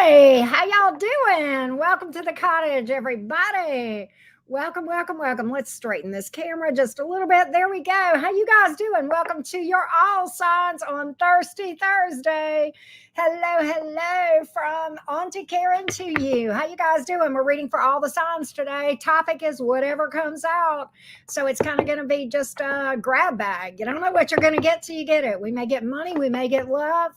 Hey, how y'all doing? Welcome to the cottage, everybody. Welcome, welcome, welcome. Let's straighten this camera just a little bit. There we go. How you guys doing? Welcome to your all signs on Thirsty Thursday. Hello, hello from Auntie Karen to you. How you guys doing? We're reading for all the signs today. Topic is whatever comes out. So it's kind of going to be just a grab bag. You don't know what you're going to get till you get it. We may get money. We may get love.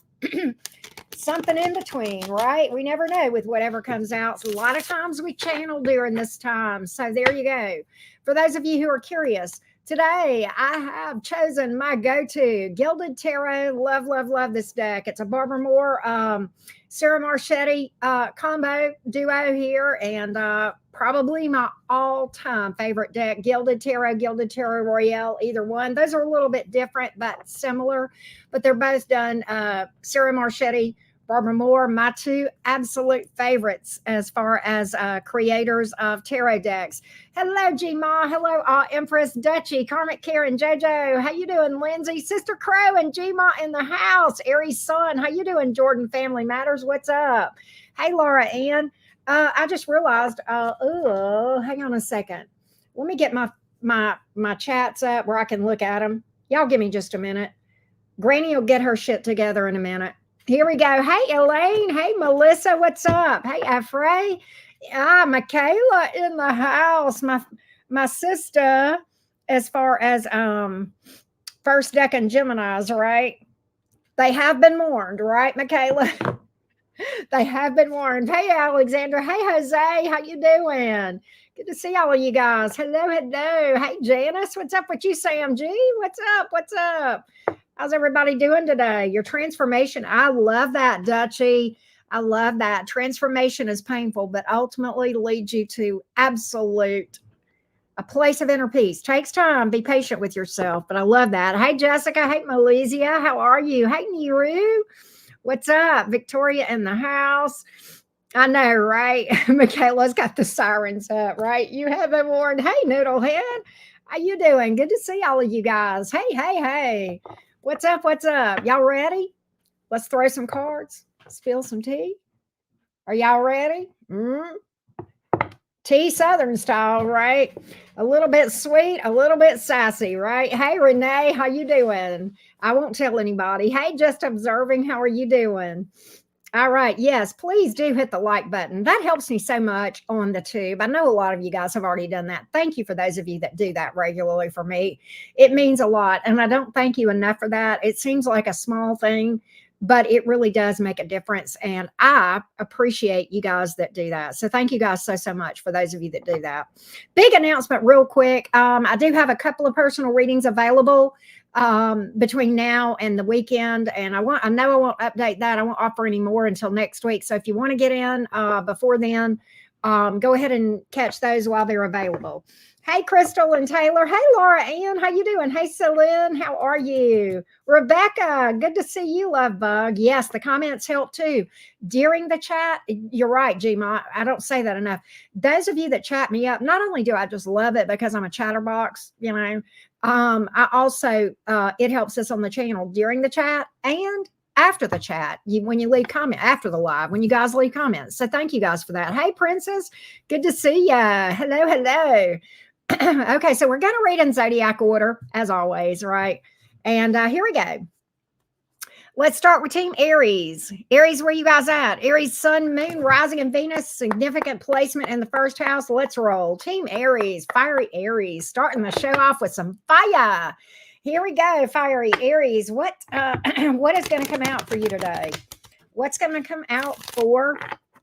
Something in between, right? We never know with whatever comes out. So a lot of times we channel during this time. So there you go. For those of you who are curious, today I have chosen my go-to Gilded Tarot. Love, love, love this deck. It's a Barbara Moore, Sarah Marchetti combo duo here, and probably my all-time favorite deck, Gilded Tarot Royale, either one. Those are a little bit different but similar, but they're both done Sarah Marchetti, Barbara Moore, my two absolute favorites as far as creators of tarot decks. Hello, G-Ma. Hello, Empress Dutchy, Karmic Karen, JoJo. How you doing, Lindsay? Sister Crow and G-Ma in the house. Aries Sun. How you doing, Jordan Family Matters? What's up? Hey, Laura Ann. I just realized, hang on a second. Let me get my chats up where I can look at them. Y'all give me just a minute. Granny will get her shit together in a minute. Here we go. Hey, Elaine. Hey, Melissa. What's up? Hey, Afray. Michaela in the house. My sister, as far as first decan Geminis, right? They have been warned, right, Michaela? They have been warned. Hey, Alexandra. Hey, Jose. How you doing? Good to see all of you guys. Hello, hello. Hey, Janice. What's up with you, Sam G? What's up? What's up? How's everybody doing today? Your transformation. I love that, Dutchy. I love that. Transformation is painful, but ultimately leads you to a place of inner peace. Takes time. Be patient with yourself, but I love that. Hey, Jessica. Hey, Malaysia. How are you? Hey, Niru. What's up? Victoria in the house. I know, right? Michaela's got the sirens up, right? You have been warned. Hey, Noodlehead. How you doing? Good to see all of you guys. Hey, hey, hey. What's up? What's up? Y'all ready? Let's throw some cards. Spill some tea. Are y'all ready? Tea Southern style, right? A little bit sweet, a little bit sassy, right? Hey, Renee, how you doing? I won't tell anybody. Hey, just observing. How are you doing? All right. Yes, please do hit the like button. That helps me so much on the tube. I know a lot of you guys have already done that. Thank you for those of you that do that regularly for me. It means a lot. And I don't thank you enough for that. It seems like a small thing, but it really does make a difference. And I appreciate you guys that do that. So thank you guys so, so much for those of you that do that. Big announcement real quick. I do have a couple of personal readings available between now and the weekend. And I know I won't update that. I won't offer any more until next week. So if you want to get in before then, go ahead and catch those while they're available. Hey, Crystal and Taylor. Hey, Laura Ann. How you doing? Hey, Celine. How are you? Rebecca, good to see you, love bug. Yes, the comments help too. During the chat, you're right, Gma. I don't say that enough. Those of you that chat me up, not only do I just love it because I'm a chatterbox, I also, it helps us on the channel during the chat and after the chat, when you leave comment after the live, when you guys leave comments. So thank you guys for that. Hey, Princess, good to see ya. Hello, hello. Okay, so we're going to read in zodiac order as always, right? And here we go. Let's start with Team Aries. Aries, where you guys at? Aries, Sun, Moon, Rising, and Venus. Significant placement in the first house. Let's roll. Team Aries, fiery Aries, starting the show off with some fire. Here we go, fiery Aries. What is going to come out for you today? What's going to come out for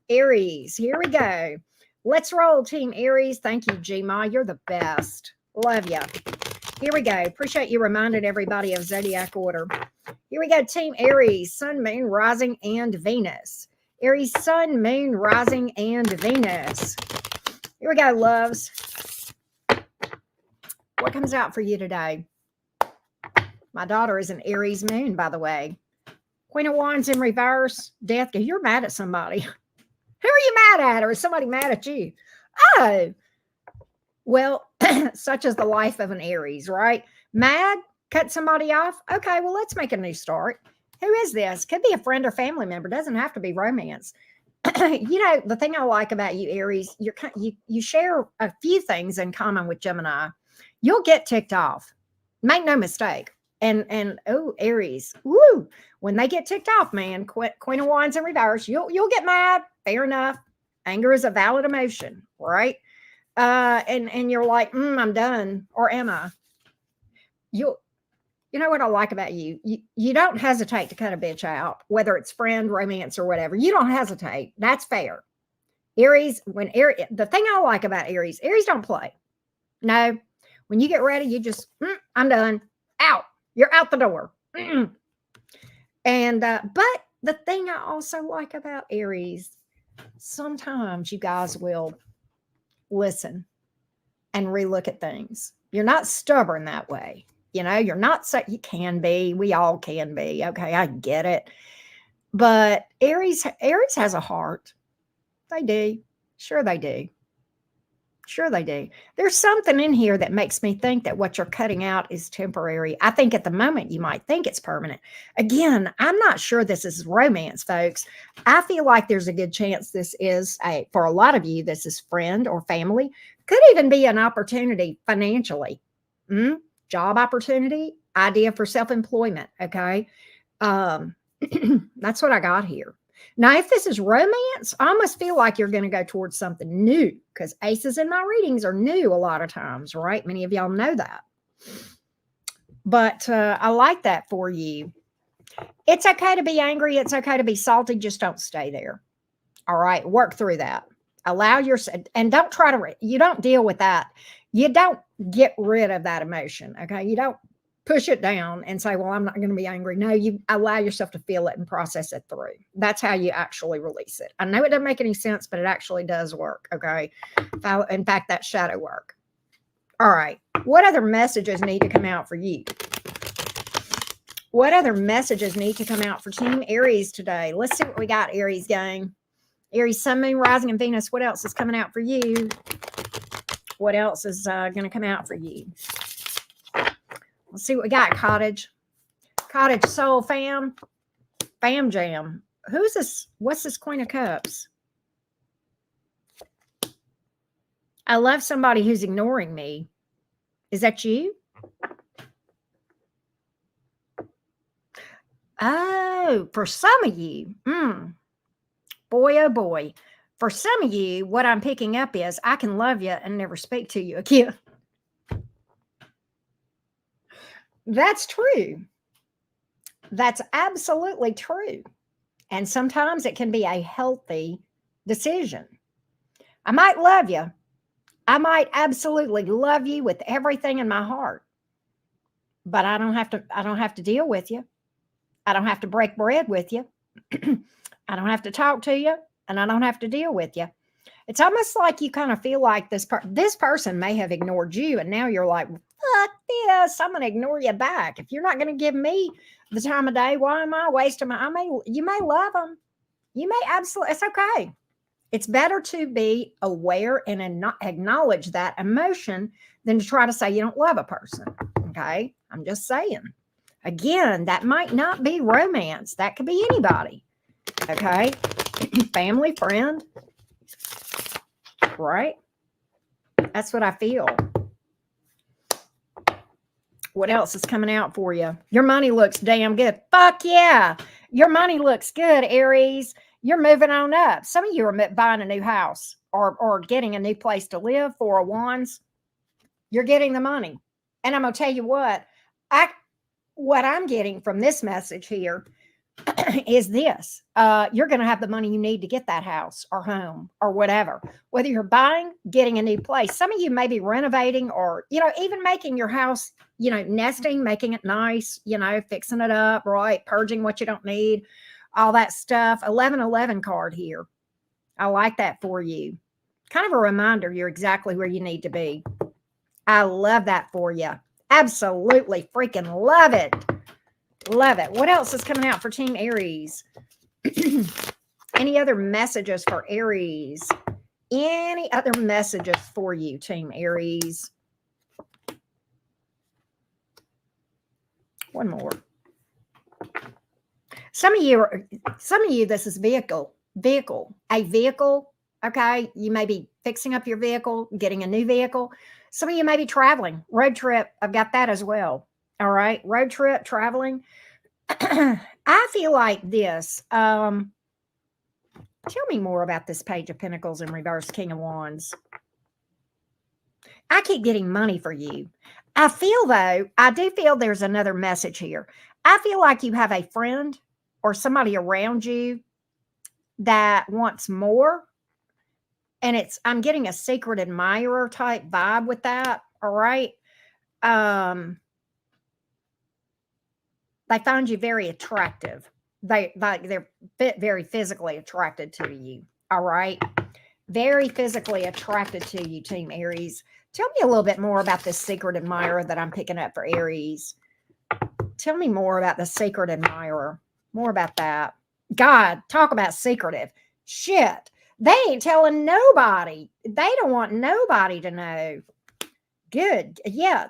Aries? Here we go. Let's roll, Team Aries. Thank you, Gma. You're the best. Love ya. Here we go. Appreciate you reminding everybody of zodiac order. Here we go, Team Aries, Sun, Moon, Rising, and Venus. Aries, Sun, Moon, Rising, and Venus. Here we go, loves. What comes out for you today? My daughter is an Aries moon, by the way. Queen of Wands in reverse. Death. You're mad at somebody. Who are you mad at? Or is somebody mad at you? Oh, well, such is the life of an Aries, right? Mad? Cut somebody off? Okay, well, let's make a new start. Who is this? Could be a friend or family member. Doesn't have to be romance. You know, the thing I like about you, Aries, you share a few things in common with Gemini. You'll get ticked off. Make no mistake. And oh, Aries, woo! When they get ticked off, man, Queen of Wands in reverse, you'll get mad. Fair enough. Anger is a valid emotion, right? And you're like, I'm done, or am I? You know what I like about you? You don't hesitate to cut a bitch out, whether it's friend, romance, or whatever. You don't hesitate. That's fair. Aries, the thing I like about Aries don't play. No, when you get ready, you just, I'm done. Out. You're out the door. And, but the thing I also like about Aries, sometimes you guys will listen and relook at things. You're not stubborn that way. You know, you're not so, you can be, we all can be. Okay, I get it. But Aries has a heart. They do. Sure they do. Sure they do. There's something in here that makes me think that what you're cutting out is temporary. I think at the moment you might think it's permanent. Again, I'm not sure this is romance, folks. I feel like there's a good chance this is, for a lot of you, this is friend or family. Could even be an opportunity financially. Job opportunity, idea for self-employment. Okay. That's what I got here. Now, if this is romance, I almost feel like you're going to go towards something new, because aces in my readings are new a lot of times, right? Many of y'all know that. But I like that for you. It's okay to be angry. It's okay to be salty. Just don't stay there. All right. Work through that. Allow yourself, and don't try to, you don't deal with that. You don't get rid of that emotion. Okay. You don't push it down and say, well, I'm not going to be angry. No, you allow yourself to feel it and process it through. That's how you actually release it. I know it doesn't make any sense, but it actually does work. Okay. In fact, that's shadow work. All right. What other messages need to come out for you? What other messages need to come out for Team Aries today? Let's see what we got, Aries gang. Aries, Sun, Moon, Rising, and Venus. What else is coming out for you? What else is going to come out for you? Let's see what we got, Cottage. Cottage Soul Fam. Fam Jam. Who's this? What's this Queen of Cups? I love somebody who's ignoring me. Is that you? Oh, for some of you. Boy, oh boy. For some of you, what I'm picking up is I can love you and never speak to you again. That's true. That's absolutely true. And sometimes it can be a healthy decision. I might love you. I might absolutely love you with everything in my heart. But I don't have to deal with you. I don't have to break bread with you. I don't have to talk to you, and I don't have to deal with you. It's almost like you kind of feel like this person may have ignored you, and now you're like, fuck this, I'm going to ignore you back. If you're not going to give me the time of day, why am I wasting you may love them. You may absolutely, it's okay. It's better to be aware and acknowledge that emotion than to try to say you don't love a person. Okay. I'm just saying. Again, that might not be romance. That could be anybody. Okay. Family, friend. Right? That's what I feel. What else is coming out for you? Your money looks damn good. Fuck yeah. Your money looks good, Aries. You're moving on up. Some of you are buying a new house or getting a new place to live. Four of Wands. You're getting the money. And I'm going to tell you what I'm getting from this message here is this. You're going to have the money you need to get that house or home or whatever. Whether you're buying, getting a new place. Some of you may be renovating or, even making your house, nesting, making it nice, fixing it up, right? Purging what you don't need, all that stuff. 1111 card here. I like that for you. Kind of a reminder you're exactly where you need to be. I love that for you. Absolutely freaking love it. Love it. What else is coming out for Team Aries? Any other messages for Aries? Any other messages for you, Team Aries? One more. Some of you, this is vehicle vehicle, a vehicle. Okay. You may be fixing up your vehicle, getting a new vehicle. Some of you may be traveling, road trip. I've got that as well. All right. Road trip, traveling. I feel like this. Tell me more about this Page of Pentacles in reverse, King of Wands. I keep getting money for you. I feel, though, I do feel there's another message here. I feel like you have a friend or somebody around you that wants more. And I'm getting a secret admirer type vibe with that. All right. They find you very attractive. They're very physically attracted to you. All right. Very physically attracted to you, Team Aries. Tell me a little bit more about this secret admirer that I'm picking up for Aries. Tell me more about the secret admirer. More about that. God, talk about secretive. Shit. They ain't telling nobody. They don't want nobody to know. Good. Yeah.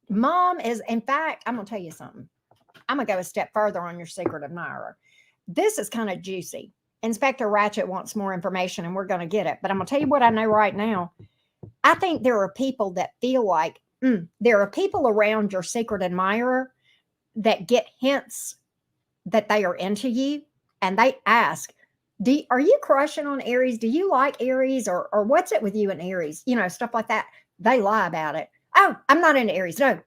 Mom is, in fact, I'm going to tell you something. I'm going to go a step further on your secret admirer. This is kind of juicy. Inspector Ratchet wants more information and we're going to get it. But I'm going to tell you what I know right now. I think there are people that feel like there are people around your secret admirer that get hints that they are into you. And they ask, are you crushing on Aries? Do you like Aries? Or what's it with you and Aries? You know, stuff like that. They lie about it. Oh, I'm not into Aries. No,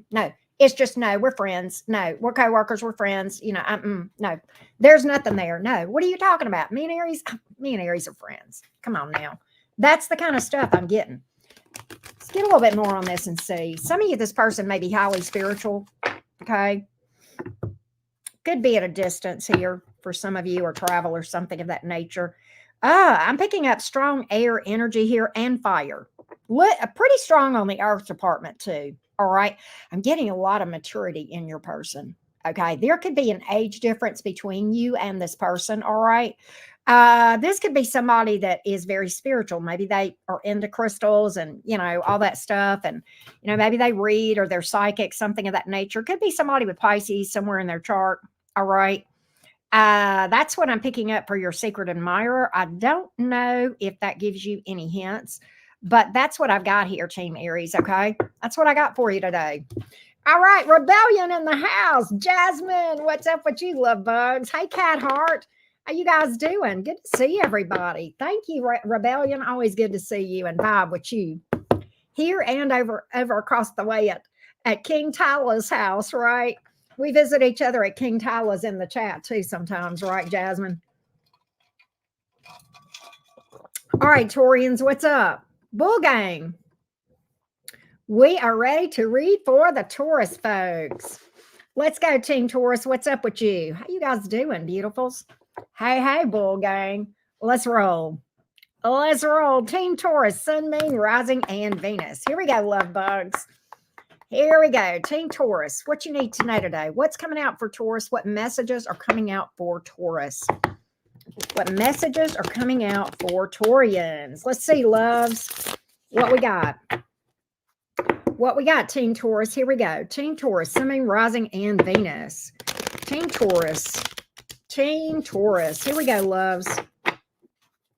no. It's just no, we're friends. No, we're co-workers. We're friends. You know, no, there's nothing there. No, what are you talking about? Me and Aries are friends. Come on now. That's the kind of stuff I'm getting. Let's get a little bit more on this and see. Some of you, this person may be highly spiritual. Okay. Could be at a distance here for some of you, or travel or something of that nature. I'm picking up strong air energy here and fire. Pretty strong on the earth department too. All right. I'm getting a lot of maturity in your person. Okay. There could be an age difference between you and this person. All right. This could be somebody that is very spiritual. Maybe they are into crystals and, you know, all that stuff. And, you know, maybe they read or they're psychic, something of that nature. Could be somebody with Pisces somewhere in their chart. All right. That's what I'm picking up for your secret admirer. I don't know if that gives you any hints, but that's what I've got here, Team Aries. Okay. That's what I got for you today. All right. Rebellion in the house. Jasmine, what's up with you, love bugs? Hey, Cat Heart. How you guys doing? Good to see everybody. Thank you, Rebellion. Always good to see you and vibe with you here and over across the way at King Tyler's house, right? We visit each other at King Tyler's in the chat too sometimes, right, Jasmine? All right, Taurians, what's up? Bull Gang. We are ready to read for the Taurus folks. Let's go, Team Taurus. What's up with you? How you guys doing, beautifuls? Hey, Bull Gang. Let's roll. Let's roll. Team Taurus, Sun, Moon, Rising, and Venus. Here we go, love bugs. Here we go. Team Taurus, what you need to know today. What's coming out for Taurus? What messages are coming out for Taurus? What messages are coming out for Taurians? Let's see, loves, what we got. What we got, Team Taurus. Here we go. Team Taurus, Sun, Moon, Rising, and Venus. Team Taurus. Team Taurus. Here we go, loves.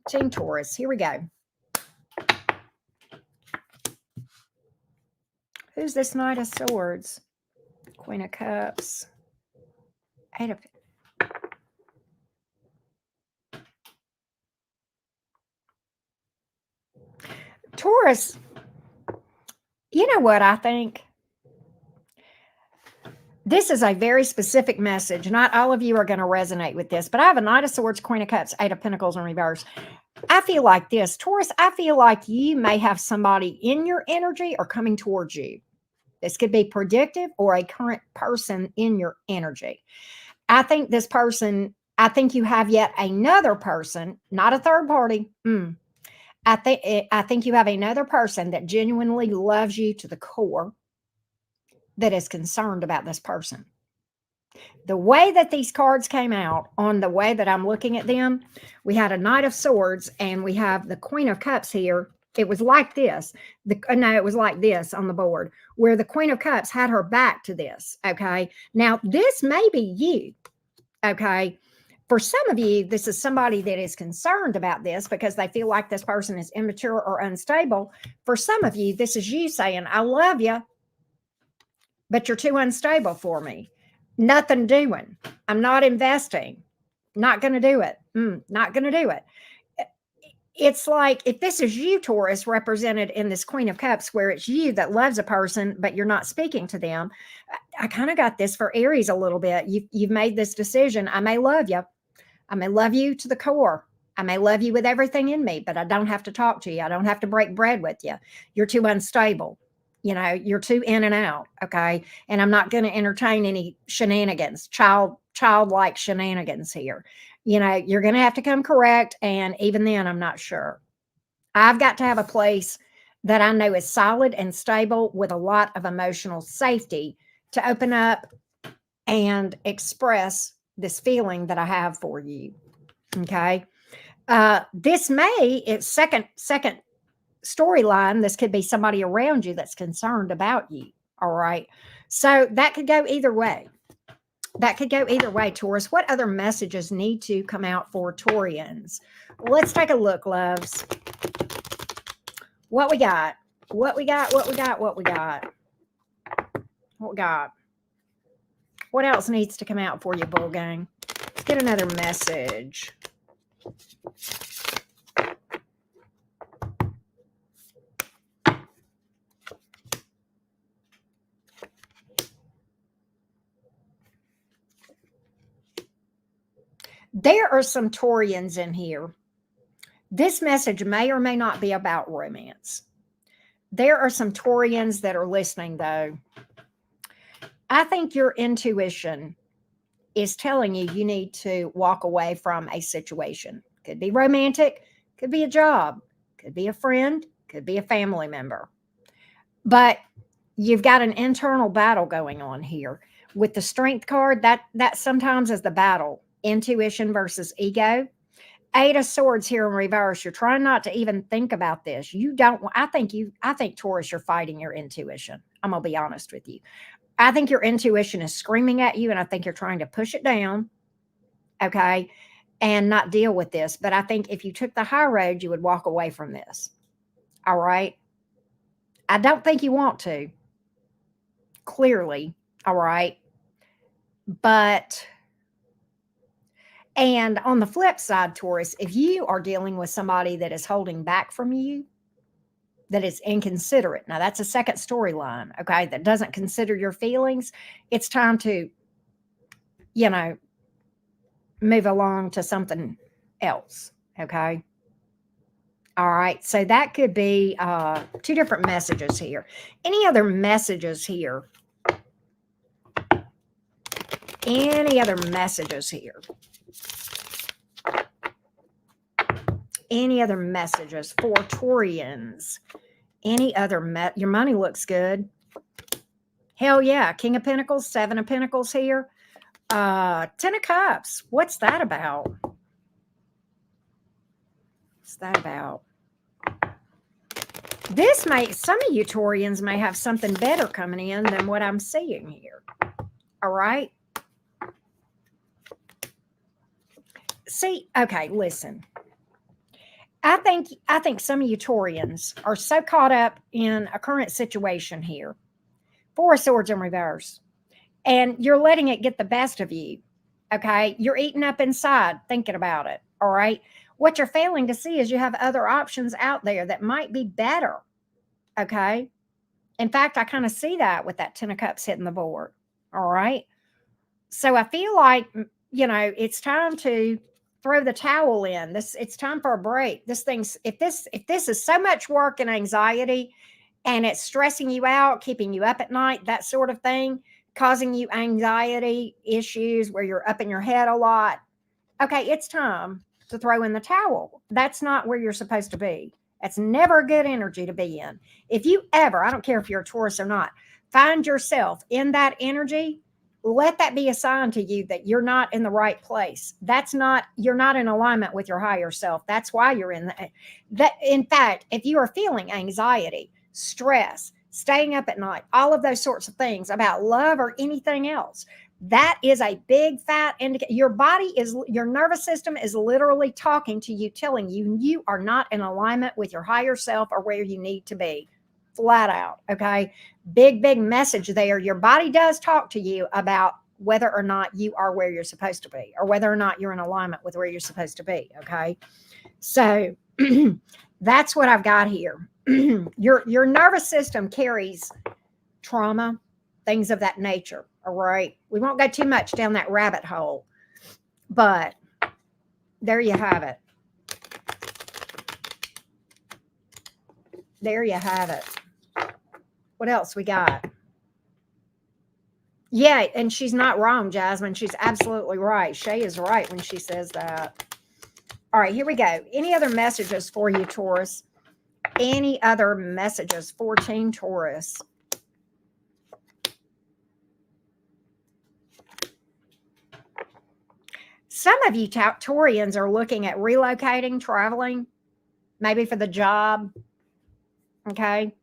Team Taurus. Here we go. Who's this Knight of Swords? Queen of Cups. Eight of... Taurus, you know what I think? This is a very specific message. Not all of you are going to resonate with this, but I have a Knight of Swords, Queen of Cups, Eight of Pentacles in reverse. I feel like this. Taurus, I feel like you may have somebody in your energy or coming towards you. This could be predictive or a current person in your energy. I think this person, I think you have yet another person, not a third party. I think you have another person that genuinely loves you to the core, that is concerned about this person. The way that these cards came out, on the way that I'm looking at them, we had a Knight of Swords and we have the Queen of Cups here. It was like this. It was like this on the board, where the Queen of Cups had her back to this. Okay. Now, this may be you. Okay. For some of you, this is somebody that is concerned about this because they feel like this person is immature or unstable. For some of you, this is you saying, I love you, but you're too unstable for me. Nothing doing. I'm not investing. Not going to do it. Not going to do it. It's like if this is you, Taurus, represented in this Queen of Cups, where it's you that loves a person, but you're not speaking to them. I kind of got this for Aries a little bit. You've made this decision. I may love you. I may love you to the core. I may love you with everything in me, but I don't have to talk to you. I don't have to break bread with you. You're too unstable. You know, you're too in and out. Okay. And I'm not going to entertain any shenanigans, childlike shenanigans here. You know, you're going to have to come correct. And even then, I'm not sure. I've got to have a place that I know is solid and stable with a lot of emotional safety to open up and express this feeling that I have for you. Okay. This may, it's second storyline. This could be somebody around you that's concerned about you. All right. So that could go either way. That could go either way, Taurus. What other messages need to come out for Taurians? Let's take a look, loves. What we got? What we got? What we got? What we got? What we got? What else needs to come out for you, Bull Gang? Let's get another message. There are some Taurians in here. This message may or may not be about romance. There are some Taurians that are listening, though. I think your intuition is telling you you need to walk away from a situation. Could be romantic, could be a job, could be a friend, could be a family member. But you've got an internal battle going on here. With the Strength card, that sometimes is the battle. Intuition versus ego. Eight of Swords here in reverse. You're trying not to even think about this. You don't. I think Taurus, you're fighting your intuition. I'm gonna be honest with you. I think your intuition is screaming at you, and I think you're trying to push it down, okay, and not deal with this. But I think if you took the high road, you would walk away from this. All right. I don't think you want to. Clearly, all right. But. And on the flip side, Taurus, if you are dealing with somebody that is holding back from you, that is inconsiderate. Now, that's a second storyline, okay, that doesn't consider your feelings. It's time to, you know, move along to something else, okay? All right, so that could be two different messages here. Any other messages here? Any other messages here? Any other messages for Taurians? Any other your money looks good. Hell yeah. King of Pentacles, Seven of Pentacles here. 10 of Cups. What's that about? What's that about? This may, some of you Taurians may have something better coming in than what I'm seeing here. All right. See, okay, listen. I think some of you Taurians are so caught up in a current situation here. Four of Swords in reverse. And you're letting it get the best of you. Okay. You're eating up inside thinking about it. All right. What you're failing to see is you have other options out there that might be better. Okay. In fact, I kind of see that with that 10 of Cups hitting the board. All right. So I feel like, you know, it's time to throw the towel in. It's time for a break. If this is so much work and anxiety and it's stressing you out, keeping you up at night, that sort of thing, causing you anxiety issues where you're up in your head a lot. Okay, it's time to throw in the towel. That's not where you're supposed to be. That's never a good energy to be in. If you ever, I don't care if you're a Taurus or not, find yourself in that energy, let that be a sign to you that you're not in the right place. You're not in alignment with your higher self. That's why you're in that. In fact, if you are feeling anxiety, stress, staying up at night, all of those sorts of things about love or anything else, That is a big fat indicator. Your nervous system is literally talking to you, telling you you are not in alignment with your higher self or where you need to be. Flat out. Okay. Big message there. Your body does talk to you about whether or not you are where you're supposed to be, or whether or not you're in alignment with where you're supposed to be. Okay. So that's what I've got here. Your nervous system carries trauma, things of that nature. All right. We won't go too much down that rabbit hole, but there you have it. There you have it. What else we got? Yeah, and she's not wrong, Jasmine. She's absolutely right. Shay is right when she says that. All right, here we go. Any other messages for you, Taurus? Any other messages for Team Taurus? Some of you Taurians are looking at relocating, traveling, maybe for the job. Okay.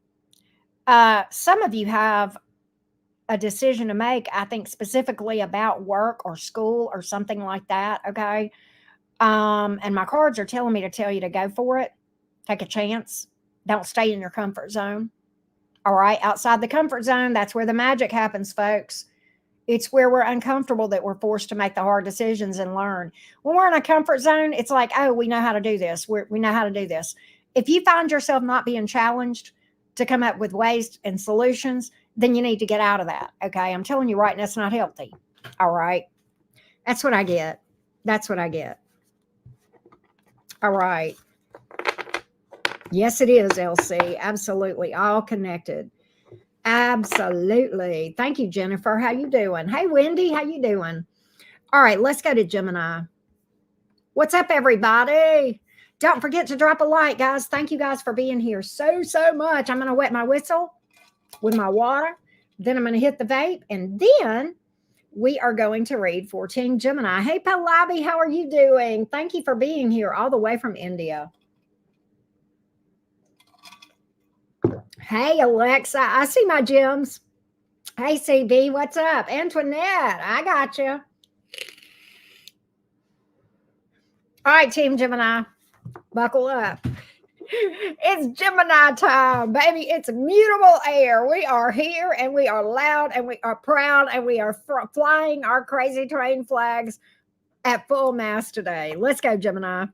Some of you have a decision to make, I think specifically about work or school or something like that. Okay. And my cards are telling me to tell you to go for it. Take a chance. Don't stay in your comfort zone. All right. Outside the comfort zone, that's where the magic happens, folks. It's where we're uncomfortable that we're forced to make the hard decisions and learn. When we're in a comfort zone, it's like, oh, we know how to do this. We know how to do this. If you find yourself not being challenged to come up with ways and solutions, then you need to get out of that. Okay. I'm telling you right now, it's not healthy. All right. That's what I get. That's what I get. All right. Yes, it is, LC. Absolutely. All connected. Absolutely. Thank you, Jennifer. How you doing? Hey, Wendy. How you doing? All right. Let's go to Gemini. What's up, everybody? Don't forget to drop a like, guys. Thank you guys for being here so much. I'm going to wet my whistle with my water. Then I'm going to hit the vape. And then we are going to read for Team Gemini. Hey, Pallavi, how are you doing? Thank you for being here all the way from India. Hey, Alexa, I see my gems. Hey, CB, what's up? Antoinette, I got you. All right, Team Gemini, buckle up. It's Gemini time, baby. It's mutable air. We are here and we are loud and we are proud and we are flying our crazy train flags at full mast today. Let's go, Gemini.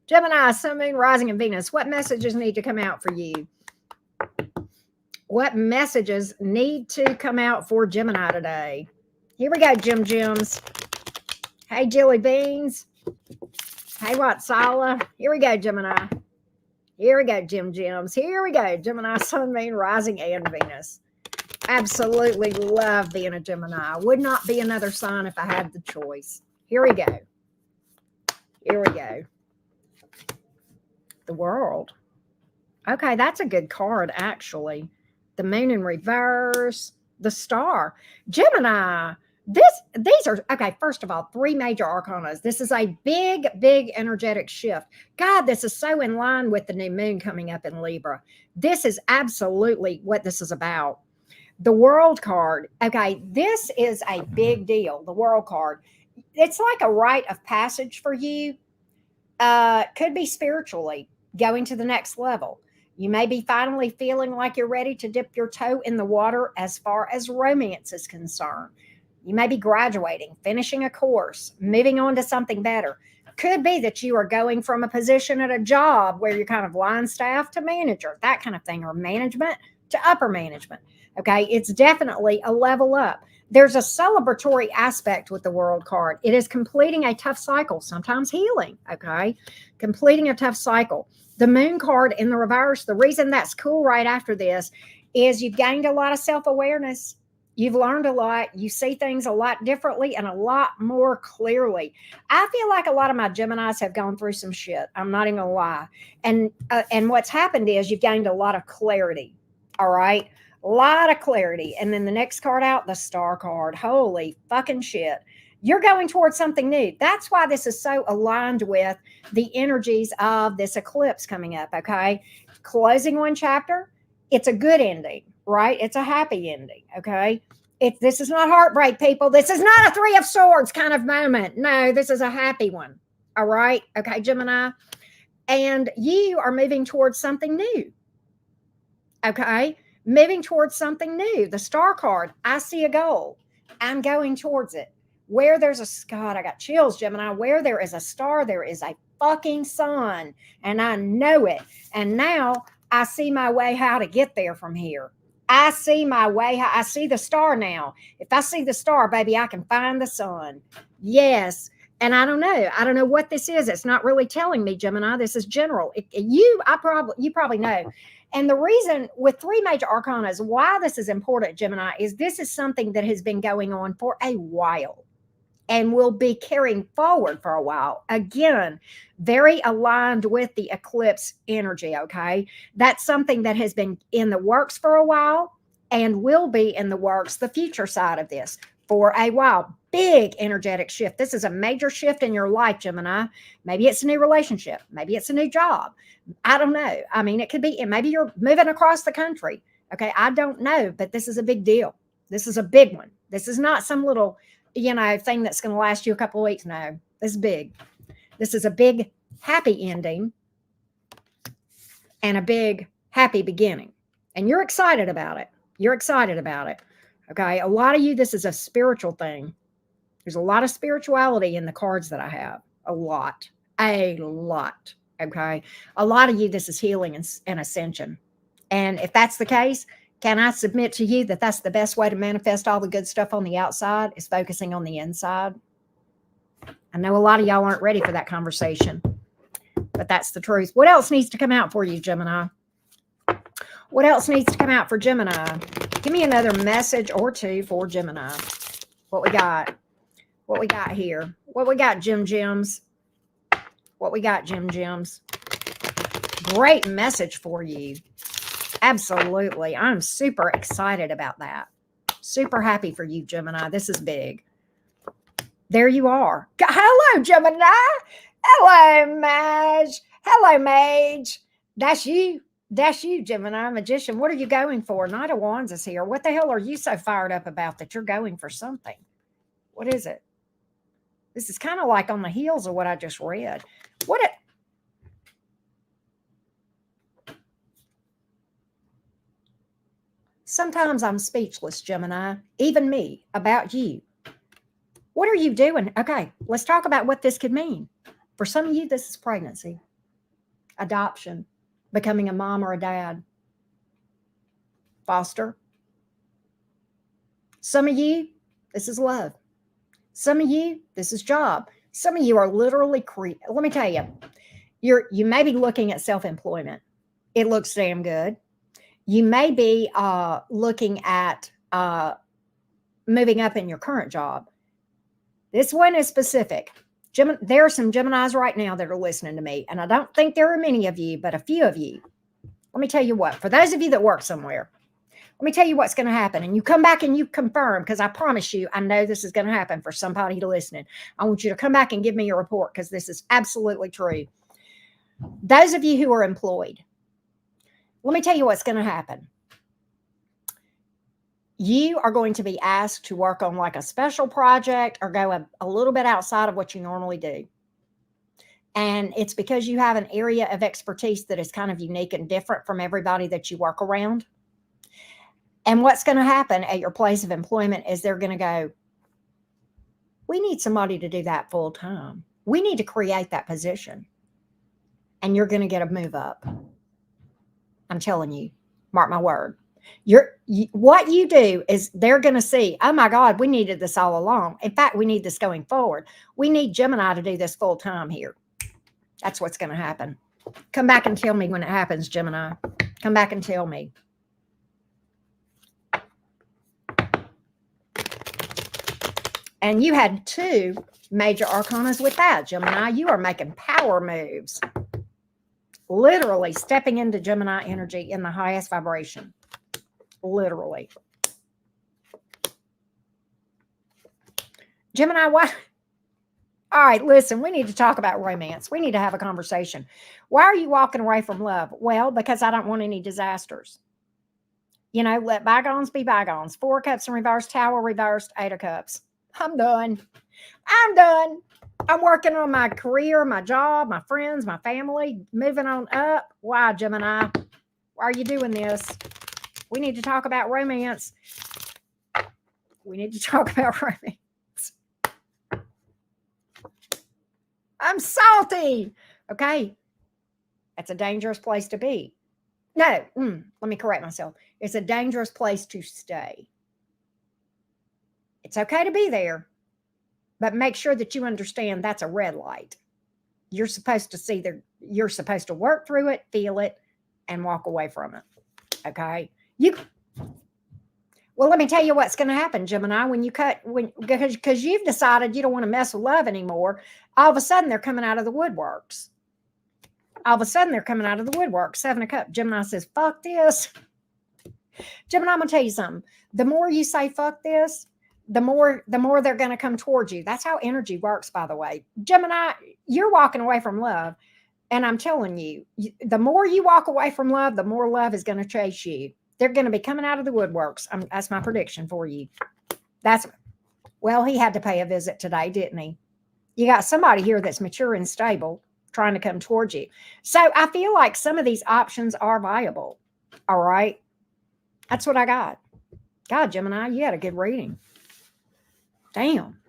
Gemini, Sun, Moon, Rising, and Venus. What messages need to come out for you? What messages need to come out for Gemini today? Here we go, Gems. Hey, Jelly Beans. Hey, Watsala. Here we go, Gemini. Here we go, Gems. Here we go, Gemini, Sun, Moon, Rising, and Venus. Absolutely love being a Gemini. Would not be another sign if I had the choice. Here we go. Here we go. The World. Okay, that's a good card, actually. The Moon in reverse, the Star. Gemini, these are, okay, first of all, 3 major arcanas. This is a big energetic shift. God, this is so in line with the new moon coming up in Libra. This is absolutely what this is about. The World card, okay, this is a big deal, the World card. It's like a rite of passage for you. Could be spiritually, going to the next level. You may be finally feeling like you're ready to dip your toe in the water as far as romance is concerned. You may be graduating, finishing a course, moving on to something better. Could be that you are going from a position at a job where you're kind of line staff to manager, that kind of thing, or management to upper management. Okay, it's definitely a level up. There's a celebratory aspect with the World card. It is completing a tough cycle, sometimes healing. Okay, completing a tough cycle. The Moon card in the reverse, the reason that's cool right after this is you've gained a lot of self-awareness. You've learned a lot. You see things a lot differently and a lot more clearly. I feel like a lot of my Geminis have gone through some shit. I'm not even gonna lie. And what's happened is you've gained a lot of clarity. All right, a lot of clarity. And then the next card out, the Star card. Holy fucking shit. You're going towards something new. That's why this is so aligned with the energies of this eclipse coming up, okay? Closing one chapter, it's a good ending, right? It's a happy ending, okay? This is not heartbreak, people. This is not a Three of Swords kind of moment. No, this is a happy one. All right. Okay, Gemini. And you are moving towards something new. Okay. Moving towards something new. The star card. I see a goal. I'm going towards it. Where there's a, God, I got chills, Gemini. Where there is a star, there is a fucking sun. And I know it. And now I see my way how to get there from here. I see my way. I see the star now. If I see the star, baby, I can find the sun. Yes. And I don't know. I don't know what this is. It's not really telling me, Gemini. This is general. You probably know. And the reason with three major arcana is why this is important, Gemini, is this is something that has been going on for a while and will be carrying forward for a while. Again, very aligned with the eclipse energy, okay? That's something that has been in the works for a while and will be in the works, the future side of this, for a while. Big energetic shift. This is a major shift in your life, Gemini. Maybe it's a new relationship. Maybe it's a new job. I don't know. I mean, it could be, maybe you're moving across the country. Okay. I don't know, but this is a big deal. This is a big one. This is not some little, thing that's going to last you a couple of weeks. No, this is big. This is a big happy ending and a big happy beginning. And you're excited about it. You're excited about it. Okay. A lot of you, this is a spiritual thing. There's a lot of spirituality in the cards that I have. A lot. Okay. A lot of you, this is healing and ascension. And if that's the case, can I submit to you that that's the best way to manifest all the good stuff on the outside is focusing on the inside? I know a lot of y'all aren't ready for that conversation, but that's the truth. What else needs to come out for you, Gemini? What else needs to come out for Gemini? Give me another message or two for Gemini. What we got? What we got here? What we got, Jim Jims? What we got, Jim Jims? Great message for you. Absolutely. I'm super excited about that. Super happy for you, Gemini. This is big. There you are. Hello, Gemini. Hello, Mage. Hello, Mage. That's you. That's you, Gemini, Magician. What are you going for? Knight of Wands is here. What the hell are you so fired up about that you're going for something? What is it? This is kind of like on the heels of what I just read. Sometimes I'm speechless, Gemini, even me, about you. What are you doing? Okay, let's talk about what this could mean. For some of you, this is pregnancy, adoption, becoming a mom or a dad, foster. Some of you, this is love. Some of you, this is job. Some of you are literally let me tell you, you may be looking at self-employment. It looks damn good. You may be looking at moving up in your current job. This one is specific. There are some Geminis right now that are listening to me, and I don't think there are many of you, but a few of you. Let me tell you what, for those of you that work somewhere, let me tell you what's going to happen. And you come back and you confirm, because I promise you, I know this is going to happen for somebody listening. I want you to come back and give me your report, because this is absolutely true. Those of you who are employed, let me tell you what's going to happen. You are going to be asked to work on like a special project or go a little bit outside of what you normally do. And it's because you have an area of expertise that is kind of unique and different from everybody that you work around. And what's going to happen at your place of employment is they're going to go, we need somebody to do that full time. We need to create that position. And you're going to get a move up. I'm telling you, mark my word. What you do is they're going to see, oh my God, we needed this all along. In fact, we need this going forward. We need Gemini to do this full time here. That's what's going to happen. Come back and tell me when it happens, Gemini. Come back and tell me. And you had two major arcanas with that, Gemini. You are making power moves. Literally stepping into Gemini energy in the highest vibration. Literally. Gemini, why? All right, listen, we need to talk about romance. We need to have a conversation. Why are you walking away from love? Well, because I don't want any disasters. You know, let bygones be bygones. 4 cups in reverse, Tower reversed, 8 of cups. I'm done. I'm done. I'm working on my career, my job, my friends, my family, moving on up. Why, Gemini? Why are you doing this? We need to talk about romance. We need to talk about romance. I'm salty. Okay. That's a dangerous place to be. No, let me correct myself. It's a dangerous place to stay. It's okay to be there, but make sure that you understand that's a red light. You're supposed to see you're supposed to work through it, feel it, and walk away from it. Okay? Well, let me tell you what's going to happen, Gemini, because you've decided you don't want to mess with love anymore. All of a sudden, they're coming out of the woodworks. All of a sudden, they're coming out of the woodwork. 7 of Cups. Gemini says, fuck this. Gemini, I'm going to tell you something. The more you say fuck this, the more they're going to come towards you. That's how energy works, by the way. Gemini, you're walking away from love. And I'm telling you, the more you walk away from love, the more love is going to chase you. They're going to be coming out of the woodworks. That's my prediction for you. Well, he had to pay a visit today, didn't he? You got somebody here that's mature and stable trying to come towards you. So I feel like some of these options are viable. All right. That's what I got. God, Gemini, you had a good reading. Damn.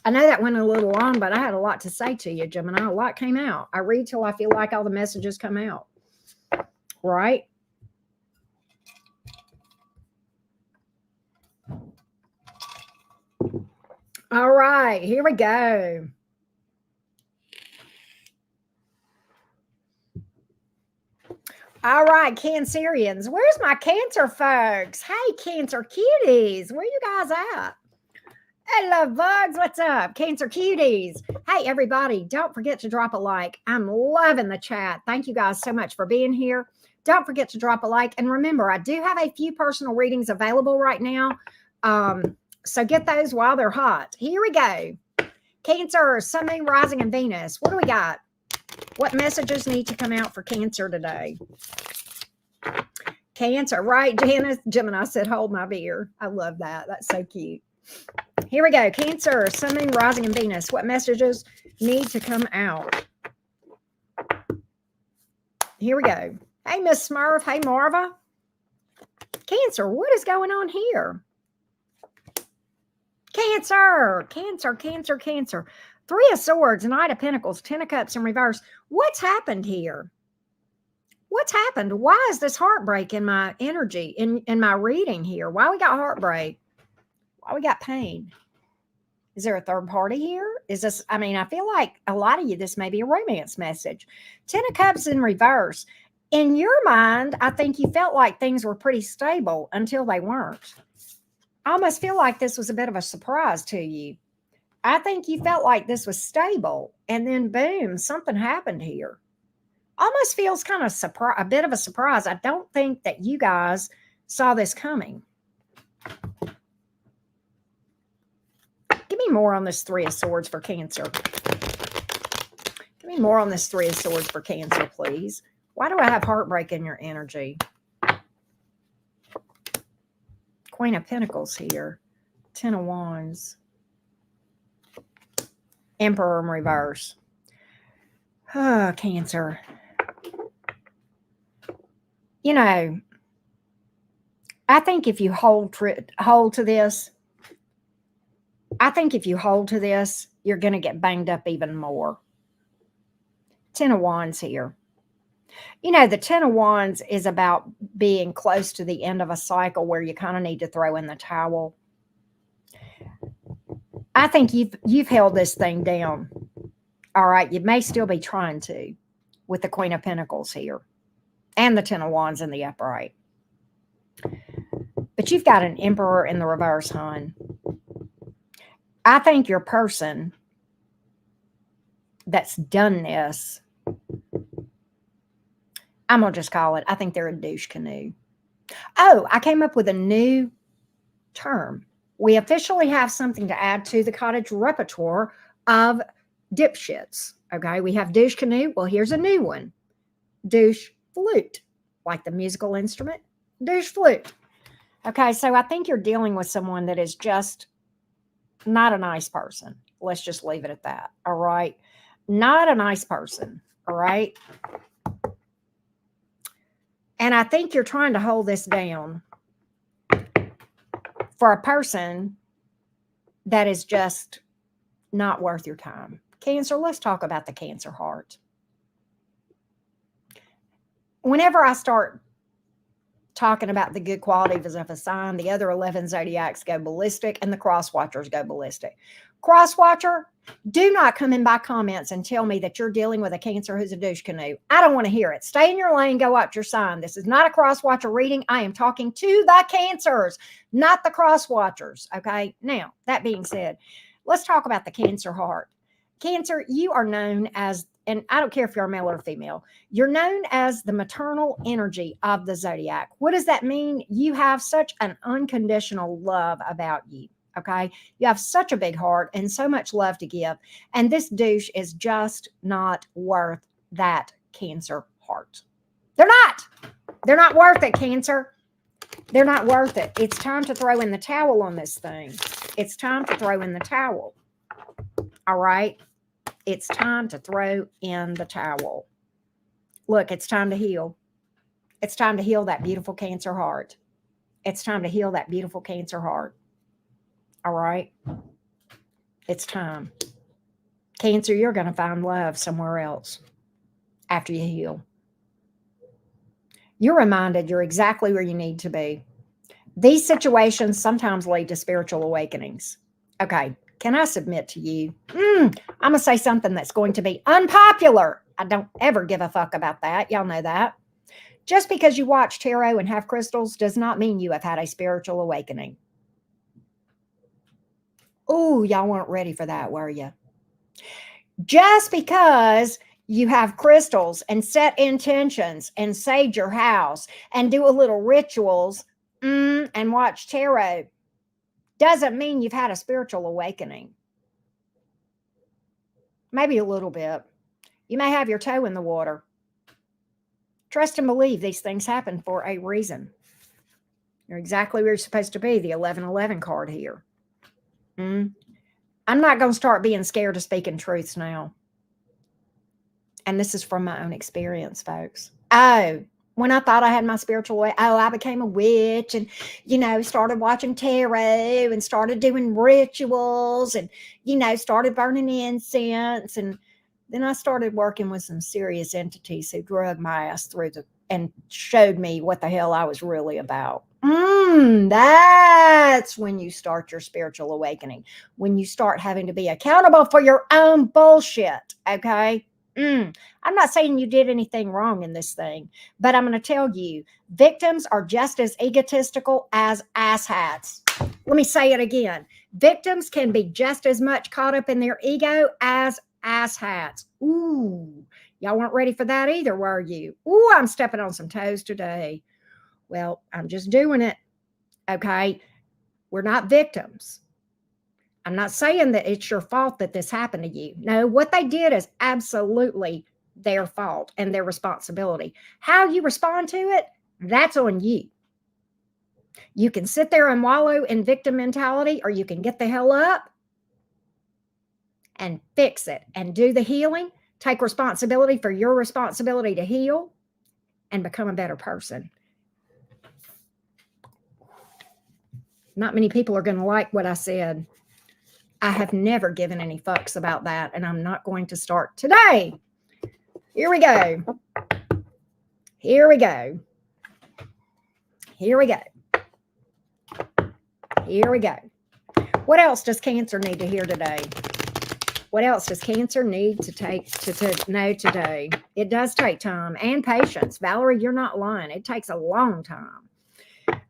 I know that went a little long, but I had a lot to say to you, Gemini. A lot came out. I read till I feel like all the messages come out. Right? All right, here we go. All right, Cancerians. Where's my Cancer folks? Hey, Cancer cuties. Where you guys at? Hello, bugs. What's up? Cancer cuties. Hey, everybody. Don't forget to drop a like. I'm loving the chat. Thank you guys so much for being here. Don't forget to drop a like. And remember, I do have a few personal readings available right now. So get those while they're hot. Here we go. Cancer, Sun, Moon, Rising, and Venus. What do we got? What messages need to come out for Cancer today? Cancer, right, Janice? Gemini said, hold my beer. I love that. That's so cute. Here we go. Cancer, Sun, Moon, Rising, and Venus. What messages need to come out? Here we go. Hey, Miss Smurf. Hey, Marva. Cancer, what is going on here? Cancer, Cancer, Cancer, Cancer. 3 of Swords, Knight of Pentacles, 10 of Cups in reverse. What's happened here? What's happened? Why is this heartbreak in my energy, in my reading here? Why we got heartbreak? Why we got pain? Is there a third party here? Is this, I mean, I feel like a lot of you, this may be a romance message. 10 of Cups in reverse. In your mind, I think you felt like things were pretty stable until they weren't. I almost feel like this was a bit of a surprise to you. I think you felt like this was stable, and then boom, something happened here. Almost feels kind of a bit of a surprise. I don't think that you guys saw this coming. Give me more on this 3 of Swords for Cancer. Give me more on this 3 of Swords for Cancer, please. Why do I have heartbreak in your energy? Queen of Pentacles here. 10 of Wands. Emperor in reverse. Oh, Cancer. You know, I think if you hold to this, you're going to get banged up even more. 10 of Wands here. You know, the 10 of Wands is about being close to the end of a cycle where you kind of need to throw in the towel. I think you've held this thing down. All right, you may still be trying to with the Queen of Pentacles here and the 10 of Wands in the upright. But you've got an Emperor in the reverse, hon. I think your person that's done this, I'm going to just call it, I think they're a douche canoe. Oh, I came up with a new term. We officially have something to add to the cottage repertoire of dipshits. Okay, we have douche canoe. Well, here's a new one. Douche flute, like the musical instrument. douche flute. Okay, so I think you're dealing with someone that is just not a nice person. Let's just leave it at that. All right. Not a nice person. All right. And I think you're trying to hold this down for a person that is just not worth your time. Cancer, let's talk about the Cancer heart. Whenever I start talking about the good qualities of a sign, the other 11 zodiacs go ballistic and the cross watchers go ballistic. Cross watcher, do not come in by comments and tell me that you're dealing with a Cancer who's a douche canoe. I don't want to hear it. Stay in your lane, go up your sign. This is not a cross watcher reading. I am talking to the Cancers, not the cross watchers. Okay. Now, that being said, let's talk about the Cancer heart. Cancer, you are known as, and I don't care if you're a male or female, you're known as the maternal energy of the zodiac. What does that mean? You have such an unconditional love about you. Okay. You have such a big heart and so much love to give. And this douche is just not worth that Cancer heart. They're not. They're not worth it, Cancer. They're not worth it. It's time to throw in the towel on this thing. It's time to throw in the towel. All right. It's time to throw in the towel. Look, it's time to heal. It's time to heal that beautiful Cancer heart. It's time to heal that beautiful Cancer heart. All right. It's time. Cancer, you're going to find love somewhere else after you heal. You're reminded you're exactly where you need to be. These situations sometimes lead to spiritual awakenings. Okay. Can I submit to you? I'm going to say something that's going to be unpopular. I don't ever give a fuck about that. Y'all know that. Just because you watch tarot and have crystals does not mean you have had a spiritual awakening. Oh, y'all weren't ready for that, were you? Just because you have crystals and set intentions and sage your house and do a little rituals and watch tarot doesn't mean you've had a spiritual awakening. Maybe a little bit. You may have your toe in the water. Trust and believe these things happen for a reason. You're exactly where you're supposed to be, the 1111 card here. I'm not going to start being scared of speaking truths now. And this is from my own experience, folks. Oh, when I thought I had my spiritual way, I became a witch and, started watching tarot and started doing rituals and, started burning incense. And then I started working with some serious entities who drug my ass through and showed me what the hell I was really about. That's when you start your spiritual awakening, when you start having to be accountable for your own bullshit. Okay. I'm not saying you did anything wrong in this thing, but I'm going to tell you, victims are just as egotistical as asshats. Let me say it again. Victims can be just as much caught up in their ego as asshats. Ooh, y'all weren't ready for that either, were you? Ooh, I'm stepping on some toes today. Well, I'm just doing it. Okay. We're not victims. I'm not saying that it's your fault that this happened to you. No, what they did is absolutely their fault and their responsibility. How you respond to it, that's on you. You can sit there and wallow in victim mentality, or you can get the hell up and fix it and do the healing. Take responsibility for your responsibility to heal and become a better person. Not many people are going to like what I said. I have never given any fucks about that, and I'm not going to start today. Here we go. Here we go. Here we go. Here we go. What else does Cancer need to hear today? What else does Cancer need to know today? It does take time and patience. Valerie, you're not lying. It takes a long time.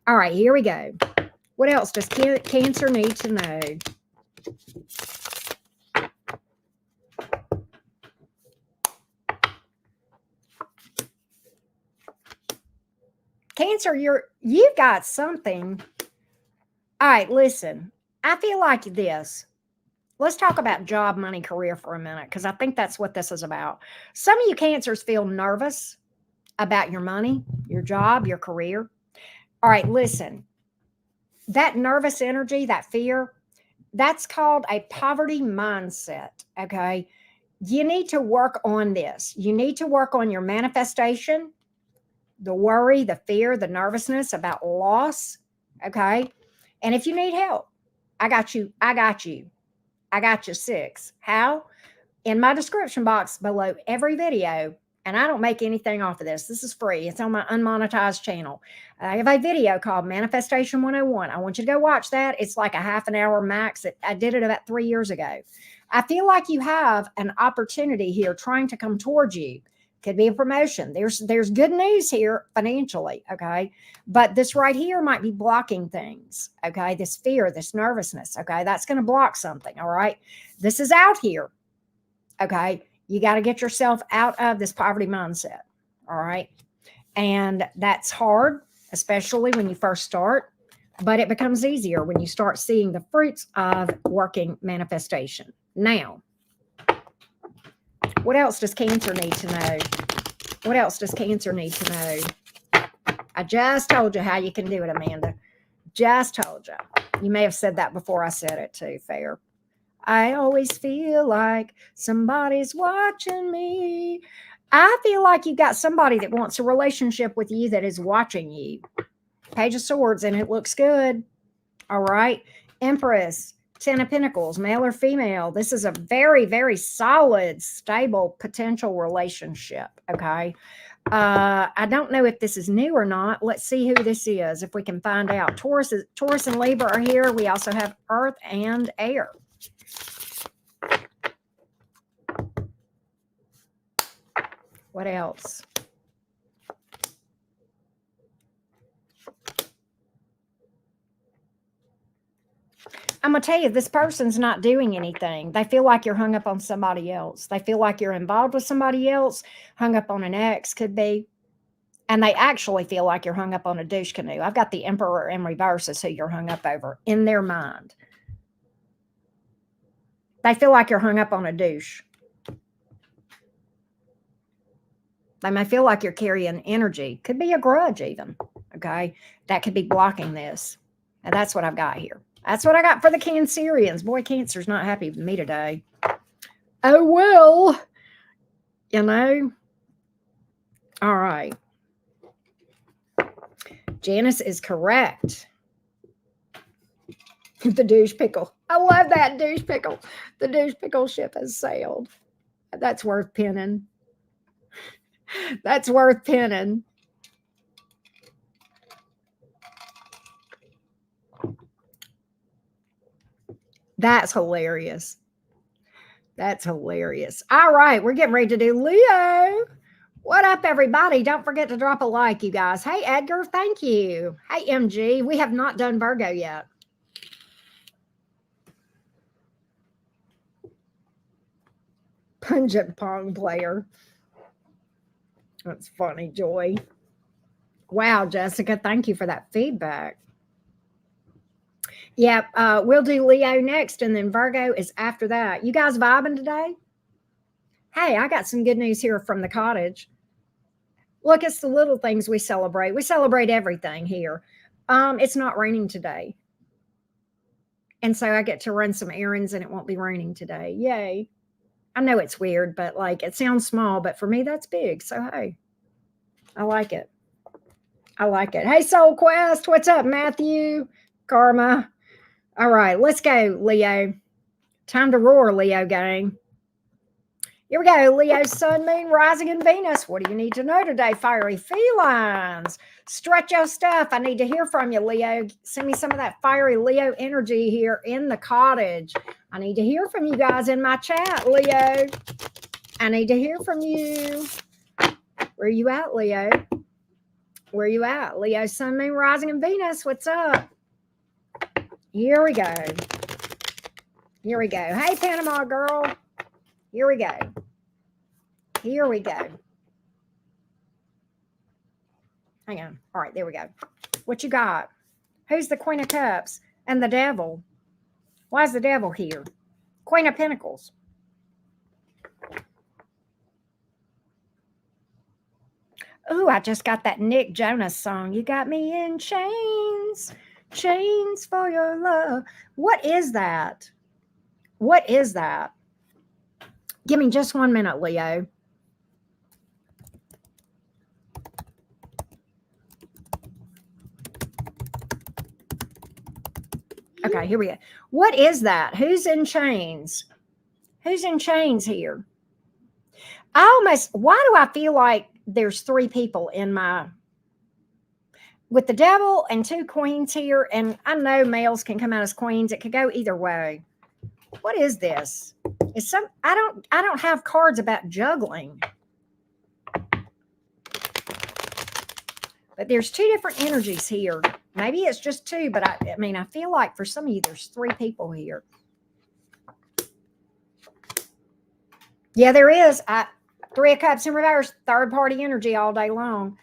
All right, here we go. What else does Cancer need to know? Cancer, you've got something. All right, listen. I feel like this. Let's talk about job, money, career for a minute, because I think that's what this is about. Some of you Cancers feel nervous about your money, your job, your career. All right, listen. That nervous energy, that fear, that's called a poverty mindset. Okay. You need to work on this. You need to work on your manifestation, the worry, the fear, the nervousness about loss. Okay. And if you need help, I got you. I got you. I got you 6. How? In my description box below every video, and I don't make anything off of this. This is free. It's on my unmonetized channel. I have a video called Manifestation 101. I want you to go watch that. It's like a half an hour max. I did it about 3 years ago. I feel like you have an opportunity here trying to come towards you. Could be a promotion. There's good news here financially, okay? But this right here might be blocking things, okay? This fear, this nervousness, okay? That's going to block something, all right? This is out here, okay? You got to get yourself out of this poverty mindset, all right? And that's hard, especially when you first start, but it becomes easier when you start seeing the fruits of working manifestation. Now, what else does Cancer need to know? What else does Cancer need to know? I just told you how you can do it, Amanda. Just told you. You may have said that before I said it too, Fair. I always feel like somebody's watching me. I feel like you've got somebody that wants a relationship with you that is watching you. Page of Swords, and it looks good. All right. Empress, 10 of Pentacles, male or female. This is a very, very solid, stable potential relationship. Okay. I don't know if this is new or not. Let's see who this is, if we can find out. Taurus and Libra are here. We also have Earth and Air. What else? I'm going to tell you, this person's not doing anything. They feel like you're hung up on somebody else. They feel like you're involved with somebody else, hung up on an ex, could be. And they actually feel like you're hung up on a douche canoe. I've got the Emperor in reverse as who you're hung up over in their mind. They feel like you're hung up on a douche. They may feel like you're carrying energy. Could be a grudge even, okay? That could be blocking this. And that's what I've got here. That's what I got for the Cancerians. Boy, Cancer's not happy with me today. Oh, well, you know. All right. Janice is correct. The douche pickle. I love that douche pickle. The douche pickle ship has sailed. That's worth pinning. That's worth pinning. That's hilarious. That's hilarious. All right, we're getting ready to do Leo. What up, everybody? Don't forget to drop a like, you guys. Hey, Edgar, thank you. Hey, MG, we have not done Virgo yet. Pungent pong player. That's funny, Joy. Wow, Jessica, thank you for that feedback. Yeah, we'll do Leo next, and then Virgo is after that. You guys vibing today? Hey, I got some good news here from the cottage. Look, it's the little things we celebrate. We celebrate everything here. It's not raining today. And so I get to run some errands, and it won't be raining today. Yay. I know it's weird, but like it sounds small, but for me, that's big. So, hey, I like it. I like it. Hey, Soul Quest, what's up, Matthew? Karma. All right, let's go, Leo. Time to roar, Leo gang. Here we go. Leo, Sun, Moon, Rising, and Venus. What do you need to know today, fiery felines? Stretch your stuff. I need to hear from you, Leo. Send me some of that fiery Leo energy here in the cottage. I need to hear from you guys in my chat, Leo. I need to hear from you. Where you at, Leo? Where you at? Leo, Sun, Moon, Rising, and Venus. What's up? Here we go. Here we go. Hey, Panama girl. Here we go. Here we go. Hang on. All right, there we go. What you got? Who's the Queen of Cups and the Devil? Why is the Devil here? Queen of Pentacles. Ooh, I just got that Nick Jonas song. You got me in chains, chains for your love. What is that? What is that? Give me just 1 minute, Leo. Okay, here we go. What is that? Who's in chains? Who's in chains here? Why do I feel like there's 3 people in my, with the devil and 2 queens here? And I know males can come out as queens. It could go either way. What is this? I don't have cards about juggling. But there's 2 different energies here. Maybe it's just 2, but I mean, I feel like for some of you, there's 3 people here. Yeah, there is. 3 of Cups in reverse, third party energy all day long.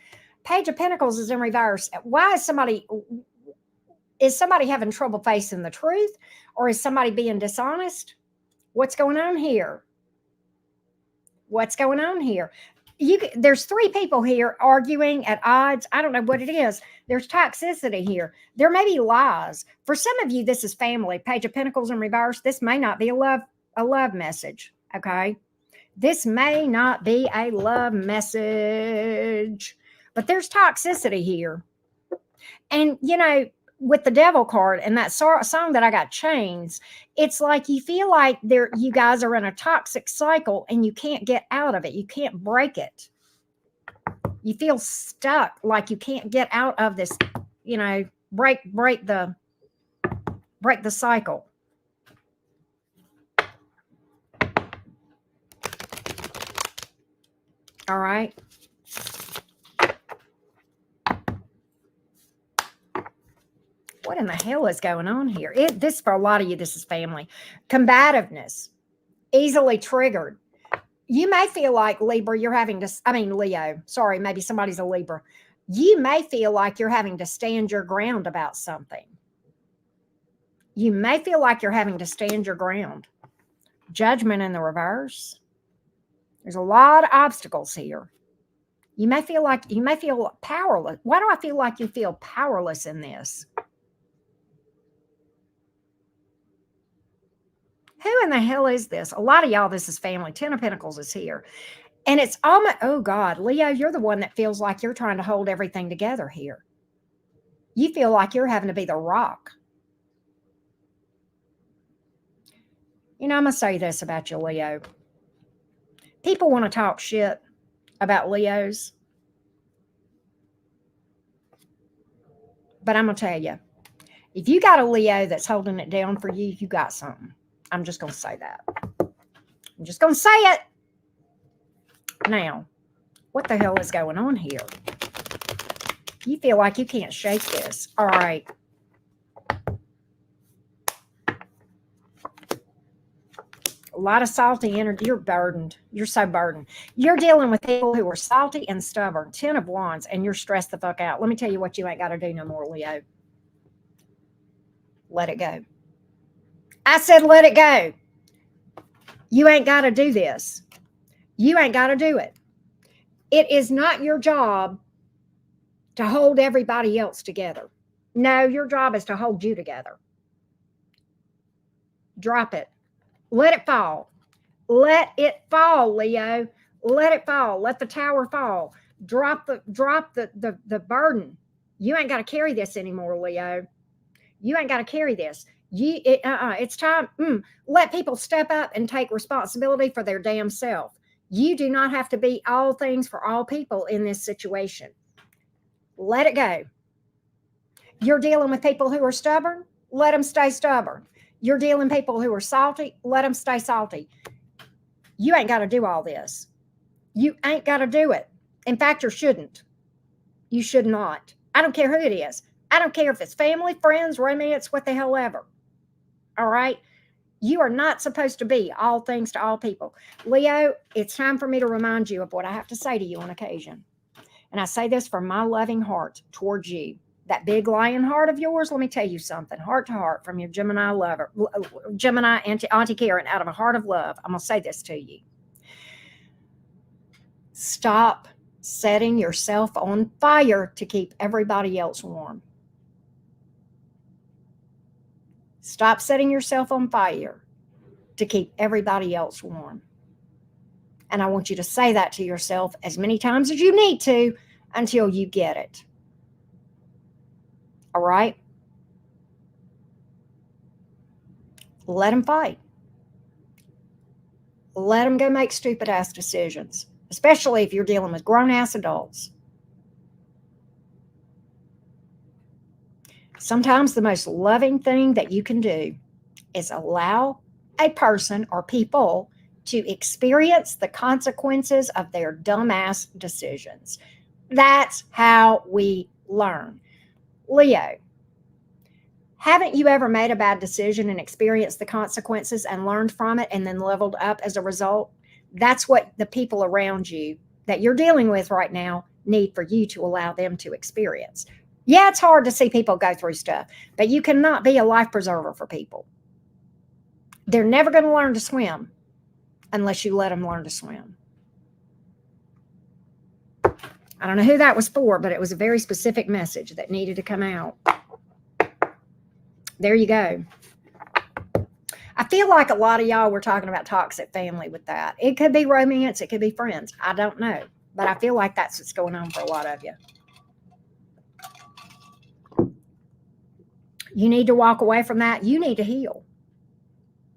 Page of Pentacles is in reverse. Why is somebody having trouble facing the truth, or is somebody being dishonest? What's going on here? What's going on here? There's 3 people here arguing at odds. I don't know what it is. There's toxicity here. There may be lies. For some of you, this is family. Page of Pentacles in reverse. This may not be a love message. Okay. This may not be a love message, but there's toxicity here. And, you know, with the devil card and that song that I got, Chains, it's like you feel like you guys are in a toxic cycle and you can't get out of it. You can't break it. You feel stuck, like you can't get out of this, you know, break the cycle. All right. What in the hell is going on here? This, for a lot of you, this is family. Combativeness, easily triggered. You may feel like Libra, Leo, sorry, maybe somebody's a Libra. You may feel like you're having to stand your ground about something. You may feel like you're having to stand your ground. Judgment in the reverse. There's a lot of obstacles here. You may feel powerless. Why do I feel like you feel powerless in this? Who in the hell is this? A lot of y'all, this is family. 10 of Pentacles is here. And it's almost, oh God, Leo, you're the one that feels like you're trying to hold everything together here. You feel like you're having to be the rock. You know, I'm going to say this about you, Leo. People want to talk shit about Leos. But I'm going to tell you, if you got a Leo that's holding it down for you, you got something. I'm just going to say that. I'm just going to say it. Now, what the hell is going on here? You feel like you can't shake this. All right. A lot of salty energy. You're burdened. You're so burdened. You're dealing with people who are salty and stubborn. 10 of Wands, and you're stressed the fuck out. Let me tell you what you ain't got to do no more, Leo. Let it go. I said, let it go. You ain't got to do this. You ain't got to do it. It is not your job to hold everybody else together. No, your job is to hold you together. Drop it. Let it fall. Let it fall, Leo. Let it fall. Let the tower fall. Drop the burden. You ain't got to carry this anymore, Leo. You ain't got to carry this. It's time. Let people step up and take responsibility for their damn self. You do not have to be all things for all people in this situation. Let it go. You're dealing with people who are stubborn. Let them stay stubborn. You're dealing with people who are salty. Let them stay salty. You ain't got to do all this. You ain't got to do it. In fact, you shouldn't. You should not. I don't care who it is. I don't care if it's family, friends, romance, what the hell ever. All right? You are not supposed to be all things to all people. Leo, it's time for me to remind you of what I have to say to you on occasion. And I say this from my loving heart towards you. That big lion heart of yours, let me tell you something. Heart to heart from your Gemini lover, Gemini Auntie Karen, out of a heart of love. I'm going to say this to you. Stop setting yourself on fire to keep everybody else warm. Stop setting yourself on fire to keep everybody else warm. And I want you to say that to yourself as many times as you need to until you get it. All right? Let them fight. Let them go make stupid ass decisions, especially if you're dealing with grown ass adults. Sometimes the most loving thing that you can do is allow a person or people to experience the consequences of their dumbass decisions. That's how we learn. Leo, haven't you ever made a bad decision and experienced the consequences and learned from it and then leveled up as a result? That's what the people around you that you're dealing with right now need for you to allow them to experience. Yeah, it's hard to see people go through stuff, but you cannot be a life preserver for people. They're never going to learn to swim unless you let them learn to swim. I don't know who that was for, but it was a very specific message that needed to come out. There you go. I feel like a lot of y'all were talking about toxic family with that. It could be romance. It could be friends. I don't know. But I feel like that's what's going on for a lot of you. You need to walk away from that. You need to heal.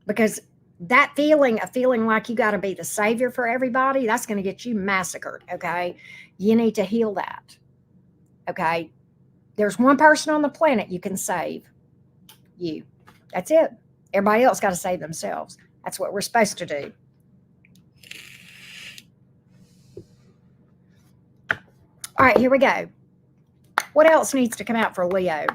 Because that feeling of feeling like you got to be the savior for everybody, that's going to get you massacred, okay? You need to heal that, okay? There's one person on the planet you can save. You. That's it. Everybody else got to save themselves. That's what we're supposed to do. All right, here we go. What else needs to come out for Leo?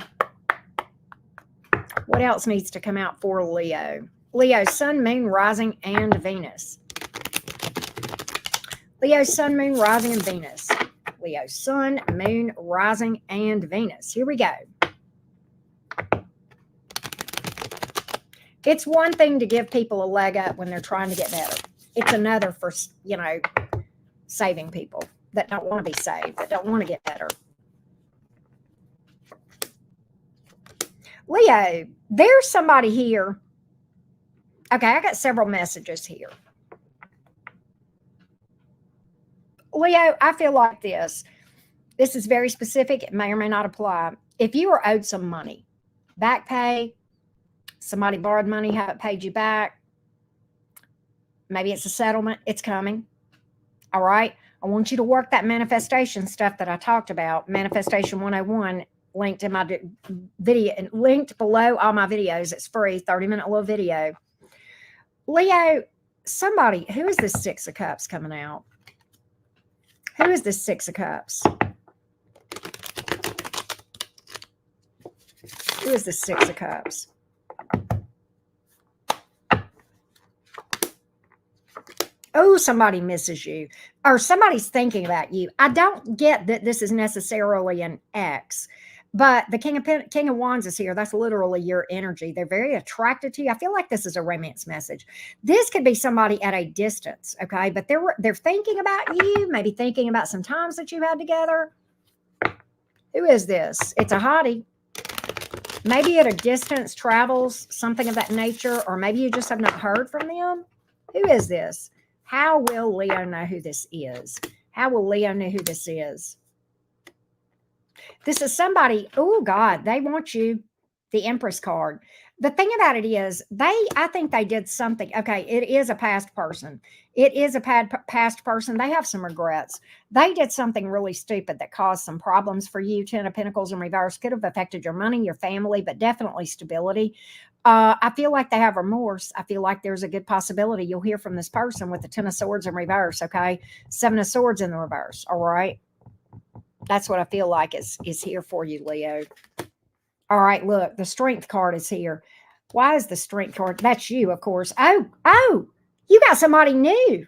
What else needs to come out for Leo? Leo, Sun, Moon, Rising, and Venus. Leo, Sun, Moon, Rising, and Venus. Leo, Sun, Moon, Rising, and Venus. Here we go. It's one thing to give people a leg up when they're trying to get better. It's another for, saving people that don't want to be saved, that don't want to get better. Leo, there's somebody here. Okay, I got several messages here. Leo, I feel like this. This is very specific. It may or may not apply. If you are owed some money, back pay, somebody borrowed money, haven't paid you back, maybe it's a settlement, it's coming. All right. I want you to work that manifestation stuff that I talked about. Manifestation 101, linked in my video and linked below all my videos. It's free, 30-minute little video. Leo, somebody, who is this Six of Cups coming out? Who is this Six of Cups? Who is this Six of Cups? Oh, somebody misses you, or somebody's thinking about you. I don't get that this is necessarily an ex, but the King of Wands is here. That's literally your energy. They're very attracted to you. I feel like this is a romance message. This could be somebody at a distance, okay? But they're thinking about you, maybe thinking about some times that you had together. Who is this? It's a hottie. Maybe at a distance, travels, something of that nature, or maybe you just have not heard from them. Who is this? How will Leo know who this is? How will Leo know who this is? This is somebody, oh God, they want you, the Empress card. The thing about it is, I think they did something. Okay, it is a past person. It is a past person. They have some regrets. They did something really stupid that caused some problems for you. Ten of Pentacles in reverse could have affected your money, your family, but definitely stability. I feel like they have remorse. I feel like there's a good possibility you'll hear from this person with the Ten of Swords in reverse, okay? Seven of Swords in the reverse, all right? That's what I feel like is here for you, Leo. All right, look, the Strength card is here. Why is the Strength card? That's you, of course. Oh, you got somebody new.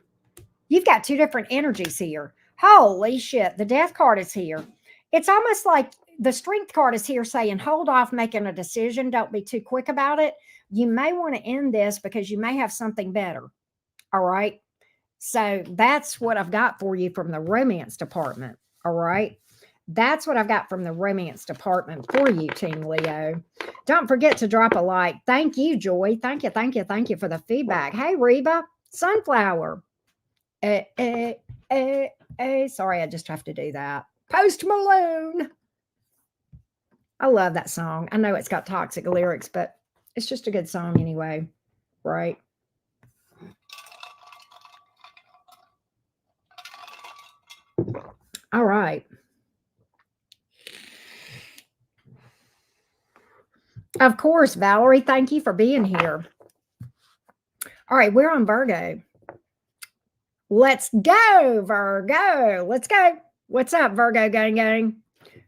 You've got two different energies here. Holy shit, the Death card is here. It's almost like the Strength card is here saying, hold off making a decision. Don't be too quick about it. You may want to end this because you may have something better. All right. So that's what I've got for you from the romance department. All right. That's what I've got from the romance department for you, Team Leo. Don't forget to drop a like. Thank you, Joy. Thank you, thank you, thank you for the feedback. Hey, Reba, Sunflower. Sorry, I just have to do that. Post Malone. I love that song. I know it's got toxic lyrics, but it's just a good song anyway, right? All right. Of course, Valerie, thank you for being here. All right, we're on Virgo. Let's go, Virgo. Let's go. What's up, Virgo gang?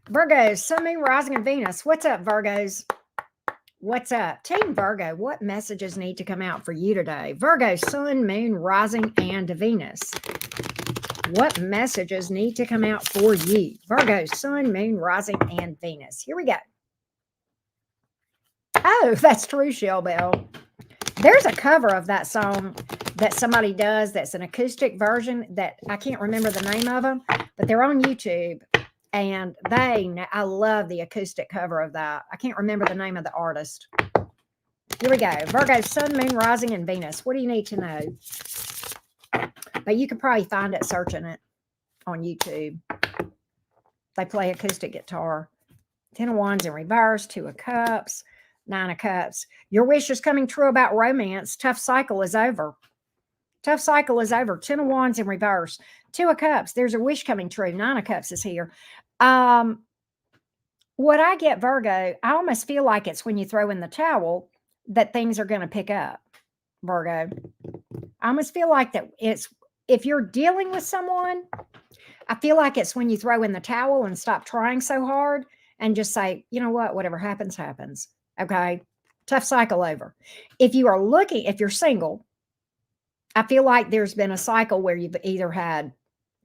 Virgos, Sun, Moon, Rising, and Venus. What's up, Virgos? What's up? Team Virgo, what messages need to come out for you today? Virgo, Sun, Moon, Rising, and Venus. What messages need to come out for you? Virgo, Sun, Moon, Rising, and Venus. Here we go. Oh, that's true, Shell Bell. There's a cover of that song that somebody does that's an acoustic version that I can't remember the name of them, but they're on YouTube. And I love the acoustic cover of that. I can't remember the name of the artist. Here we go. Virgo, Sun, Moon, Rising, and Venus. What do you need to know? But you could probably find it searching it on YouTube. They play acoustic guitar. 10 of Wands in reverse, 2 of Cups, 9 of Cups. Your wish is coming true about romance. Tough cycle is over. Tough cycle is over. 10 of Wands in reverse. 2 of Cups. There's a wish coming true. 9 of Cups is here. What I get, Virgo, I almost feel like it's when you throw in the towel that things are going to pick up, Virgo. I almost feel like that it's, if you're dealing with someone, I feel like it's when you throw in the towel and stop trying so hard and just say, you know what, whatever happens, happens. Okay. Tough cycle over. If you're single, I feel like there's been a cycle where you've either had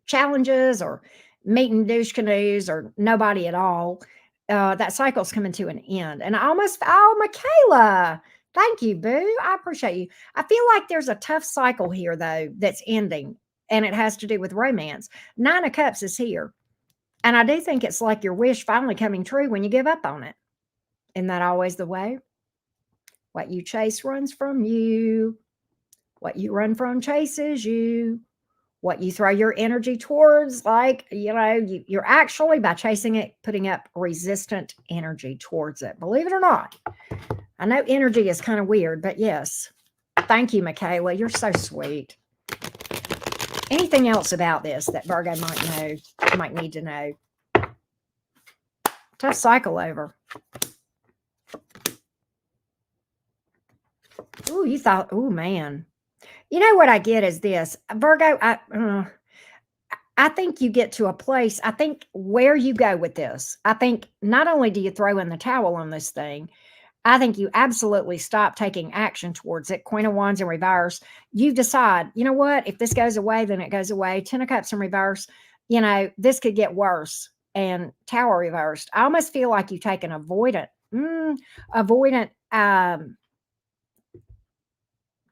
challenges or meeting douche canoes or nobody at all. That cycle's coming to an end. And Michaela, thank you, boo. I appreciate you. I feel like there's a tough cycle here, though, that's ending, and it has to do with romance. 9 of Cups is here. And I do think it's like your wish finally coming true when you give up on it. Isn't that always the way? What you chase runs from you. What you run from chases you. What you throw your energy towards, you're actually, by chasing it, putting up resistant energy towards it. Believe it or not. I know energy is kind of weird, but yes. Thank you, Michaela. You're so sweet. Anything else about this that Virgo might need to know? Tough cycle over. Ooh, you thought, oh man. You know what I get is this, Virgo, I think you get to a place, I think where you go with this, I think not only do you throw in the towel on this thing, I think you absolutely stop taking action towards it. Queen of Wands in reverse. You decide, you know what, if this goes away, then it goes away. 10 of Cups in reverse, this could get worse. And Tower reversed. I almost feel like you take an avoidant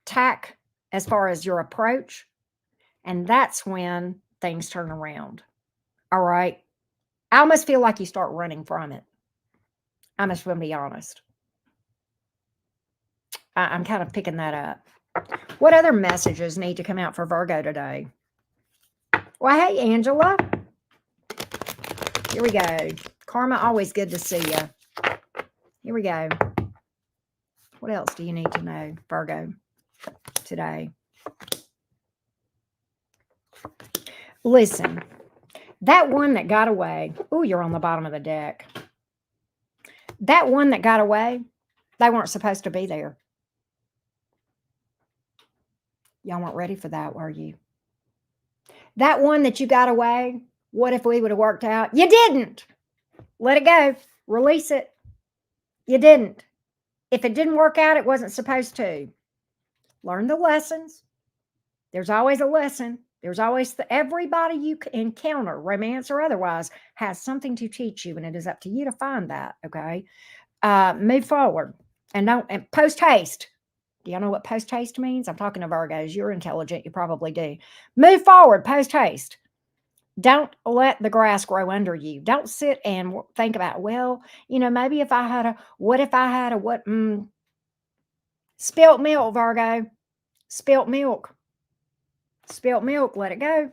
tack as far as your approach. And that's when things turn around. All right. I almost feel like you start running from it. I'm just going to be honest. I'm kind of picking that up. What other messages need to come out for Virgo today? Well, hey, Angela. Here we go. Karma, always good to see you. Here we go. What else do you need to know, Virgo, today? Listen, that one that got away. Oh, you're on the bottom of the deck. That one that got away, they weren't supposed to be there. Y'all weren't ready for that, were you? That one that you got away, what if we would have worked out? You didn't. Let it go. Release it. You didn't. If it didn't work out, it wasn't supposed to. Learn the lessons. There's always a lesson. There's always everybody you encounter, romance or otherwise, has something to teach you, and it is up to you to find that. Okay, move forward and don't post haste. Do y'all know what post haste means? I'm talking to Virgos. You're intelligent. You probably do. Move forward, post haste. Don't let the grass grow under you. Don't sit and think about, well, maybe if I had a, what if I had a, what, spilt milk, Virgo. Spilt milk. Spilt milk. Let it go.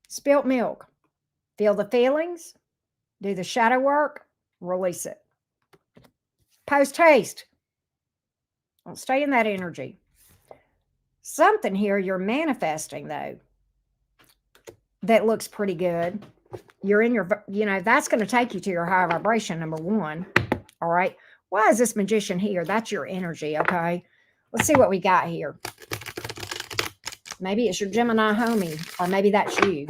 Spilt milk. Feel the feelings. Do the shadow work. Release it. Post haste. Don't stay in that energy. Something here you're manifesting, though, that looks pretty good. You're in your, that's going to take you to your higher vibration, number one. All right. Why is this Magician here? That's your energy, okay? Let's see what we got here. Maybe it's your Gemini homie, or maybe that's you.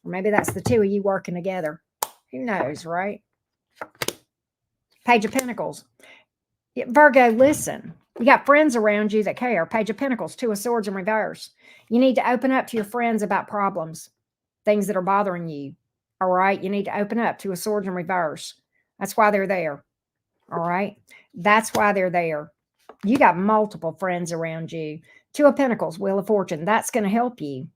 Or maybe that's the two of you working together. Who knows, right? Page of Pentacles. Virgo, listen. You got friends around you that care. Page of Pentacles, Two of Swords in reverse. You need to open up to your friends about problems, things that are bothering you. All right? You need to open up. Two of Swords in reverse. That's why they're there. All right? That's why they're there. You got multiple friends around you. Two of Pentacles, Wheel of Fortune. That's going to help you.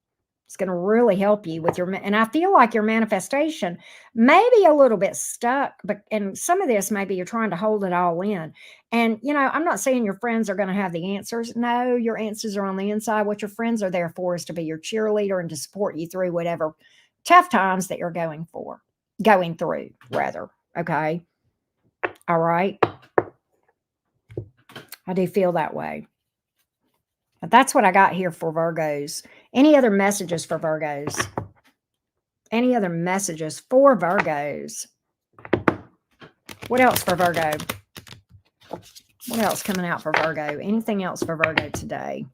It's going to really help you with your, and I feel like your manifestation may be a little bit stuck, and some of this, maybe you're trying to hold it all in. And, I'm not saying your friends are going to have the answers. No, your answers are on the inside. What your friends are there for is to be your cheerleader and to support you through whatever tough times that you're going through, rather. Okay. All right. I do feel that way. But that's what I got here for Virgos. Any other messages for Virgos? Any other messages for Virgos? What else for Virgo? What else coming out for Virgo? Anything else for Virgo today?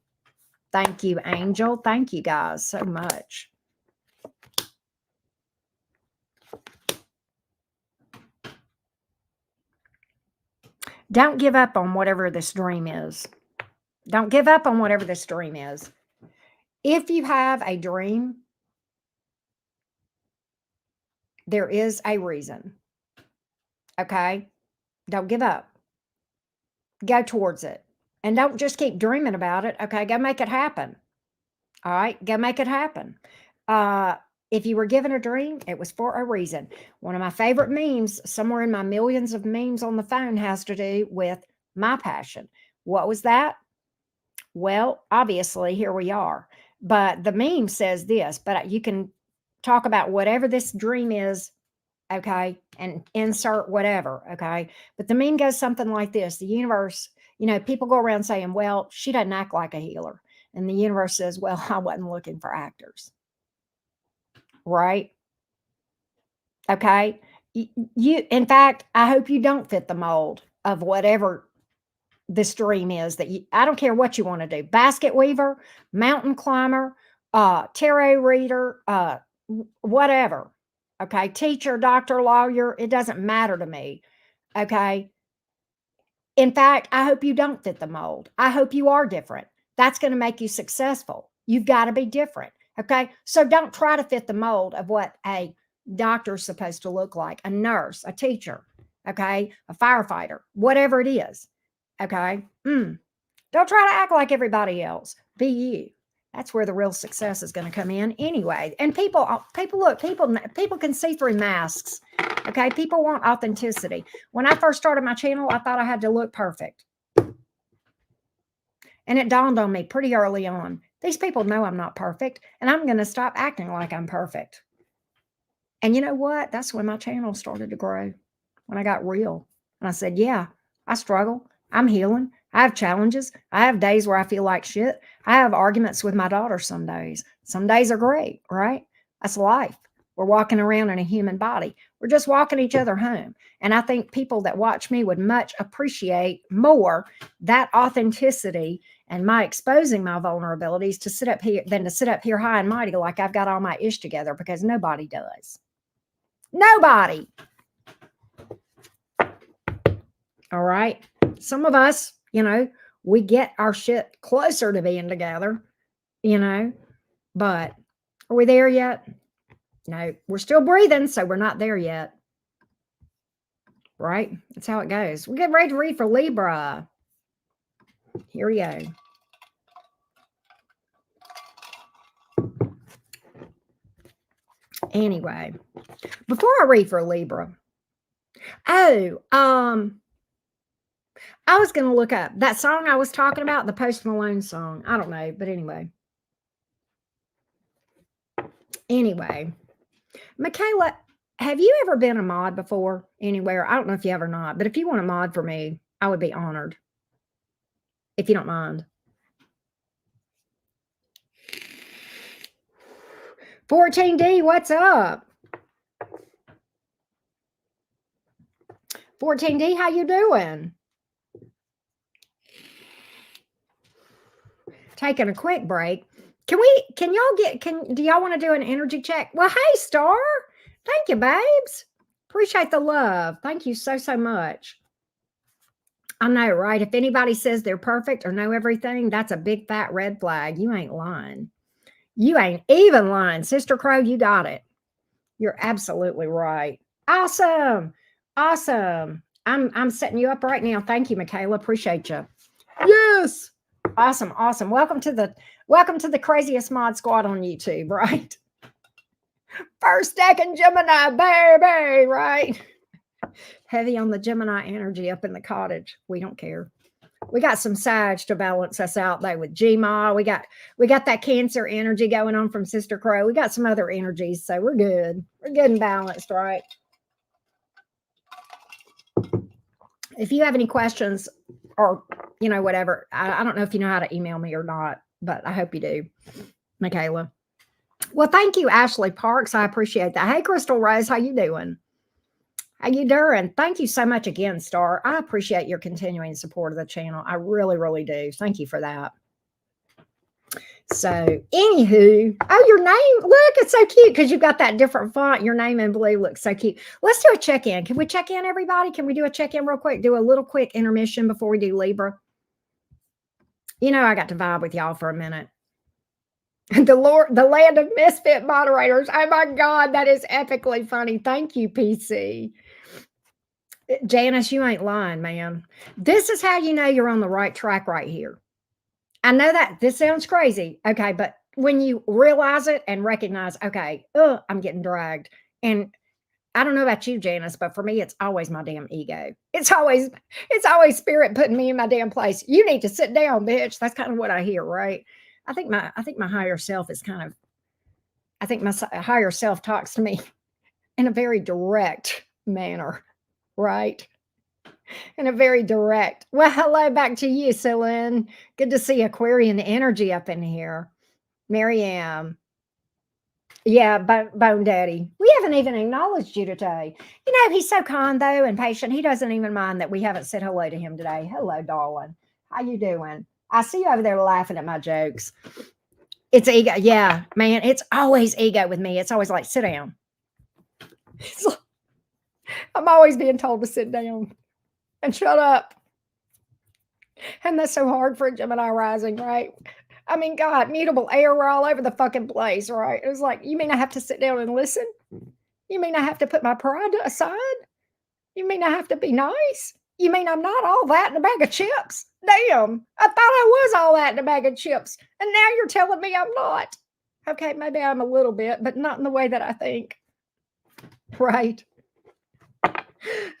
Thank you, Angel. Thank you guys so much. Don't give up on whatever this dream is. Don't give up on whatever this dream is. If you have a dream, there is a reason. Okay? Don't give up. Go towards it. And don't just keep dreaming about it. Okay? Go make it happen. All right? Go make it happen. If you were given a dream, it was for a reason. One of my favorite memes, somewhere in my millions of memes on the phone, has to do with my passion. What was that? Well, obviously, here we are. But the meme says this, but you can talk about whatever this dream is, okay, and insert whatever, okay? But the meme goes something like this. The universe, people go around saying, well, she doesn't act like a healer. And the universe says, well, I wasn't looking for actors. Right? Okay? In fact, I hope you don't fit the mold of whatever this dream is that I don't care what you want to do. Basket weaver, mountain climber, tarot reader, whatever. Okay. Teacher, doctor, lawyer. It doesn't matter to me. Okay. In fact, I hope you don't fit the mold. I hope you are different. That's going to make you successful. You've got to be different. Okay. So don't try to fit the mold of what a doctor's supposed to look like, a nurse, a teacher. Okay. A firefighter, whatever it is. Okay. Don't try to act like everybody else. Be you. That's where the real success is going to come in anyway. And people can see through masks. Okay. People want authenticity. When I first started my channel, I thought I had to look perfect. And it dawned on me pretty early on. These people know I'm not perfect, and I'm going to stop acting like I'm perfect. And you know what? That's when my channel started to grow, when I got real. And I said, yeah, I struggle. I'm healing. I have challenges. I have days where I feel like shit. I have arguments with my daughter some days. Some days are great, right? That's life. We're walking around in a human body. We're just walking each other home. And I think people that watch me would much appreciate more that authenticity and my exposing my vulnerabilities to sit up here than to sit up here high and mighty like I've got all my ish together, because nobody does. Nobody. All right. Some of us, we get our shit closer to being together, but are we there yet? No, we're still breathing, so we're not there yet. Right? That's how it goes. We're getting ready to read for Libra. Here we go. Anyway, before I read for Libra, I was going to look up that song I was talking about, the Post Malone song. I don't know, but anyway. Michaela, have you ever been a mod before anywhere? I don't know if you have or not, but if you want a mod for me, I would be honored. If you don't mind. 14D, what's up? 14D, how you doing? Taking a quick break. Do y'all want to do an energy check? Well, hey, Star. Thank you, babes. Appreciate the love. Thank you so, so much. I know, right? If anybody says they're perfect or know everything, that's a big fat red flag. You ain't lying. You ain't even lying. Sister Crow, you got it. You're absolutely right. Awesome. Awesome. I'm setting you up right now. Thank you, Michaela. Appreciate you. Yes. Awesome. Awesome. Welcome to the craziest mod squad on YouTube, right? First deck in Gemini, baby, right? Heavy on the Gemini energy up in the cottage. We don't care. We got some Sag to balance us out though with Gma. We got that Cancer energy going on from Sister Crow. We got some other energies, so we're good. We're good and balanced, right? If you have any questions or, whatever, I don't know if you know how to email me or not, but I hope you do, Michaela. Well, thank you, Ashley Parks. I appreciate that. Hey, Crystal Rose, how you doing? How you doing? Thank you so much again, Star. I appreciate your continuing support of the channel. I really, really do. Thank you for that. So, anywho, oh, your name, look, it's so cute because you've got that different font. Your name in blue looks so cute. Let's do a check-in. Can we check in, everybody? Can we do a check-in real quick? Do a little quick intermission before we do Libra. I got to vibe with y'all for a minute. The land of misfit moderators. Oh my God, that is epically funny. Thank you, PC. Janice, you ain't lying, man. This is how you know you're on the right track right here. I know that this sounds crazy. Okay, but when you realize it and recognize, okay, I'm getting dragged. And I don't know about you, Janice, but for me, it's always my damn ego. It's always spirit putting me in my damn place. You need to sit down, bitch. That's kind of what I hear, right? I think my higher self is kind of, I think my higher self talks to me in a very direct manner, right? In a very direct. Well, hello back to you, Celine. Good to see Aquarian energy up in here. Maryam. Yeah, Bone Daddy. We haven't even acknowledged you today. He's so kind, though, and patient. He doesn't even mind that we haven't said hello to him today. Hello, darling. How you doing? I see you over there laughing at my jokes. It's ego. Yeah, man, it's always ego with me. It's always like, sit down. I'm always being told to sit down and shut up. And that's so hard for a Gemini rising, right? I mean, God, mutable air, we're all over the fucking place, right? It was like, you mean I have to sit down and listen? You mean I have to put my pride aside? You mean I have to be nice? You mean I'm not all that in a bag of chips? Damn, I thought I was all that in a bag of chips. And now you're telling me I'm not. Okay, maybe I'm a little bit, but not in the way that I think. Right?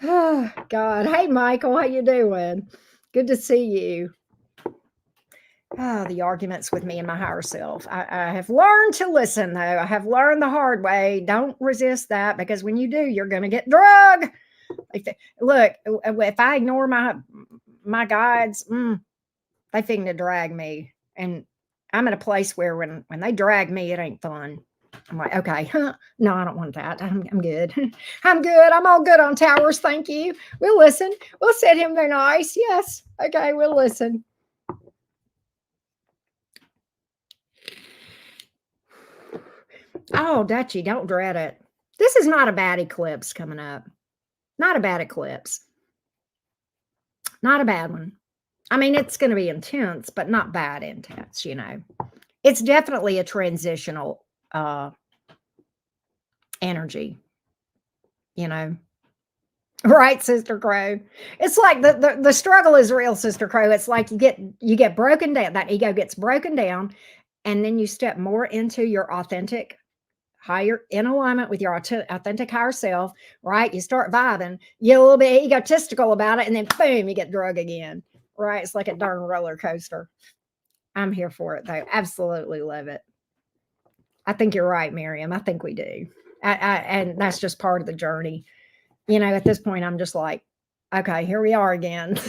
Oh, God. Hey, Michael, how you doing? Good to see you. Oh, the arguments with me and my higher self. I have learned to listen, though. I have learned the hard way. Don't resist that, because when you do, you're going to get drugged. Look, if I ignore my guides, they think to drag me. And I'm at a place where when they drag me, it ain't fun. I'm like, okay, no, I don't want that. I'm good. I'm good. I'm all good on towers. Thank you. We'll listen. We'll sit him there nice. Yes. Okay, we'll listen. Oh, Dutchie, don't dread it. This is not a bad eclipse coming up. Not a bad eclipse. Not a bad one. I mean, it's going to be intense, but not bad intense, It's definitely a transitional energy, Right, Sister Crow. It's like the struggle is real, Sister Crow. It's like you get broken down. That ego gets broken down, and then you step more into your authentic, higher, in alignment with your authentic higher self. Right, you start vibing. You get a little bit egotistical about it, and then boom, you get drug again. Right, it's like a darn roller coaster. I'm here for it though. Absolutely love it. I think you're right, Miriam. I think we do. And that's just part of the journey. At this point, I'm just like, okay, here we are again.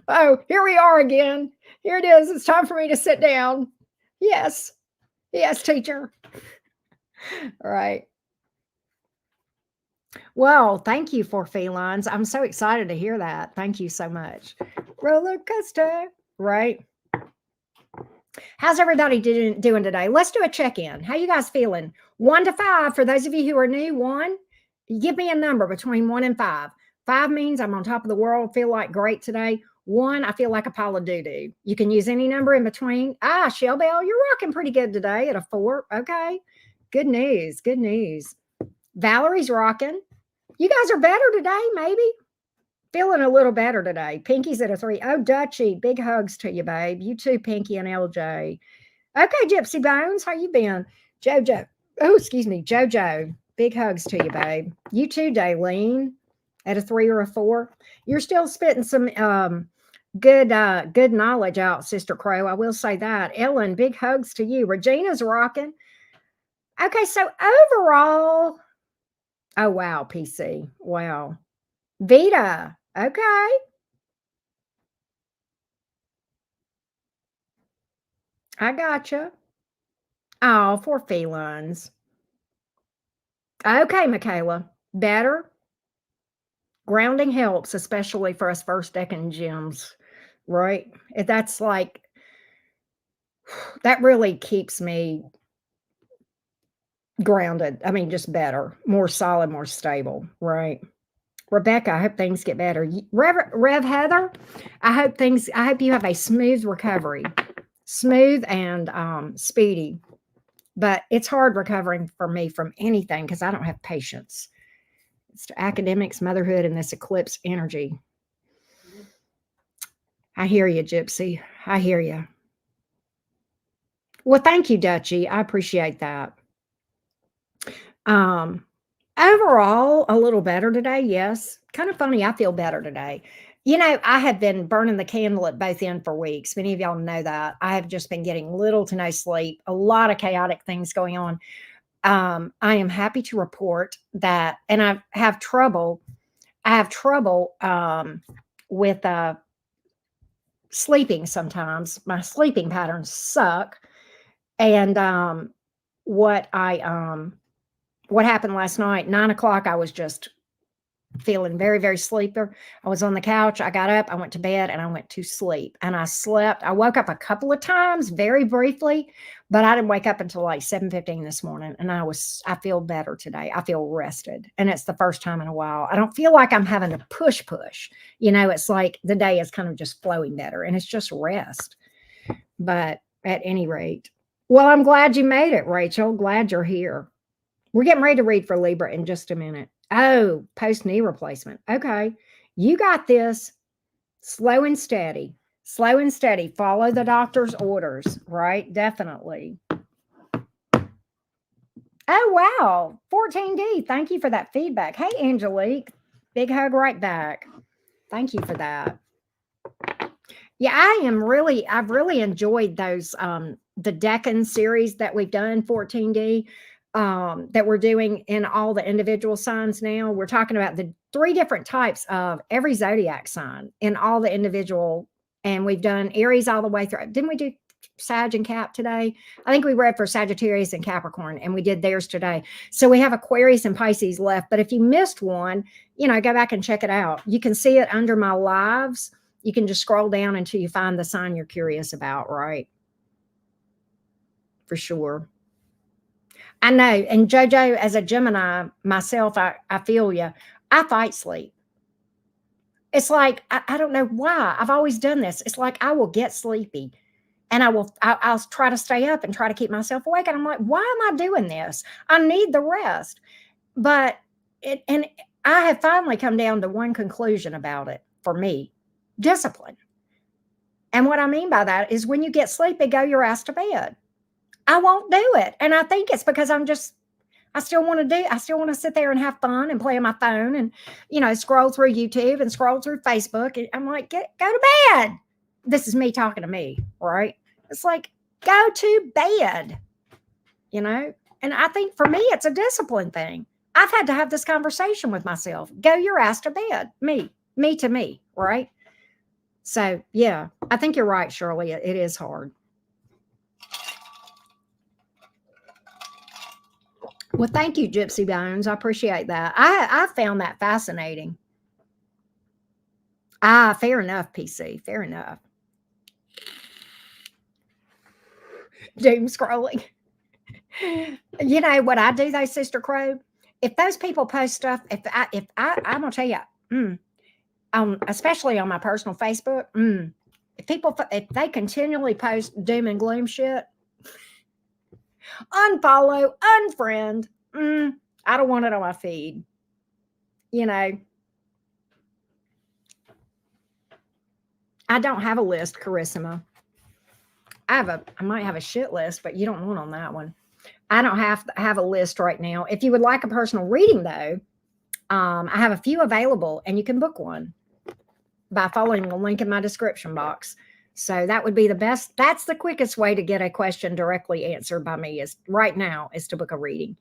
Oh, here we are again. Here it is. It's time for me to sit down. Yes. Yes, teacher. All right. Well, thank you for felines. I'm so excited to hear that. Thank you so much. Roller coaster. Right. How's everybody doing today? Let's do a check-in. How you guys feeling? 1 to 5. For those of you who are new, 1. Give me a number between 1 and 5. 5 means I'm on top of the world, feel like great today. 1, I feel like a pile of doo-doo. You can use any number in between. Shell Bell, you're rocking pretty good today at a 4. Okay. Good news. Good news. Valerie's rocking. You guys are better today, maybe. Feeling a little better today. Pinky's at a 3. Oh, Dutchie, big hugs to you, babe. You too, Pinky and LJ. Okay, Gypsy Bones, how you been? Jojo. Oh, excuse me, Jojo. Big hugs to you, babe. You too, Daylene, at a 3 or a 4. You're still spitting some good knowledge out, Sister Crow. I will say that. Ellen, big hugs to you. Regina's rocking. Okay, so overall, oh wow, PC. Wow. Vita. Okay. I gotcha. Oh, for felines. Okay, Michaela. Better. Grounding helps, especially for us first decan gems, right? That's like, that really keeps me grounded. I mean, just better, more solid, more stable, right? Rebecca, I hope things get better. Rev Heather, I hope you have a smooth recovery, smooth and speedy. But it's hard recovering for me from anything because I don't have patience. It's academics, motherhood, and this eclipse energy. I hear you, Gypsy. I hear you. Well, thank you, Dutchie. I appreciate that. Um, Overall, a little better today. Yes. Kind of funny. I feel better today. I have been burning the candle at both ends for weeks. Many of y'all know that. I have just been getting little to no sleep, a lot of chaotic things going on. I am happy to report that, and I have trouble with sleeping sometimes. My sleeping patterns suck. And what happened last night, 9 o'clock, I was just feeling very, very sleeper. I was on the couch. I got up, I went to bed, and I went to sleep. And I slept. I woke up a couple of times, very briefly, but I didn't wake up until like 7:15 this morning. And I feel better today. I feel rested. And it's the first time in a while. I don't feel like I'm having to push. It's like the day is kind of just flowing better, and it's just rest. But at any rate, well, I'm glad you made it, Rachel. Glad you're here. We're getting ready to read for Libra in just a minute. Oh, post knee replacement. Okay. You got this. Slow and steady. Slow and steady. Follow the doctor's orders, right? Definitely. Oh, wow. 14D. Thank you for that feedback. Hey, Angelique. Big hug right back. Thank you for that. Yeah, I've really enjoyed those, the Decan series that we've done, 14D. That we're doing in all the individual signs now. We're talking about the 3 different types of every zodiac sign in all the individual. And we've done Aries all the way through. Didn't we do Sag and Cap today? I think we read for Sagittarius and Capricorn, and we did theirs today. So we have Aquarius and Pisces left. But if you missed one, go back and check it out. You can see it under my lives. You can just scroll down until you find the sign you're curious about, right? For sure. I know. And JoJo, as a Gemini myself, I feel you. I fight sleep. It's like, I don't know why. I've always done this. It's like I will get sleepy and I'll try to stay up and try to keep myself awake. And I'm like, why am I doing this? I need the rest. But I have finally come down to one conclusion about it for me: discipline. And what I mean by that is when you get sleepy, go your ass to bed. I won't do it. And I think it's because I still want to I still want to sit there and have fun and play on my phone and, scroll through YouTube and scroll through Facebook. And I'm like, go to bed. This is me talking to me, right? It's like, go to bed, And I think for me, it's a discipline thing. I've had to have this conversation with myself. Go your ass to bed. Me to me, right? So, yeah, I think you're right, Shirley. It is hard. Well, thank you, Gypsy Bones. I appreciate that. I found that fascinating. Fair enough, PC. Fair enough. Doom scrolling. You know what I do though, Sister Crow? If those people post stuff, I'm gonna tell you, especially on my personal Facebook, if they continually post doom and gloom shit, unfollow, unfriend. I don't want it on my feed. I don't have a list, Carissima. I might have a shit list, but you don't want on that one. I don't have a list right now. If you would like a personal reading, though, I have a few available, and you can book one by following the link in my description box. So that would be the best. That's the quickest way to get a question directly answered by me is to book a reading.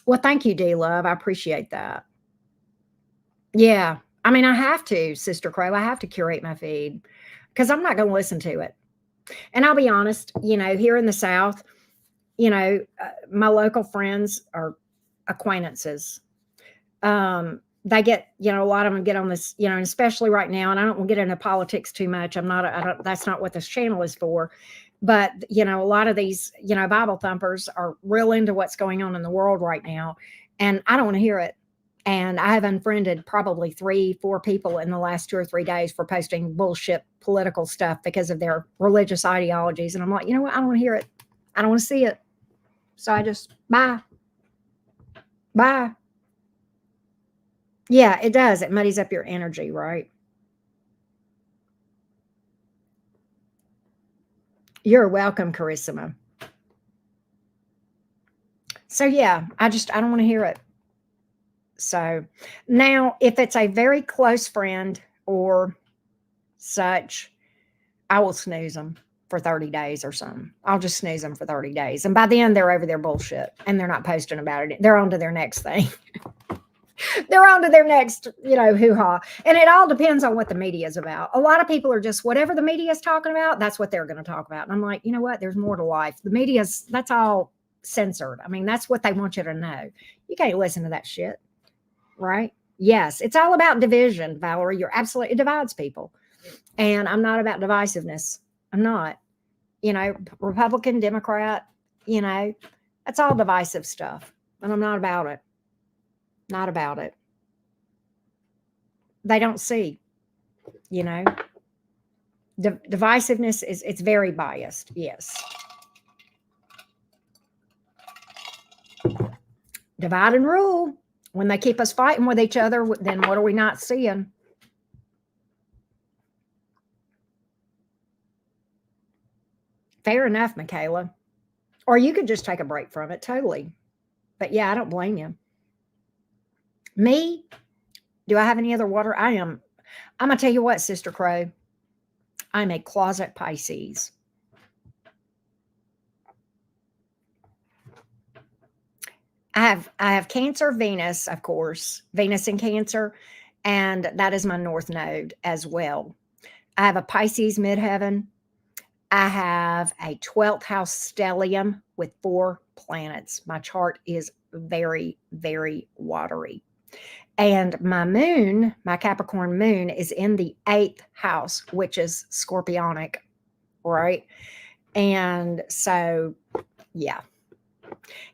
Well, thank you, D-Love. I appreciate that. Yeah. I mean, I have to, Sister Crow. I have to curate my feed because I'm not going to listen to it. And I'll be honest, here in the South, my local friends are acquaintances. They get, a lot of them get on this, and especially right now, and I don't want to get into politics too much. That's not what this channel is for. But, a lot of these, Bible thumpers are real into what's going on in the world right now. And I don't want to hear it. And I have unfriended probably 3-4 people in the last 2 or 3 days for posting bullshit political stuff because of their religious ideologies. And I'm like, you know what? I don't want to hear it. I don't want to see it. So I just, bye. Yeah, it does. It muddies up your energy, right? You're welcome, Carissima. So yeah, I don't want to hear it. So now if it's a very close friend or such, I will snooze them for 30 days or something. I'll just snooze them for 30 days. And by then they're over their bullshit and they're not posting about it. They're on to their next thing. They're on to their next, hoo-ha. And it all depends on what the media is about. A lot of people are just whatever the media is talking about, that's what they're going to talk about. And I'm like, you know what? There's more to life. The media's, that's all censored. I mean, that's what they want you to know. You can't listen to that shit. Right? Yes. It's all about division, Valerie. You're absolutely, it divides people. And I'm not about divisiveness. I'm not, Republican, Democrat, that's all divisive stuff. And I'm not about it. Not about it. They don't see, divisiveness it's very biased. Yes. Divide and rule. When they keep us fighting with each other, then what are we not seeing? Fair enough, Michaela. Or you could just take a break from it, totally. But yeah, I don't blame you. Me? Do I have any other water? I'm going to tell you what, Sister Crow. I'm a closet Pisces. I have Cancer, Venus, of course, Venus in Cancer, and that is my North Node as well. I have a Pisces midheaven. I have a 12th house stellium with 4 planets. My chart is very, very watery. And my moon, my Capricorn moon, is in the 8th house, which is scorpionic, right? And so, yeah.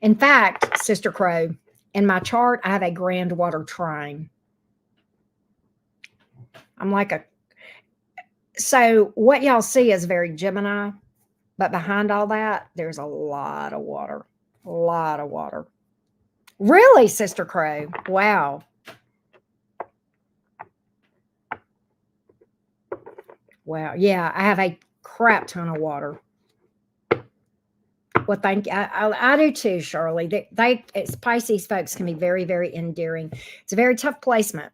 In fact, Sister Crow, in my chart, I have a grand water trine. I'm like so what y'all see is very Gemini, but behind all that, there's a lot of water, Really, Sister Crow? Wow. Wow. Yeah, I have a crap ton of water. Well, thank you. I do too, Shirley. Pisces folks can be very, very endearing. It's a very tough placement,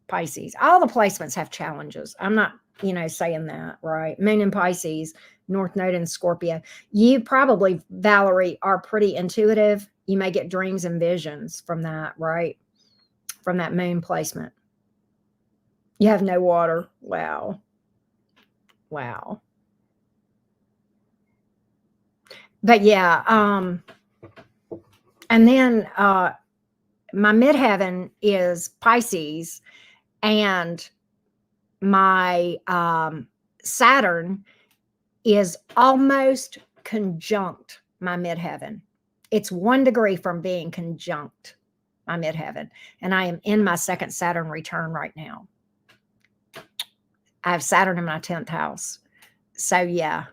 Pisces. All the placements have challenges. I'm not, saying that, right? Moon in Pisces, North Node in Scorpio. You probably, Valerie, are pretty intuitive. You may get dreams and visions from that, right? From that moon placement. You have no water. Wow. Wow. But yeah, and then my midheaven is Pisces, and my Saturn is almost conjunct my midheaven. It's 1 degree from being conjunct my midheaven, and I am in my second Saturn return right now. I have Saturn in my 10th house. So yeah.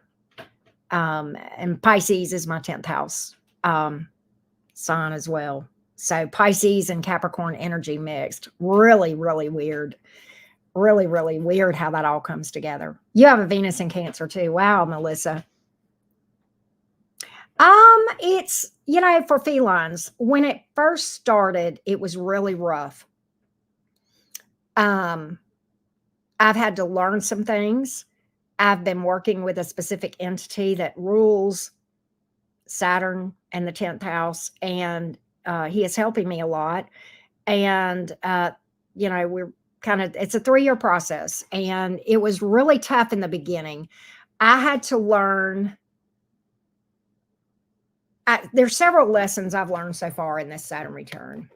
And Pisces is my 10th house sign as well. So Pisces and Capricorn energy mixed. Really, really weird. Really, really weird how that all comes together. You have a Venus in Cancer too. Wow, Melissa. It's, for felines, when it first started, it was really rough. I've had to learn some things. I've been working with a specific entity that rules Saturn and the 10th house, and he is helping me a lot. And, we're it's a 3-year process, and it was really tough in the beginning. I had to learn. There's several lessons I've learned so far in this Saturn return.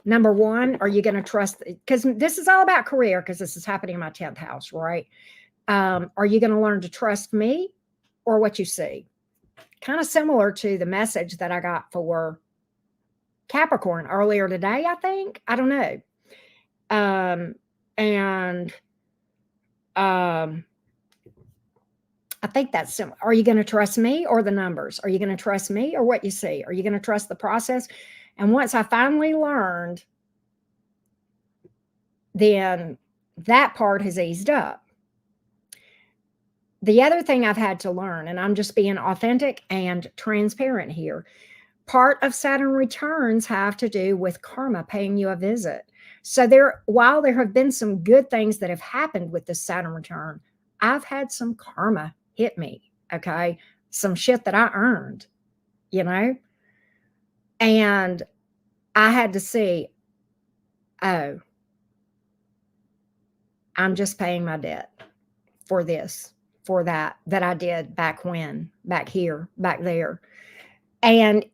Number 1, are you going to trust? Because this is all about career, because this is happening in my 10th house, right? Are you going to learn to trust me or what you see? Kind of similar to the message that I got for Capricorn earlier today, I think. I don't know. I think that's similar. Are you going to trust me or the numbers? Are you going to trust me or what you see? Are you going to trust the process? And once I finally learned, then that part has eased up. The other thing I've had to learn, and I'm just being authentic and transparent here, part of Saturn returns have to do with karma paying you a visit. So while there have been some good things that have happened with this Saturn return, I've had some karma hit me, okay? Some shit that I earned, And I had to see, oh, I'm just paying my debt for this, for that I did back here, back there. And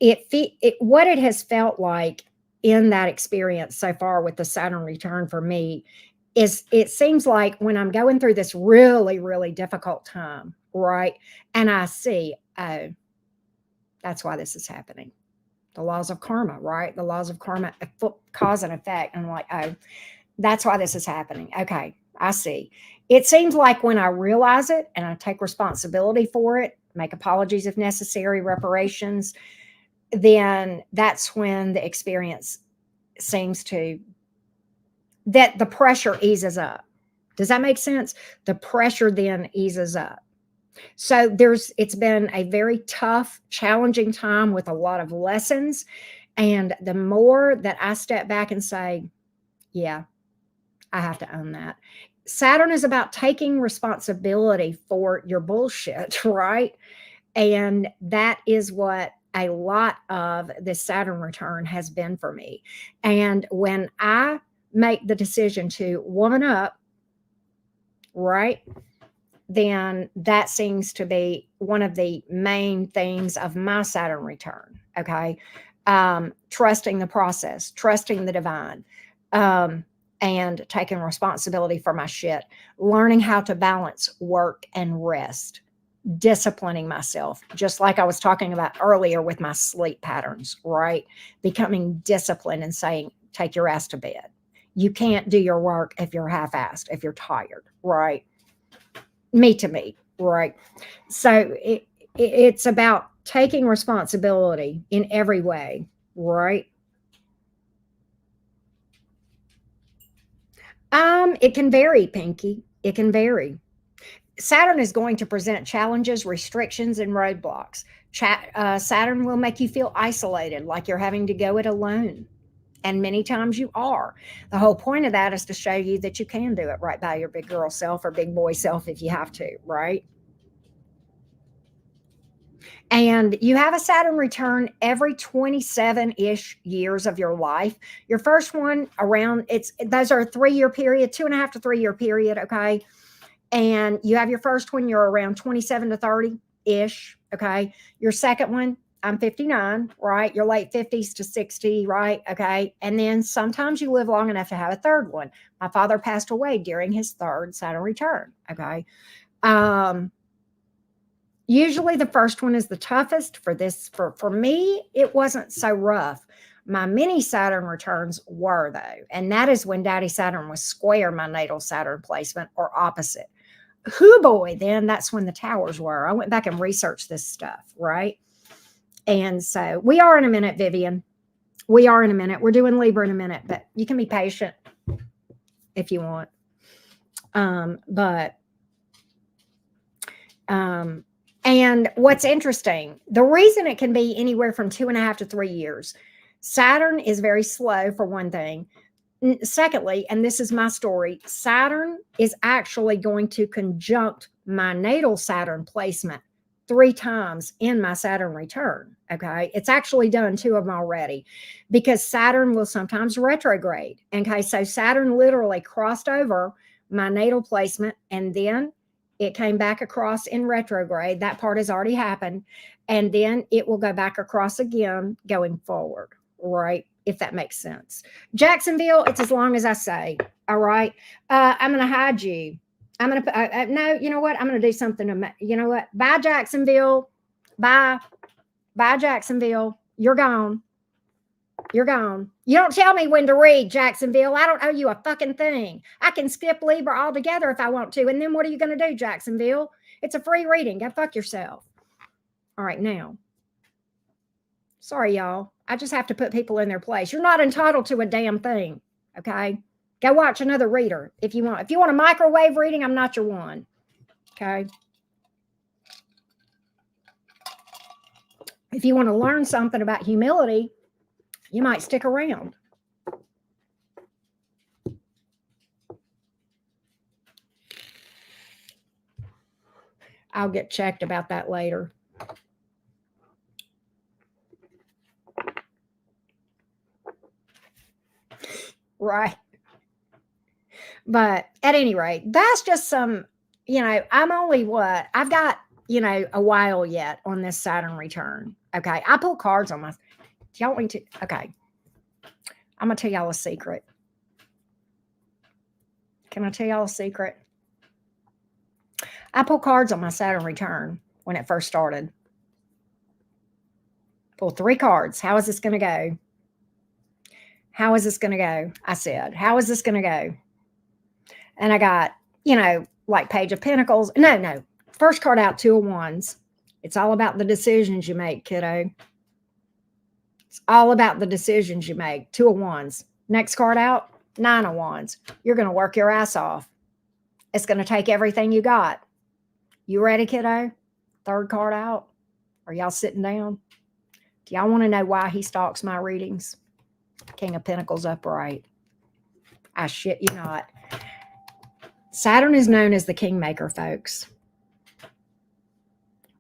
what it has felt like in that experience so far with the Saturn return for me is, it seems like when I'm going through this really, really difficult time, right? And I see, oh, that's why this is happening. The laws of karma, right? The laws of karma, cause and effect. And I'm like, oh, that's why this is happening. Okay, I see. It seems like when I realize it and I take responsibility for it, make apologies if necessary, reparations, then that's when the experience seems to, that the pressure eases up. Does that make sense? The pressure then eases up. So it's been a very tough, challenging time with a lot of lessons. And the more that I step back and say, yeah, I have to own that. Saturn is about taking responsibility for your bullshit, right? And that is what a lot of this Saturn return has been for me. And when I make the decision to woman up, right, then that seems to be one of the main things of my Saturn return. Okay. Trusting the process, trusting the divine, and taking responsibility for my shit, learning how to balance work and rest, disciplining myself, just like I was talking about earlier with my sleep patterns, right? Becoming disciplined and saying, take your ass to bed. You can't do your work if you're half-assed, if you're tired, right? Me, right? So it's about taking responsibility in every way, right? It can vary, Pinky. It can vary. Saturn is going to present challenges, restrictions, and roadblocks. Saturn will make you feel isolated, like you're having to go it alone. And many times you are. The whole point of that is to show you that you can do it right by your big girl self or big boy self if you have to, right? And you have a Saturn return every 27-ish years of your life. Your first one around, those are a 3-year period, 2.5 to 3-year period, okay? And you have your first one, you're around 27 to 30-ish, okay? Your second one, I'm 59, right? Your late 50s to 60, right? Okay. And then sometimes you live long enough to have a third one. My father passed away during his third Saturn return, okay? Usually the first one is the toughest for this. For me, it wasn't so rough. My mini Saturn returns were, though. And that is when Daddy Saturn was square my natal Saturn placement or opposite. Hoo boy, then that's when the towers were. I went back and researched this stuff, right? And so we are in a minute, Vivian. We are in a minute. We're doing Libra in a minute, but you can be patient if you want. And what's interesting, the reason it can be anywhere from 2.5 to 3 years, Saturn is very slow for one thing. Secondly, and this is my story, Saturn is actually going to conjunct my natal Saturn placement 3 times in my Saturn return. Okay. It's actually done 2 of them already because Saturn will sometimes retrograde. Okay. So Saturn literally crossed over my natal placement and then it came back across in retrograde. That part has already happened. And then it will go back across again going forward. Right. If that makes sense. Jacksonville, it's as long as I say. All right. I'm going to hide you. I'm going to, no, you know what? I'm going to do something. You know what? Bye, Jacksonville. Bye. Bye, Jacksonville. You're gone. You're gone. You don't tell me when to read, Jacksonville. I don't owe you a fucking thing. I can skip Libra altogether if I want to. And then what are you going to do, Jacksonville? It's a free reading. Go fuck yourself. All right, now. Sorry, y'all. I just have to put people in their place. You're not entitled to a damn thing. Okay? Go watch another reader if you want. If you want a microwave reading, I'm not your one. Okay? If you want to learn something about humility, you might stick around. I'll get checked about that later. Right. But at any rate, that's just some, I'm only I've got, a while yet on this Saturn return. Okay. I pull cards on my, do y'all want me to? Okay. I'm going to tell y'all a secret. Can I tell y'all a secret? I pull cards on my Saturn return when it first started. Pull 3 cards. How is this going to go? How is this going to go? I said, how is this going to go? And I got, like Page of Pentacles. No. First card out, 2 of Wands. It's all about the decisions you make, kiddo. It's all about the decisions you make. 2 of Wands. Next card out, 9 of Wands. You're going to work your ass off. It's going to take everything you got. You ready, kiddo? Third card out. Are y'all sitting down? Do y'all want to know why he stalks my readings? King of Pentacles upright. I shit you not. Saturn is known as the kingmaker, folks.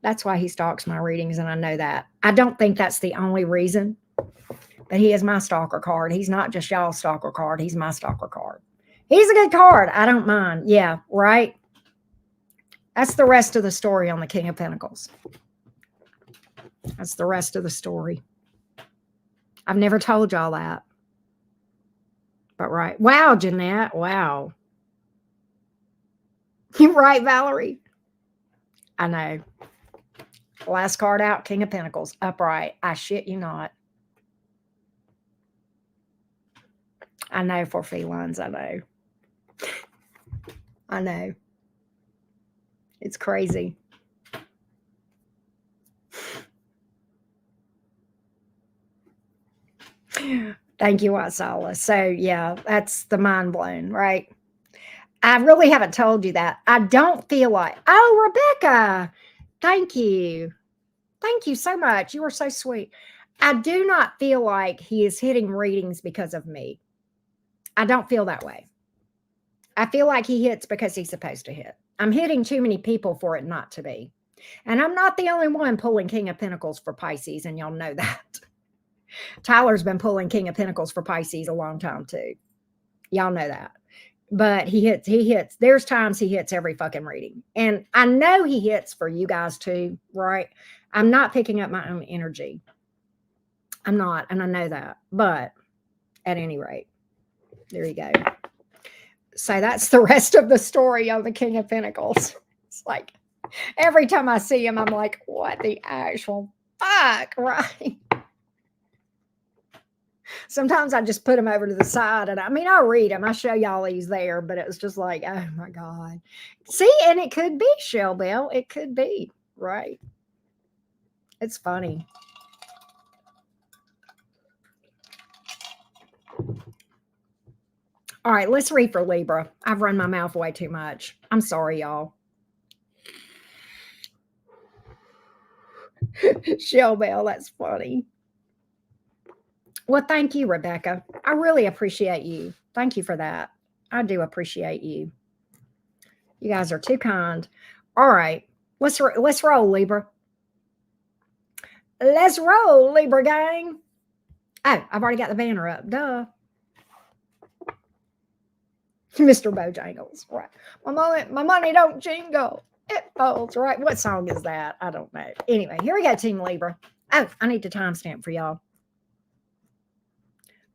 That's why he stalks my readings, and I know that. I don't think that's the only reason, but he is my stalker card. He's not just y'all's stalker card. He's my stalker card. He's a good card. I don't mind. Yeah, right? That's the rest of the story on the King of Pentacles. That's the rest of the story. I've never told y'all that. But right. Wow, Jeanette. Wow. You're right, Valerie. I know. Last card out, King of Pentacles, upright. I shit you not. I know for felines, I know. I know. It's crazy. Thank you, Wasala. So, yeah, that's the mind blown, right? I really haven't told you that. I don't feel like, oh, Rebecca, thank you. Thank you so much. You are so sweet. I do not feel like he is hitting readings because of me. I don't feel that way. I feel like he hits because he's supposed to hit. I'm hitting too many people for it not to be. And I'm not the only one pulling King of Pentacles for Pisces, and y'all know that. Tyler's been pulling King of Pentacles for Pisces a long time too. Y'all know that. But he hits. There's times he hits every fucking reading. And I know he hits for you guys too, right? I'm not picking up my own energy. I'm not, and I know that. But at any rate, there you go. So that's the rest of the story of the King of Pentacles. It's like every time I see him, I'm like, what the actual fuck, right? Sometimes I just put him over to the side, and I mean, I read him. I show y'all he's there, but it was just like, oh my God. See, and it could be Shell Bell. It could be, right? It's funny. All right, let's read for Libra. I've run my mouth way too much. I'm sorry, y'all. Shell Bell, that's funny. Well, thank you, Rebecca. I really appreciate you. Thank you for that. I do appreciate you. You guys are too kind. All right, let's roll, Libra. Let's roll, Libra gang. Oh, I've already got the banner up. Duh. Mr. Bojangles, right? My money don't jingle. It falls, right? What song is that? I don't know. Anyway, here we go, Team Libra. Oh, I need to timestamp for y'all.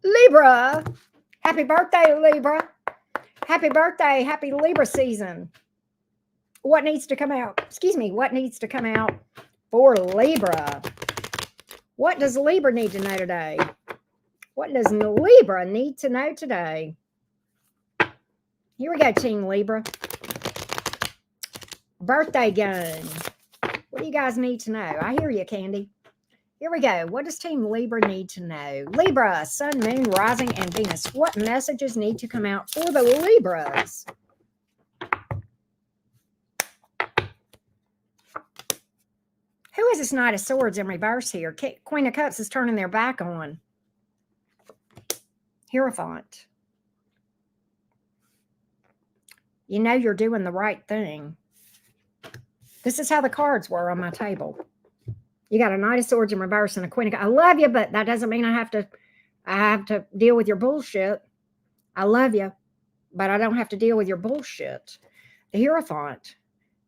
Libra, happy birthday, Libra. Happy birthday, happy Libra season. What needs to come out? Excuse me, what needs to come out for Libra? What does Libra need to know today? What does Libra need to know today? Here we go, Team Libra. Birthday gun. What do you guys need to know? I hear you, Candy. Here we go. What does Team Libra need to know? Libra, Sun, Moon, Rising, and Venus. What messages need to come out for the Libras? Who is this Knight of Swords in reverse here? Queen of Cups is turning their back on. Hierophant. You know you're doing the right thing. This is how the cards were on my table. You got a Knight of Swords in reverse and a Queen of Cups. I love you, but that doesn't mean I have to deal with your bullshit. I love you, but I don't have to deal with your bullshit. The Hierophant.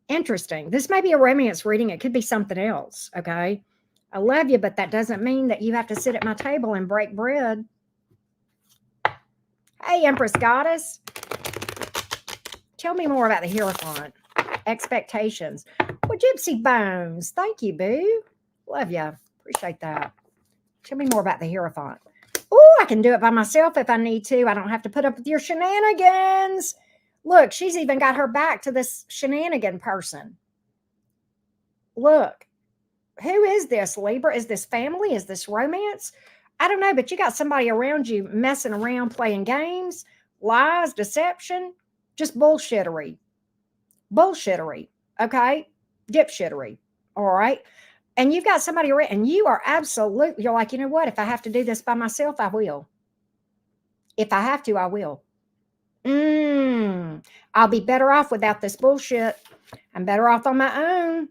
Interesting. This may be a romance reading. It could be something else, okay? I love you, but that doesn't mean that you have to sit at my table and break bread. Hey, Empress Goddess. Tell me more about the Hierophant. Expectations. Well, Gypsy Bones. Thank you, boo. Love you. Appreciate that. Tell me more about the Hierophant. Oh, I can do it by myself if I need to. I don't have to put up with your shenanigans. Look, she's even got her back to this shenanigan person. Look. Who is this, Libra? Is this family? Is this romance? I don't know, but you got somebody around you messing around, playing games, lies, deception, just bullshittery. Bullshittery, okay? Dipshittery, all right? And you've got somebody around, and you are absolutely, you're like, you know what? If I have to do this by myself, I will. If I have to, I will. I'll be better off without this bullshit. I'm better off on my own.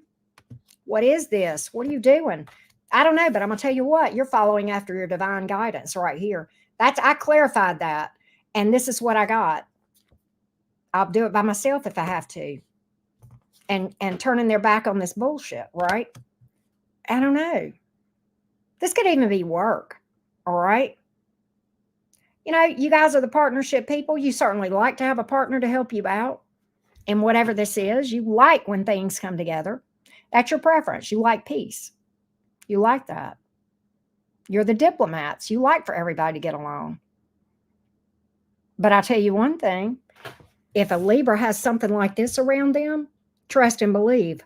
What is this? What are you doing? I don't know, but I'm going to tell you what, you're following after your divine guidance right here. I clarified that. And this is what I got. I'll do it by myself if I have to. And turning their back on this bullshit, right? I don't know. This could even be work. All right. You know, you guys are the partnership people. You certainly like to have a partner to help you out. And whatever this is, you like when things come together. That's your preference. You like peace. You like that. You're the diplomats. You like for everybody to get along. But I'll tell you one thing. If a Libra has something like this around them, trust and believe.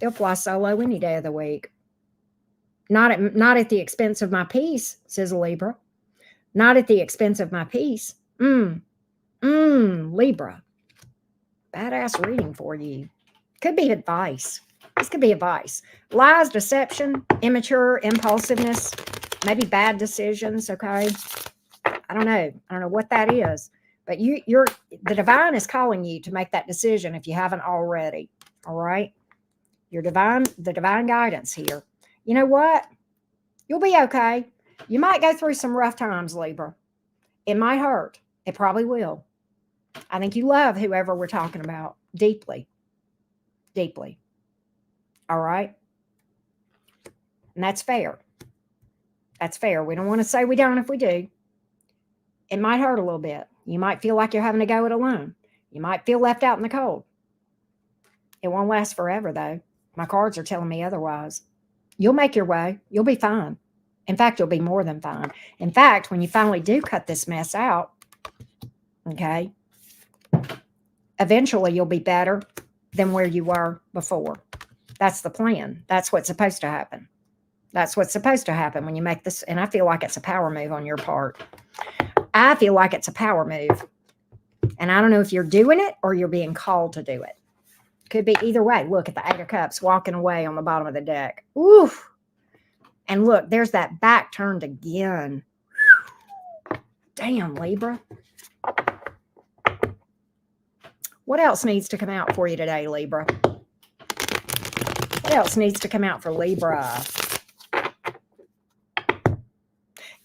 They'll fly solo any day of the week. Not at the expense of my peace, says a Libra. not at the expense of my peace. Libra. Badass reading for you. Could be advice. This could be advice. Lies, deception, immature, impulsiveness, maybe bad decisions, okay? I don't know. I don't know what that is. But the divine is calling you to make that decision if you haven't already. All right? The divine guidance here. You know what? You'll be okay. You might go through some rough times, Libra. It might hurt. It probably will. I think you love whoever we're talking about deeply. Deeply. All right? And that's fair. That's fair. We don't want to say we don't if we do. It might hurt a little bit. You might feel like you're having to go it alone. You might feel left out in the cold. It won't last forever, though. My cards are telling me otherwise. You'll make your way. You'll be fine. In fact, you'll be more than fine. In fact, when you finally do cut this mess out, okay, eventually you'll be better than where you were before. That's the plan. That's what's supposed to happen. That's what's supposed to happen when you make this. And I feel like it's a power move on your part. I feel like it's a power move. And I don't know if you're doing it or you're being called to do it. Could be either way. Look at the Eight of Cups walking away on the bottom of the deck. Oof. And look, there's that back turned again. Damn, Libra. What else needs to come out for you today, Libra? What else needs to come out for Libra?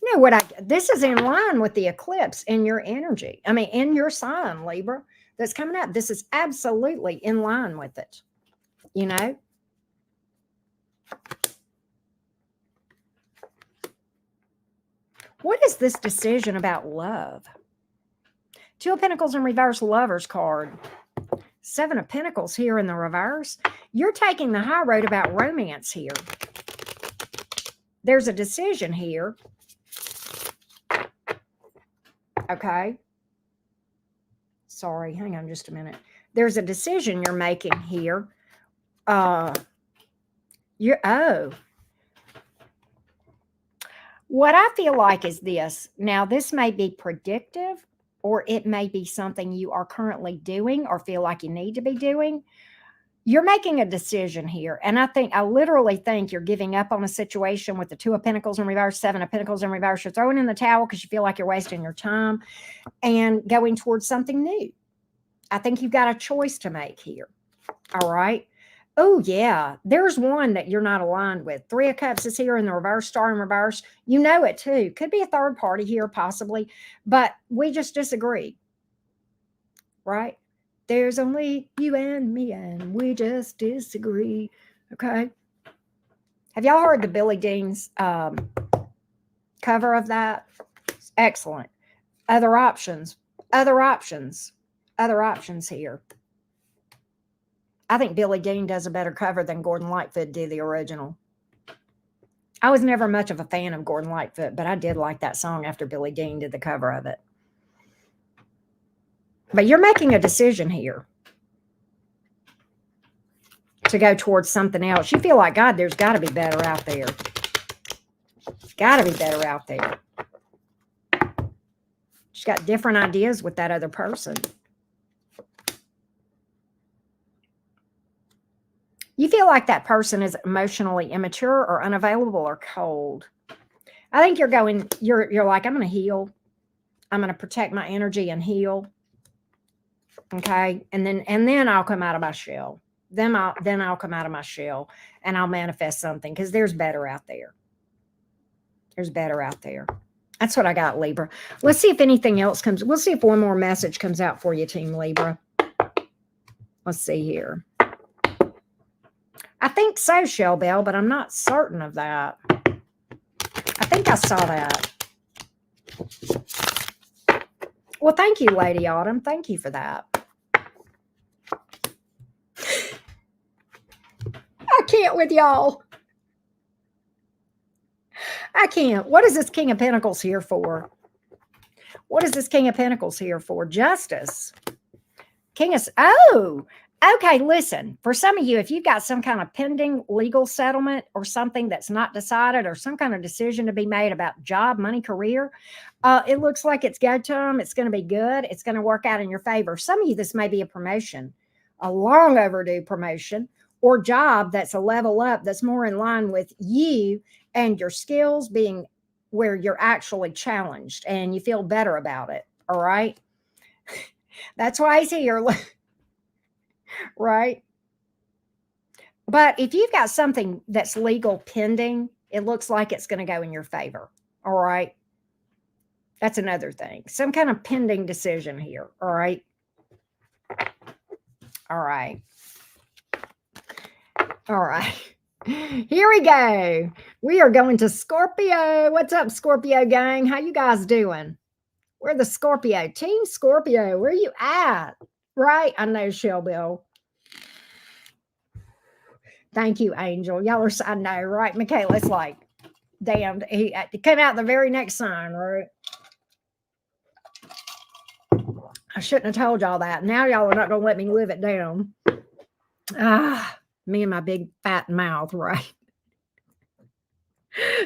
You know what? This is in line with the eclipse in your energy. I mean, in your sign, Libra, that's coming out. This is absolutely in line with it. You know? What is this decision about love? Two of Pentacles in reverse, Lovers card. Seven of Pentacles here in the reverse. You're taking the high road about romance here. There's a decision here. Okay. Sorry, hang on just a minute. There's a decision you're making here. What I feel like is this. Now, this may be predictive, or it may be something you are currently doing or feel like you need to be doing. You're making a decision here. And I literally think you're giving up on a situation with the Two of Pentacles in reverse, Seven of Pentacles in reverse. You're throwing in the towel because you feel like you're wasting your time and going towards something new. I think you've got a choice to make here. All right. Oh, yeah. There's one that you're not aligned with. Three of Cups is here in the reverse, Star in reverse. You know it too. Could be a third party here, possibly. But we just disagree. Right? There's only you and me, and we just disagree. Okay? Have y'all heard the Billie Dean's cover of that? Excellent. Other options. Other options. Other options here. I think Billie Dean does a better cover than Gordon Lightfoot did the original. I was never much of a fan of Gordon Lightfoot, but I did like that song after Billie Dean did the cover of it. But you're making a decision here to go towards something else. You feel like, God, there's got to be better out there. Got to be better out there. She's got different ideas with that other person. You feel like that person is emotionally immature or unavailable or cold. I think you're like, I'm going to heal. I'm going to protect my energy and heal. Okay. And then I'll come out of my shell. Then I'll come out of my shell and I'll manifest something because there's better out there. There's better out there. That's what I got, Libra. Let's see if anything else comes. We'll see if one more message comes out for you, Team Libra. Let's see here. I think so, Shell Bell, but I'm not certain of that. I think I saw that. Well, thank you, Lady Autumn. Thank you for that. I can't with y'all. I can't. What is this King of Pentacles here for? What is this King of Pentacles here for? Justice. Okay, listen, for some of you, if you've got some kind of pending legal settlement or something that's not decided or some kind of decision to be made about job, money, career, it looks like it's go time. It's going to be good. It's going to work out in your favor. Some of you, this may be a promotion, a long overdue promotion or job that's a level up that's more in line with you and your skills being where you're actually challenged and you feel better about it. All right. That's why he's here. Right. But if you've got something that's legal pending, it looks like it's going to go in your favor. All right. That's another thing. Some kind of pending decision here. All right. All right. All right. Here we go. We are going to Scorpio. What's up, Scorpio gang? How you guys doing? We're the Scorpio. Team Scorpio. Where you at? Right? I know, Shelby. Thank you, Angel. Y'all are, I know, right? Michaela's like, damn, he came out the very next sign, right? I shouldn't have told y'all that. Now y'all are not going to let me live it down. Me and my big fat mouth, right?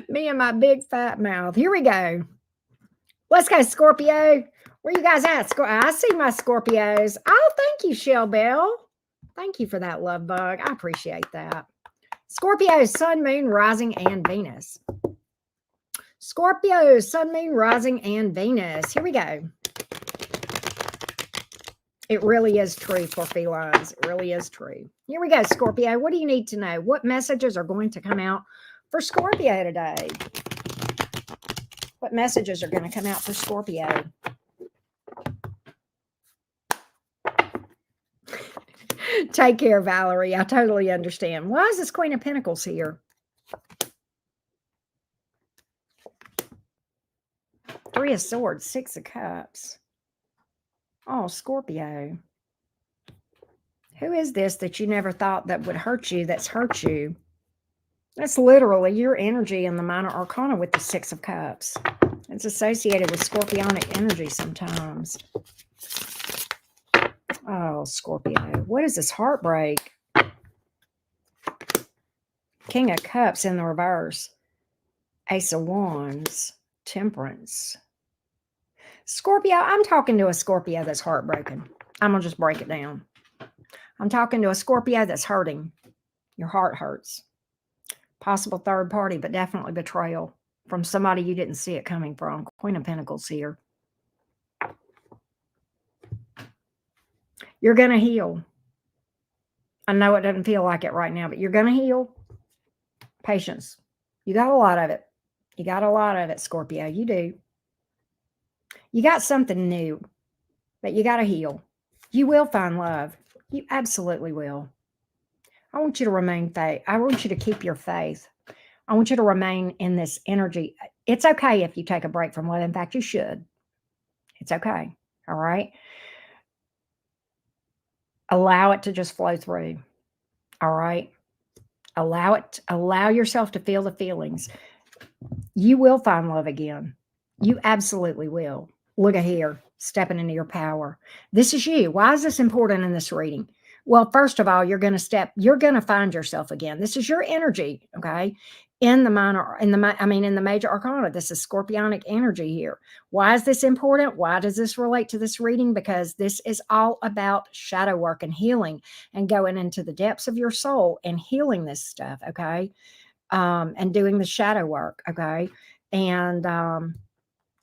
Me and my big fat mouth. Here we go. Let's go, Scorpio. Where you guys at? I see my Scorpios. Oh, thank you, Shell Bell. Thank you for that love bug. I appreciate that. Scorpio, Sun, Moon, Rising, and Venus. Scorpio, Sun, Moon, Rising, and Venus. Here we go. It really is true for felines. It really is true. Here we go, Scorpio. What do you need to know? What messages are going to come out for Scorpio today? What messages are going to come out for Scorpio? Take care, Valerie. I totally understand. Why is this Queen of Pentacles here? Three of Swords, Six of Cups. Oh, Scorpio. Who is this that you never thought that would hurt you that's hurt you? That's literally your energy in the minor arcana with the Six of Cups. It's associated with scorpionic energy sometimes. Oh, Scorpio. What is this heartbreak? King of Cups in the reverse. Ace of Wands. Temperance. Scorpio, I'm talking to a Scorpio that's heartbroken. I'm going to just break it down. I'm talking to a Scorpio that's hurting. Your heart hurts. Possible third party, but definitely betrayal from somebody you didn't see it coming from. Queen of Pentacles here. You're going to heal. I know it doesn't feel like it right now, but you're going to heal. Patience. You got a lot of it. You got a lot of it, Scorpio. You do. You got something new, but you got to heal. You will find love. You absolutely will. I want you to remain faith. I want you to keep your faith. I want you to remain in this energy. It's okay if you take a break from love. In fact, you should. It's okay. All right. Allow it to just flow through. All right. Allow it. Allow yourself to feel the feelings. You will find love again. You absolutely will. Look at here, stepping into your power. This is you. Why is this important in this reading? Well, first of all, you're going to find yourself again. This is your energy, okay? In the major arcana, this is scorpionic energy here. Why is this important? Why does this relate to this reading? Because this is all about shadow work and healing and going into the depths of your soul and healing this stuff, okay? And doing the shadow work, okay? And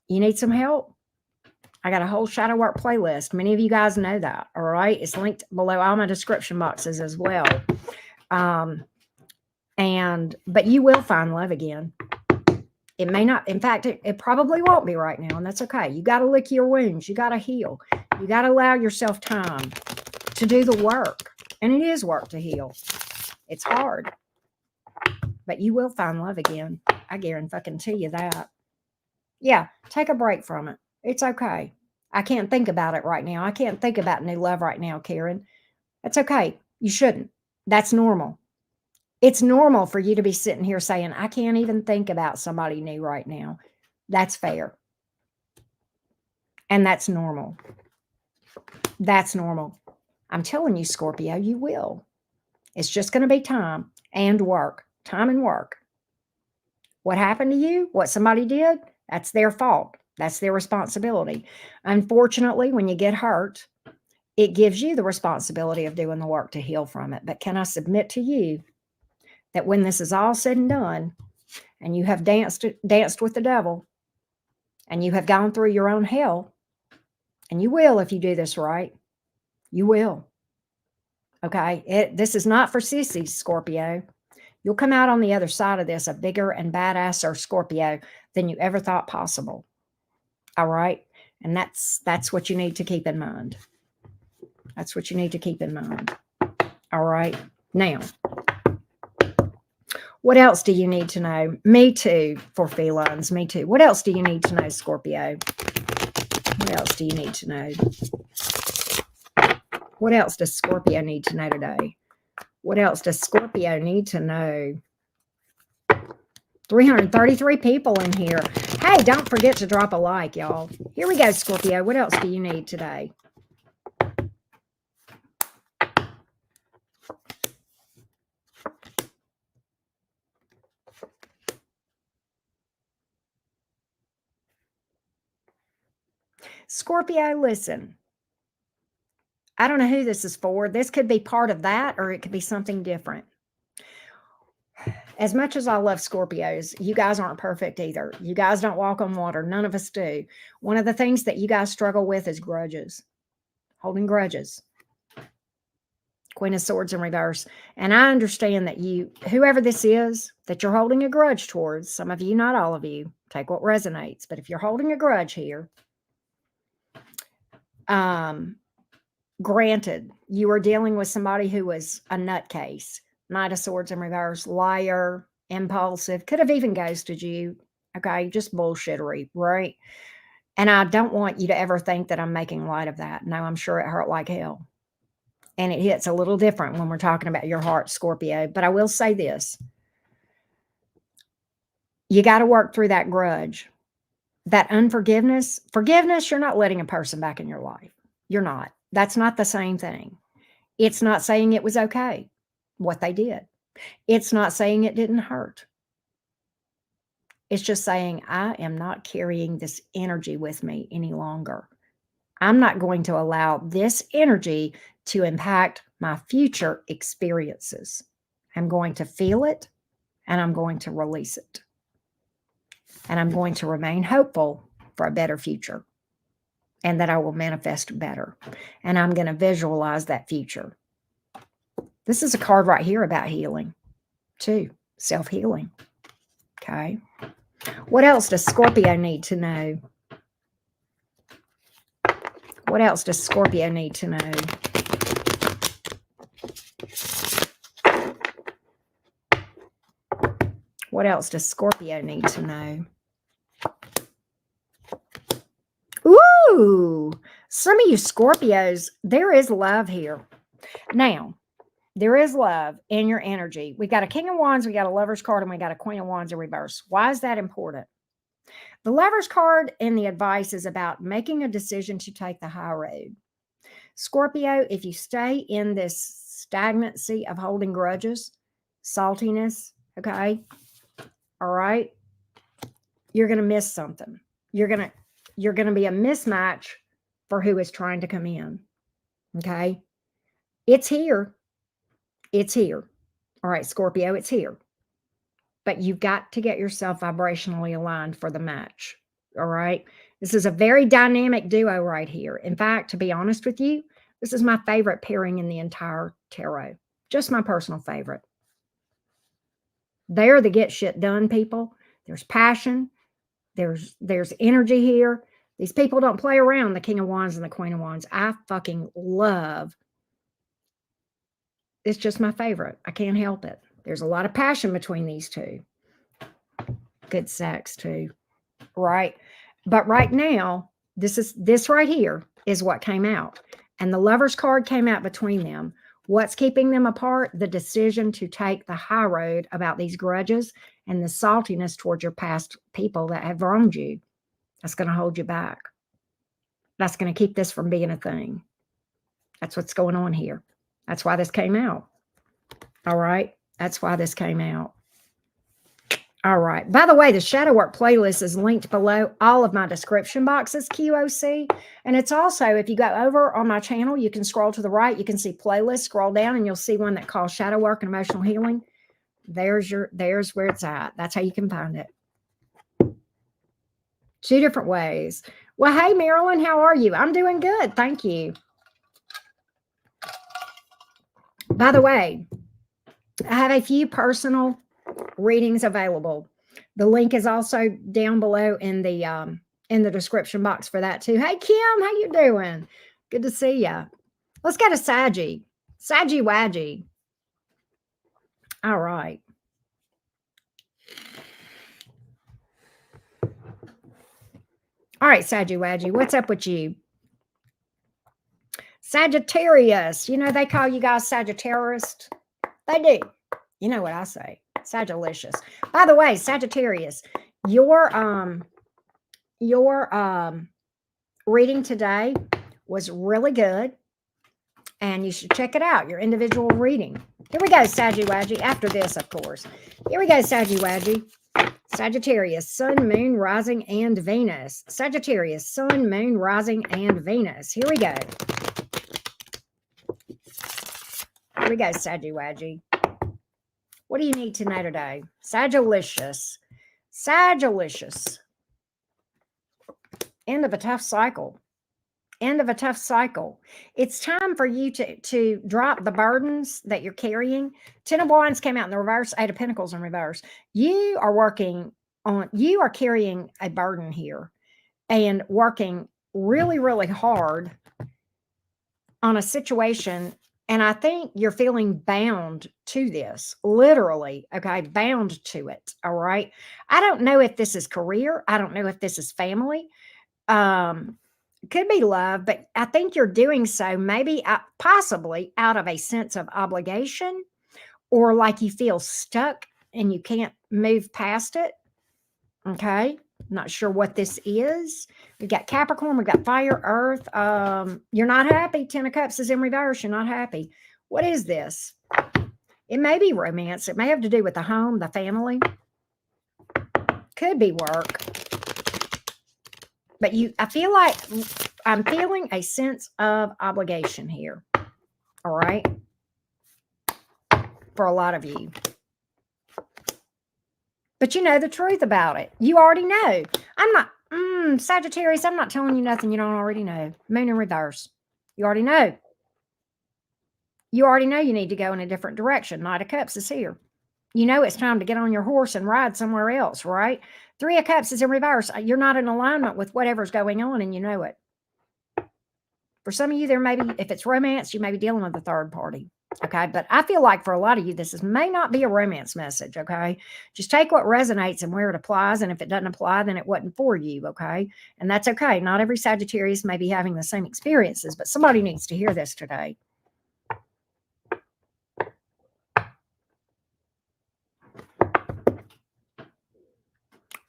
you need some help? I got a whole shadow work playlist. Many of you guys know that, all right? It's linked below all my description boxes as well. But you will find love again. It may not, in fact, it probably won't be right now, and that's okay. You got to lick your wounds. You got to heal. You got to allow yourself time to do the work. And it is work to heal. It's hard. But you will find love again. I guarantee you that. Yeah, take a break from it. It's okay. I can't think about it right now. I can't think about new love right now, Karen. That's okay. You shouldn't. That's normal. It's normal for you to be sitting here saying, I can't even think about somebody new right now. That's fair. And that's normal. That's normal. I'm telling you, Scorpio, you will. It's just going to be time and work. Time and work. What happened to you, what somebody did, that's their fault. That's their responsibility. Unfortunately, when you get hurt, it gives you the responsibility of doing the work to heal from it. But can I submit to you that when this is all said and done, and you have danced with the devil, and you have gone through your own hell, and you will if you do this right, you will. Okay? This is not for sissies, Scorpio. You'll come out on the other side of this a bigger and badasser Scorpio than you ever thought possible. All right? And that's what you need to keep in mind. That's what you need to keep in mind. All right? Now, what else do you need to know? Me too, for felines. Me too. What else do you need to know, Scorpio? What else do you need to know? What else does Scorpio need to know today? What else does Scorpio need to know? 333 people in here. Hey, don't forget to drop a like, y'all. Here we go, Scorpio. What else do you need today? Scorpio, listen. I don't know who this is for. This could be part of that, or it could be something different. As much as I love Scorpios, you guys aren't perfect either. You guys don't walk on water. None of us do. One of the things that you guys struggle with is grudges, holding grudges. Queen of Swords in reverse. And I understand that whoever this is, that you're holding a grudge towards, some of you, not all of you, take what resonates. But if you're holding a grudge here, granted, you are dealing with somebody who was a nutcase. Knight of Swords in reverse, liar, impulsive, could have even ghosted you. Okay, just bullshittery, right? And I don't want you to ever think that I'm making light of that. No, I'm sure it hurt like hell. And it hits a little different when we're talking about your heart, Scorpio. But I will say this. You got to work through that grudge. That unforgiveness. Forgiveness, you're not letting a person back in your life. You're not. That's not the same thing. It's not saying it was okay, what they did. It's not saying it didn't hurt. It's just saying, I am not carrying this energy with me any longer. I'm not going to allow this energy to impact my future experiences. I'm going to feel it, and I'm going to release it. And I'm going to remain hopeful for a better future, and that I will manifest better. And I'm going to visualize that future. This is a card right here about healing, too. Self-healing. Okay. What else does Scorpio need to know? What else does Scorpio need to know? What else does Scorpio need to know? Ooh, some of you Scorpios, there is love here. Now, there is love in your energy. We got a King of Wands, we got a Lover's card, and we got a Queen of Wands in reverse. Why is that important? The Lover's card and the advice is about making a decision to take the high road. Scorpio, if you stay in this stagnancy of holding grudges, saltiness, okay, all right, you're going to miss something. You're going to be a mismatch for who is trying to come in, okay? It's here. It's here. All right, Scorpio, it's here. But you've got to get yourself vibrationally aligned for the match, all right? This is a very dynamic duo right here. In fact, to be honest with you, this is my favorite pairing in the entire tarot. Just my personal favorite. They're the get shit done people. There's passion. There's energy here. These people don't play around, the King of Wands and the Queen of Wands. I fucking love. It's just my favorite. I can't help it. There's a lot of passion between these two. Good sex too, right? But right now, this right here is what came out. And the Lover's card came out between them. What's keeping them apart? The decision to take the high road about these grudges and the saltiness towards your past people that have wronged you. That's going to hold you back. That's going to keep this from being a thing. That's what's going on here. That's why this came out. All right. That's why this came out. All right. By the way, the shadow work playlist is linked below all of my description boxes, QOC. And it's also, if you go over on my channel, you can scroll to the right. You can see playlist, scroll down, and you'll see one that calls shadow work and emotional healing. There's where it's at. That's how you can find it. 2 different ways. Well, hey, Marilyn, how are you? I'm doing good. Thank you. By the way, I have a few personal readings available. The link is also down below in the description box for that too. Hey, Kim, how you doing? Good to see you. Let's go to Saggy Waggy. All right. All right, Saggy Waggy, what's up with you? Sagittarius. You know, they call you guys Sagittarius. They do. You know what I say. Sagitarius. By the way, Sagittarius, your reading today was really good. And you should check it out, your individual reading. Here we go, Saggy Waggy. After this, of course. Here we go, Saggy Waggy. Sagittarius, Sun, Moon, Rising, and Venus. Sagittarius, Sun, Moon, Rising, and Venus. Here we go. Here we go, Saggy Waggy. What do you need to know today? Sagittarius. Sagittarius. End of a tough cycle. End of a tough cycle. It's time for you to drop the burdens that you're carrying. 10 of Wands came out in the reverse, 8 of Pentacles in reverse. You are carrying a burden here and working really, really hard on a situation. And I think you're feeling bound to this, literally, okay, bound to it, all right? I don't know if this is career. I don't know if this is family. Could be love, but I think you're doing so maybe possibly out of a sense of obligation, or like you feel stuck and you can't move past it. Okay. Not sure what this is. We've got Capricorn, we've got fire, earth. You're not happy. 10 of Cups is in reverse. You're not happy. What is this? It may be romance. It may have to do with the home, the family. Could be work. But I feel like I'm feeling a sense of obligation here. All right. For a lot of you. But you know the truth about it. You already know. I'm not, Sagittarius, I'm not telling you nothing you don't already know. Moon in reverse. You already know. You already know you need to go in a different direction. Knight of Cups is here. You know it's time to get on your horse and ride somewhere else, right? 3 of Cups is in reverse. You're not in alignment with whatever's going on, and you know it. For some of you, there may be, if it's romance, you may be dealing with a third party, okay? But I feel like for a lot of you, may not be a romance message, okay? Just take what resonates and where it applies, and if it doesn't apply, then it wasn't for you, okay? And that's okay. Not every Sagittarius may be having the same experiences, but somebody needs to hear this today.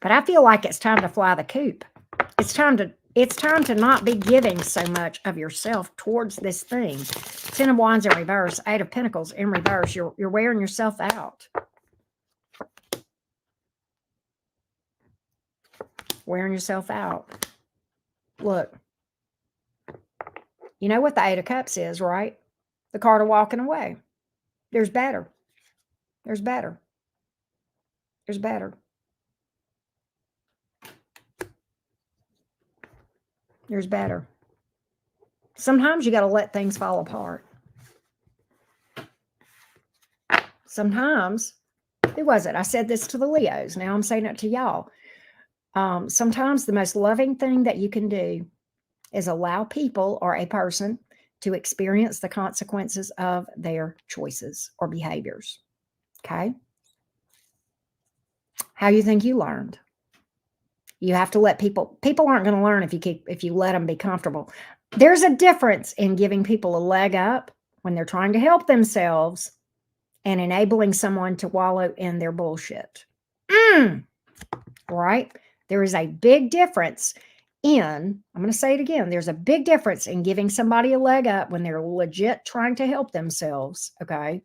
But I feel like it's time to fly the coop. It's time to not be giving so much of yourself towards this thing. 10 of Wands in reverse, 8 of Pentacles in reverse. You're wearing yourself out. Wearing yourself out. Look. You know what the 8 of Cups is, right? The card of walking away. There's better. There's better. There's better. There's better. Sometimes you got to let things fall apart. Sometimes, who was it? I said this to the Leos. Now I'm saying it to y'all. Sometimes the most loving thing that you can do is allow people or a person to experience the consequences of their choices or behaviors. Okay? How you think you learned? You have to let people aren't going to learn if you let them be comfortable. There's a difference in giving people a leg up when they're trying to help themselves and enabling someone to wallow in their bullshit. Right? There is a big difference I'm going to say it again, there's a big difference in giving somebody a leg up when they're legit trying to help themselves, okay,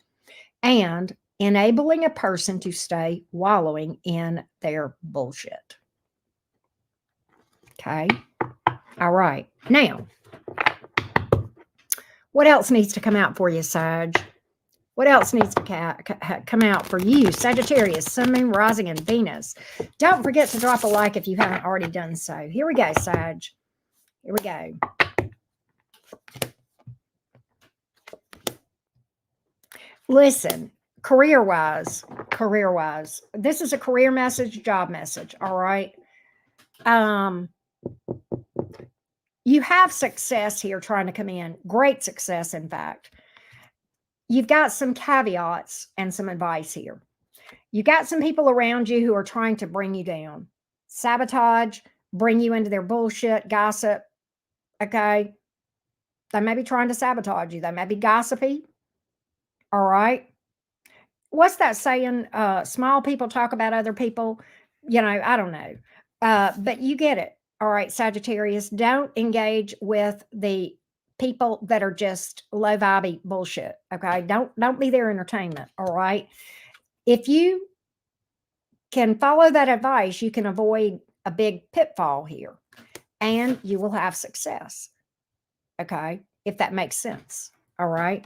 and enabling a person to stay wallowing in their bullshit. Okay. All right. Now, what else needs to come out for you, Sag? What else needs to come out for you, Sagittarius, Sun, Moon, Rising, and Venus? Don't forget to drop a like if you haven't already done so. Here we go, Sag. Here we go. Listen, career-wise, this is a career message, job message, all right? You have success here trying to come in. Great success, in fact. You've got some caveats and some advice here. You got some people around you who are trying to bring you down, sabotage, bring you into their bullshit, gossip. Okay. They may be trying to sabotage you. They may be gossipy. All right. What's that saying? Small people talk about other people. You know, I don't know. But you get it. All right, Sagittarius, don't engage with the people that are just low vibey bullshit. Okay. Don't be their entertainment. All right. If you can follow that advice, you can avoid a big pitfall here and you will have success. Okay. If that makes sense. All right.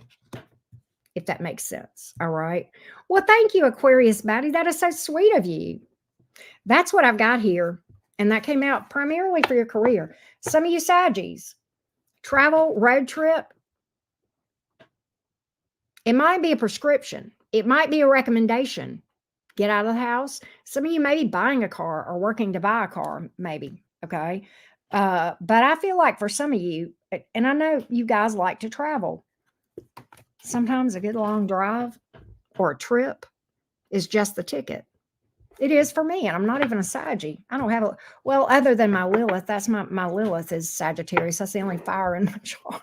If that makes sense. All right. Well, thank you, Aquarius Maddie. That is so sweet of you. That's what I've got here. And that came out primarily for your career. Some of you Saggies, travel, road trip. It might be a prescription. It might be a recommendation. Get out of the house. Some of you may be buying a car or working to buy a car, maybe. Okay. But I feel like for some of you, and I know you guys like to travel, sometimes a good long drive or a trip is just the ticket. It is for me, and I'm not even a Saggy. I don't have well, other than my Lilith. That's my Lilith is Sagittarius. That's the only fire in my chart.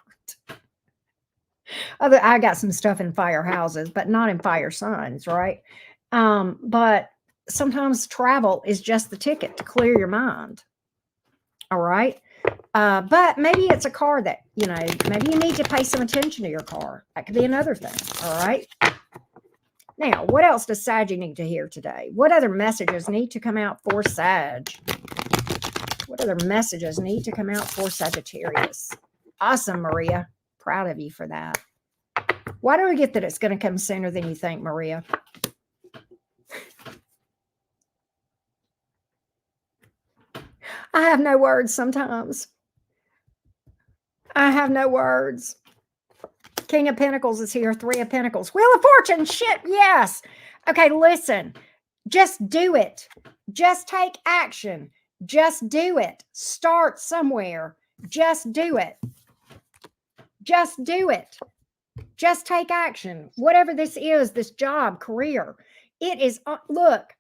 I got some stuff in fire houses, but not in fire signs, right? But sometimes travel is just the ticket to clear your mind. All right. But maybe it's a car that, maybe you need to pay some attention to your car. That could be another thing. All right. Now, what else does Sag need to hear today? What other messages need to come out for Sag? What other messages need to come out for Sagittarius? Awesome, Maria. Proud of you for that. Why do we get that it's going to come sooner than you think, Maria? I have no words sometimes. I have no words. King of Pentacles is here. Three of Pentacles. Wheel of Fortune. Shit. Yes. Okay. Listen, just do it. Just take action. Just do it. Start somewhere. Just do it. Just do it. Just take action. Whatever this is, this job, career, it is, look,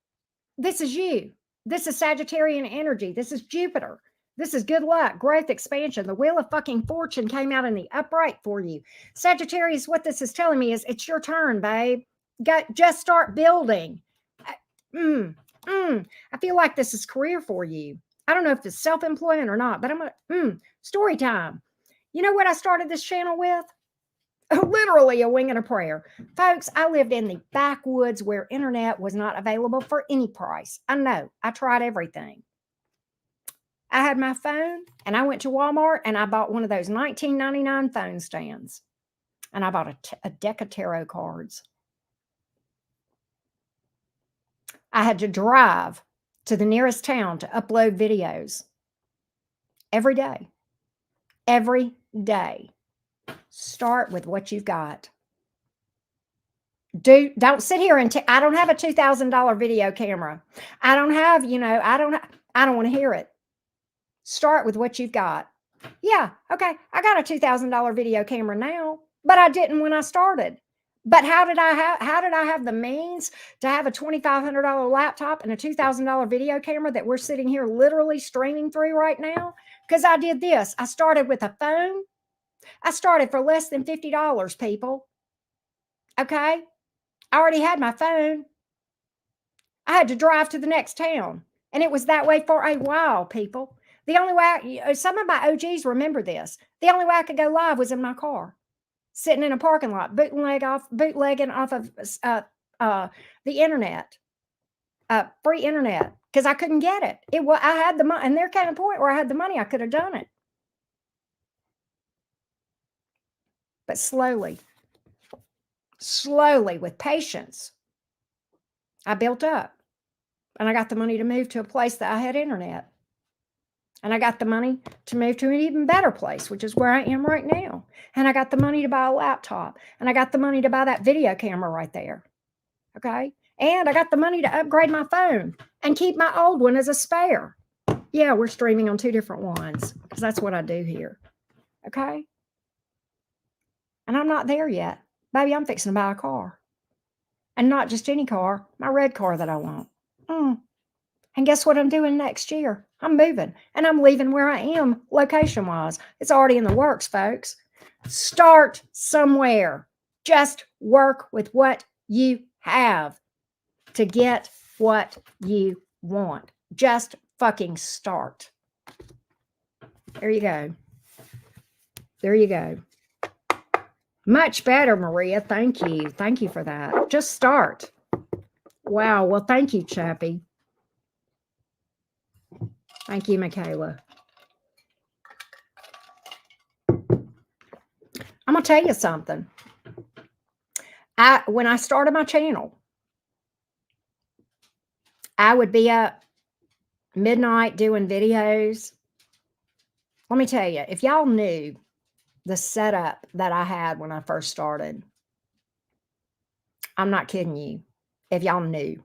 this is you. This is Sagittarian energy. This is Jupiter. This is good luck, growth, expansion. The Wheel of fucking Fortune came out in the upright for you. Sagittarius, what this is telling me is it's your turn, babe. Just start building. I feel like this is career for you. I don't know if it's self-employment or not, but story time. You know what I started this channel with? Literally a wing and a prayer. Folks, I lived in the backwoods where internet was not available for any price. I know. I tried everything. I had my phone and I went to Walmart and I bought one of those $19.99 phone stands. And I bought a deck of tarot cards. I had to drive to the nearest town to upload videos every day. Every day. Start with what you've got. Don't sit here and I don't have a $2,000 video camera. I don't have, I don't want to hear it. Start with what you've got. Yeah, okay. I got a $2,000 video camera now, but I didn't when I started. But how did I have the means to have a $2,500 laptop and a $2,000 video camera that we're sitting here literally streaming through right now? Because I did this. I started with a phone. I started for less than $50, people. Okay? I already had my phone. I had to drive to the next town. And it was that way for a while, people. The only way, some of my OGs remember this. The only way I could go live was in my car, sitting in a parking lot, bootlegging off of the internet, free internet, because I couldn't get it. I had the money, and there came a point where I had the money. I could have done it, but slowly, with patience, I built up, and I got the money to move to a place that I had internet. And I got the money to move to an even better place, which is where I am right now. And I got the money to buy a laptop. And I got the money to buy that video camera right there. Okay. And I got the money to upgrade my phone and keep my old one as a spare. Yeah, we're streaming on 2 different ones because that's what I do here. Okay. And I'm not there yet. Baby, I'm fixing to buy a car. And not just any car, my red car that I want. And guess what I'm doing next year? I'm moving, and I'm leaving where I am location-wise. It's already in the works, folks. Start somewhere. Just work with what you have to get what you want. Just fucking start. There you go. There you go. Much better, Maria. Thank you. Thank you for that. Just start. Wow. Well, thank you, Chappie. Thank you, Michaela. I'm going to tell you something. When I started my channel, I would be up midnight doing videos. Let me tell you, if y'all knew the setup that I had when I first started, I'm not kidding you. If y'all knew.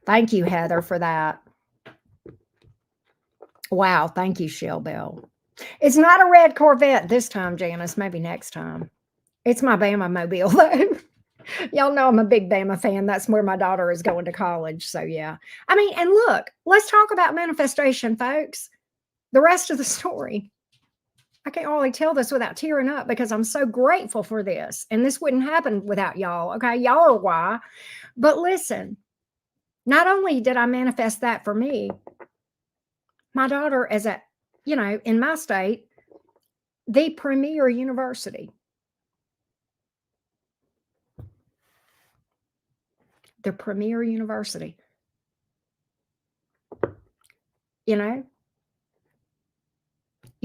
Thank you, Heather, for that. Wow. Thank you, Shell Bell. It's not a red Corvette this time, Janice. Maybe next time. It's my Bama mobile, though. Y'all know I'm a big Bama fan. That's where my daughter is going to college. So, yeah. I mean, and look, let's talk about manifestation, folks. The rest of the story. I can't really tell this without tearing up because I'm so grateful for this. And this wouldn't happen without y'all. Okay. Y'all are why. But listen. Not only did I manifest that for me, my daughter is at, in my state, the premier university. The premier university.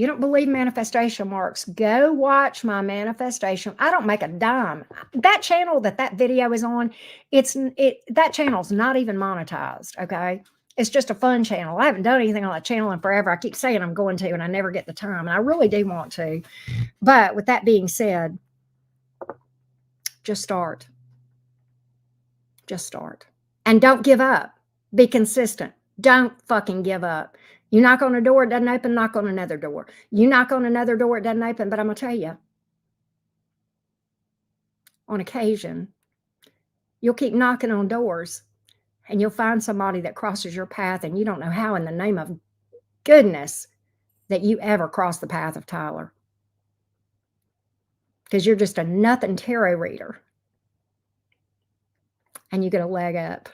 You don't believe manifestation works? Go watch my manifestation. I don't make a dime. That channel that video is on, that channel's not even monetized, okay? It's just a fun channel. I haven't done anything on that channel in forever. I keep saying I'm going to, and I never get the time, and I really do want to. But with that being said, just start. Just start. And don't give up. Be consistent. Don't fucking give up. You knock on a door, it doesn't open, knock on another door. You knock on another door, it doesn't open. But I'm going to tell you, on occasion, you'll keep knocking on doors and you'll find somebody that crosses your path and you don't know how in the name of goodness that you ever crossed the path of Tyler. Because you're just a nothing tarot reader. And you get a leg up.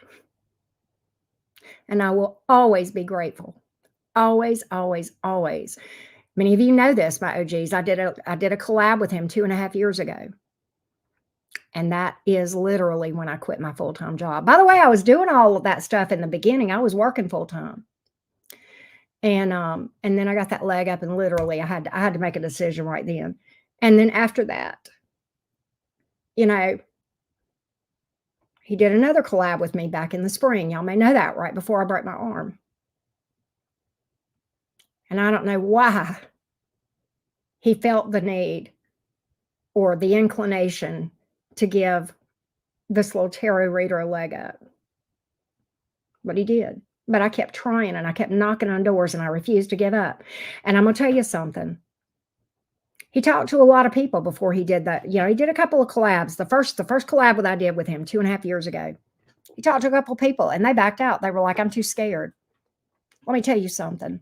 And I will always be grateful. Always, always, always. Many of you know this, my OGs. I did a collab with him 2.5 years ago. And that is literally when I quit my full-time job. By the way, I was doing all of that stuff in the beginning. I was working full-time. And then I got that leg up, and literally I had to make a decision right then. And then after that, he did another collab with me back in the spring. Y'all may know that, right before I broke my arm. And I don't know why he felt the need or the inclination to give this little tarot reader a leg up. But he did. But I kept trying and I kept knocking on doors and I refused to give up. And I'm going to tell you something. He talked to a lot of people before he did that. He did a couple of collabs. The first collab that I did with him 2.5 years ago, he talked to a couple of people and they backed out. They were like, I'm too scared. Let me tell you something.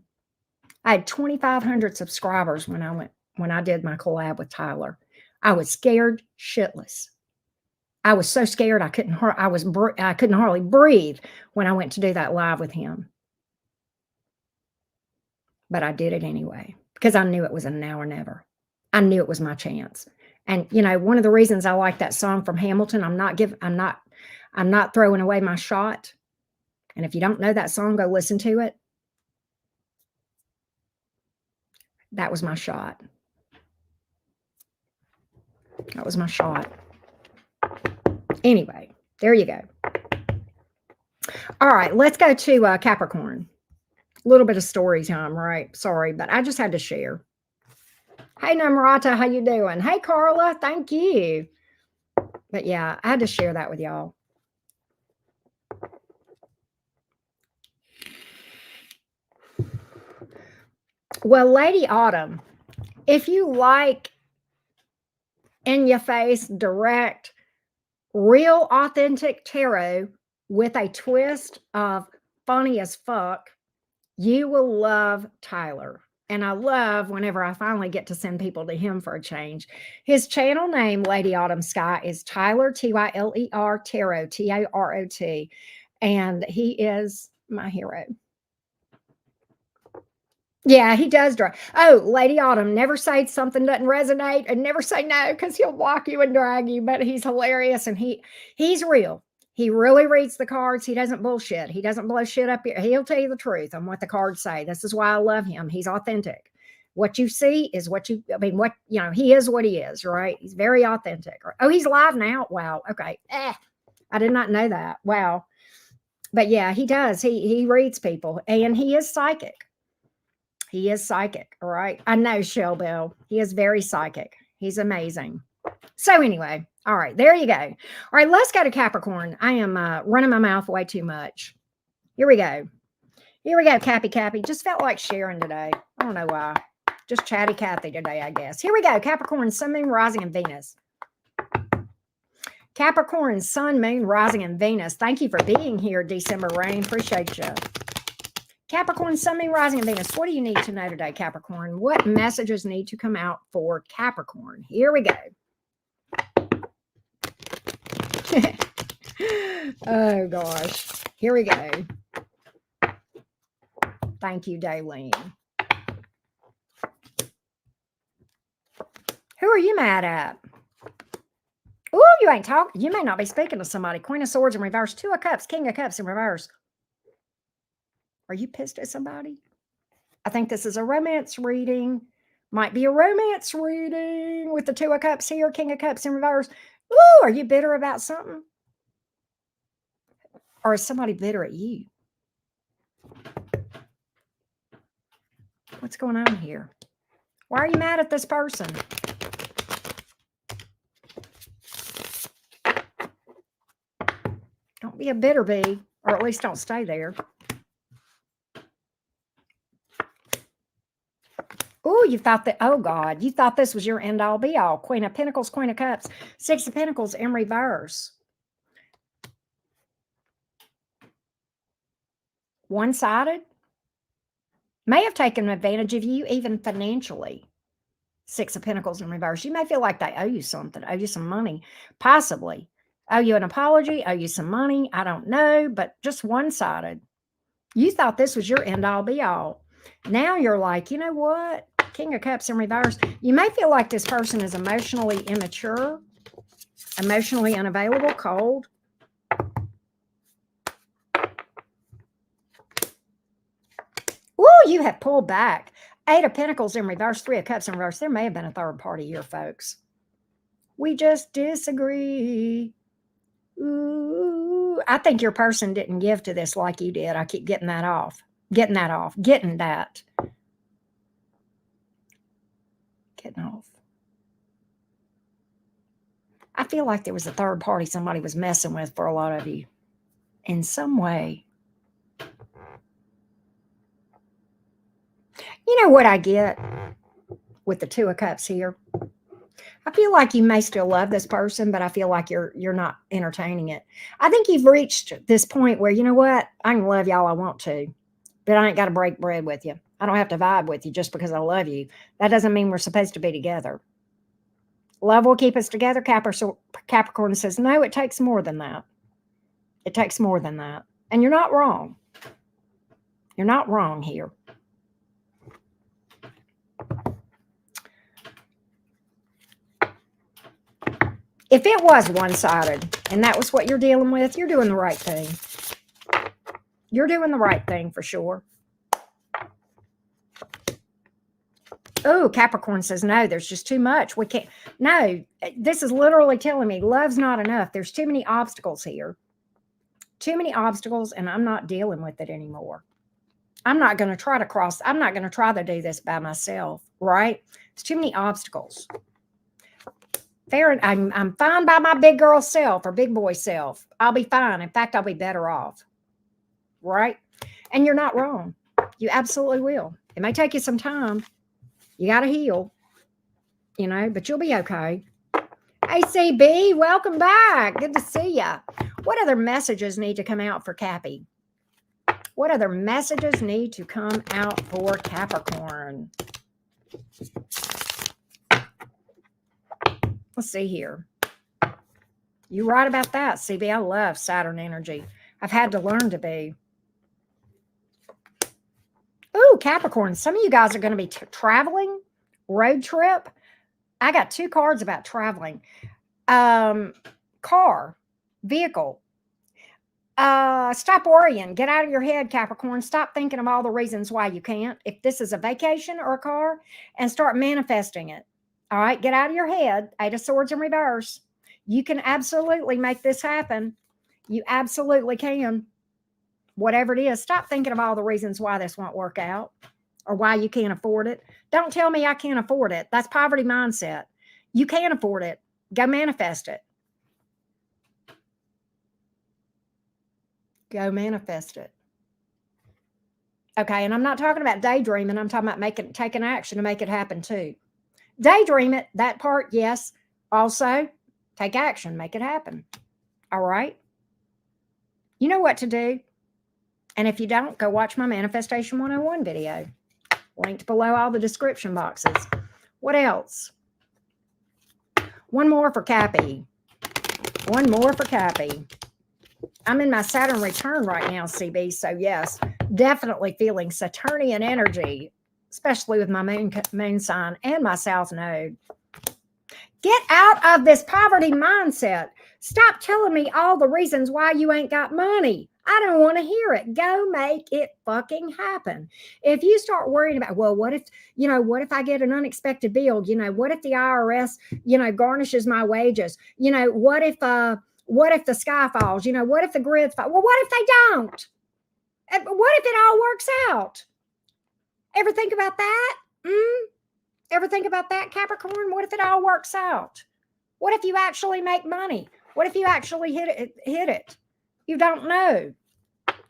I had 2,500 subscribers when I did my collab with Tyler. I was scared shitless. I was so scared I couldn't hardly breathe when I went to do that live with him. But I did it anyway because I knew it was a now or never. I knew it was my chance. And one of the reasons I like that song from Hamilton, I'm not throwing away my shot. And if you don't know that song, go listen to it. That was my shot. That was my shot. Anyway, there you go. All right, let's go to Capricorn. A little bit of story time, right? Sorry, but I just had to share. Hey, Namrata, how you doing? Hey, Carla, thank you. But yeah, I had to share that with y'all. Well, Lady Autumn, if you like in your face, direct, real, authentic tarot with a twist of funny as fuck, you will love Tyler. And I love whenever I finally get to send people to him for a change. His channel name, Lady Autumn Sky, is Tyler, Tyler, Tarot, Tarot. And he is my hero. Yeah, he does drive. Oh, Lady Autumn, never say something doesn't resonate and never say no because he'll block you and drag you. But he's hilarious and he's real. He really reads the cards. He doesn't bullshit. He doesn't blow shit up here. He'll tell you the truth on what the cards say. This is why I love him. He's authentic. What you see is he is what he is, right? He's very authentic. Oh, he's live now. Wow. Okay. I did not know that. Wow. But yeah, he does. He reads people and he is psychic. He is psychic. All right. I know, Shell Bell. He is very psychic. He's amazing. So anyway, all right, there you go. All right, let's go to Capricorn. I am running my mouth way too much. Here we go. Here we go, Cappy. Just felt like sharing today. I don't know why. Just chatty Cathy today, I guess. Here we go. Capricorn, Sun, Moon, Rising, and Venus. Capricorn, Sun, Moon, Rising, and Venus. Thank you for being here, December Rain. Appreciate you. Capricorn, Sun, Moon, Rising, and Venus. What do you need to know today, Capricorn? What messages need to come out for Capricorn? Here we go. Oh, gosh. Here we go. Thank you, Daylene. Who are you mad at? Oh, you ain't talking. You may not be speaking to somebody. Queen of Swords in reverse. Two of Cups. King of Cups in reverse. Are you pissed at somebody? I think this is a romance reading. Might be a romance reading with the Two of Cups here. King of Cups in reverse. Ooh, are you bitter about something? Or is somebody bitter at you? What's going on here? Why are you mad at this person? Don't be a bitter bee, or at least don't stay there. Oh, you thought that, oh God, you thought this was your end all be all. Queen of Pentacles, Queen of Cups, Six of Pentacles in reverse. One-sided. May have taken advantage of you even financially. Six of Pentacles in reverse. You may feel like they owe you something, owe you some money, possibly. Owe you an apology, owe you some money. I don't know, but just one-sided. You thought this was your end all be all. Now you're like, you know what? King of Cups in reverse. You may feel like this person is emotionally immature, emotionally unavailable, cold. Ooh, you have pulled back. Eight of Pentacles in reverse, Three of Cups in reverse. There may have been a third party here, folks. We just disagree. Ooh, I think your person didn't give to this like you did. I keep getting that off. Getting off. Getting off. I feel like there was a third party somebody was messing with for a lot of you in some way. You know what I get with the Two of Cups here? I feel like you may still love this person, but I feel like you're not entertaining it. I think you've reached this point where, you know what? I can love y'all I want to, but I ain't got to break bread with you. I don't have to vibe with you just because I love you. That doesn't mean we're supposed to be together. Love will keep us together. Capricorn says, no, it takes more than that. It takes more than that. And you're not wrong. You're not wrong here. If it was one-sided and that was what you're dealing with, you're doing the right thing. You're doing the right thing for sure. Oh, Capricorn says, no, there's just too much. We can't. No, this is literally telling me love's not enough. There's too many obstacles here. Too many obstacles, and I'm not dealing with it anymore. I'm not going to try to cross. I'm not going to try to do this by myself, right? It's too many obstacles. Fair, I'm fine by my big girl self or big boy self. I'll be fine. In fact, I'll be better off, right? And you're not wrong. You absolutely will. It may take you some time. You got to heal, you know, but you'll be okay. Hey, CB, welcome back. Good to see ya. What other messages need to come out for Cappy? What other messages need to come out for Capricorn? Let's see here. You're right about that, CB. I love Saturn energy. I've had to learn to be. Ooh, Capricorn. Some of you guys are going to be traveling, road trip. I got 2 cards about traveling. Car, vehicle. Stop worrying. Get out of your head, Capricorn. Stop thinking of all the reasons why you can't. If this is a vacation or a car, and start manifesting it. All right, get out of your head. 8 of Swords in reverse. You can absolutely make this happen. You absolutely can. Whatever it is, stop thinking of all the reasons why this won't work out or why you can't afford it. Don't tell me I can't afford it. That's poverty mindset. You can afford it. Go manifest it. Go manifest it. Okay, and I'm not talking about daydreaming. I'm talking about taking action to make it happen too. Daydream it, that part, yes. Also, take action, make it happen. All right? You know what to do. And if you don't, go watch my Manifestation 101 video. Linked below all the description boxes. What else? One more for Cappy. One more for Cappy. I'm in my Saturn return right now, CB. So yes, definitely feeling Saturnian energy, especially with my moon sign and my South Node. Get out of this poverty mindset. Stop telling me all the reasons why you ain't got money. I don't want to hear it. Go make it fucking happen. If you start worrying about, well, what if I get an unexpected bill? What if the IRS, garnishes my wages? What if the sky falls? What if the grid falls? Well, what if they don't? What if it all works out? Ever think about that? Ever think about that, Capricorn? What if it all works out? What if you actually make money? What if you actually hit it? You don't know.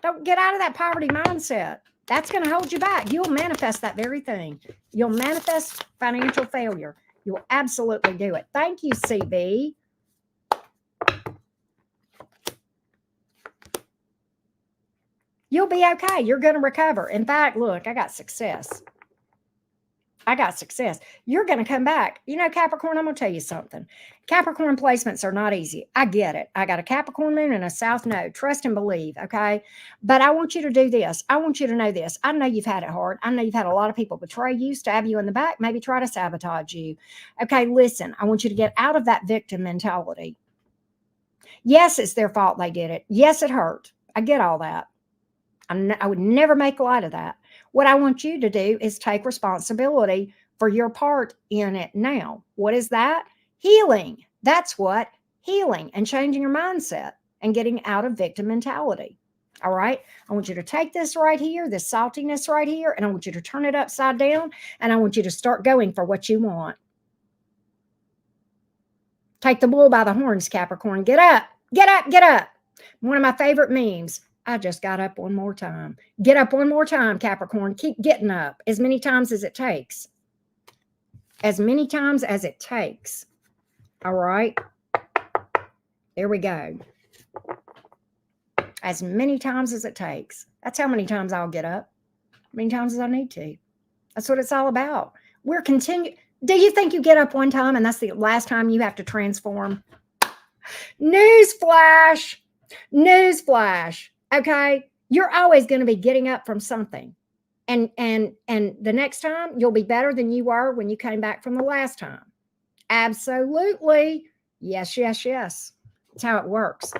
Don't get out of that poverty mindset. That's going to hold you back. You'll manifest that very thing. You'll manifest financial failure. You'll absolutely do it. Thank you, CB. You'll be okay. You're going to recover. In fact, look, I got success. You're going to come back. Capricorn, I'm going to tell you something. Capricorn placements are not easy. I get it. I got a Capricorn moon and a South Node. Trust and believe, okay? But I want you to do this. I want you to know this. I know you've had it hard. I know you've had a lot of people betray you, stab you in the back, maybe try to sabotage you. Okay, listen, I want you to get out of that victim mentality. Yes, it's their fault they did it. Yes, it hurt. I get all that. I would never make light of that. What I want you to do is take responsibility for your part in it now. What is that? Healing. That's what healing and changing your mindset and getting out of victim mentality. All right. I want you to take this right here, this saltiness right here, and I want you to turn it upside down, and I want you to start going for what you want. Take the bull by the horns, Capricorn. Get up, get up, get up. One of my favorite memes. I just got up one more time. Get up one more time, Capricorn. Keep getting up as many times as it takes. As many times as it takes. All right. There we go. As many times as it takes. That's how many times I'll get up. How many times as I need to. That's what it's all about. Do you think you get up one time and that's the last time you have to transform? Newsflash. Newsflash. Okay. You're always going to be getting up from something. And the next time you'll be better than you were when you came back from the last time. Absolutely. Yes, yes, yes. That's how it works.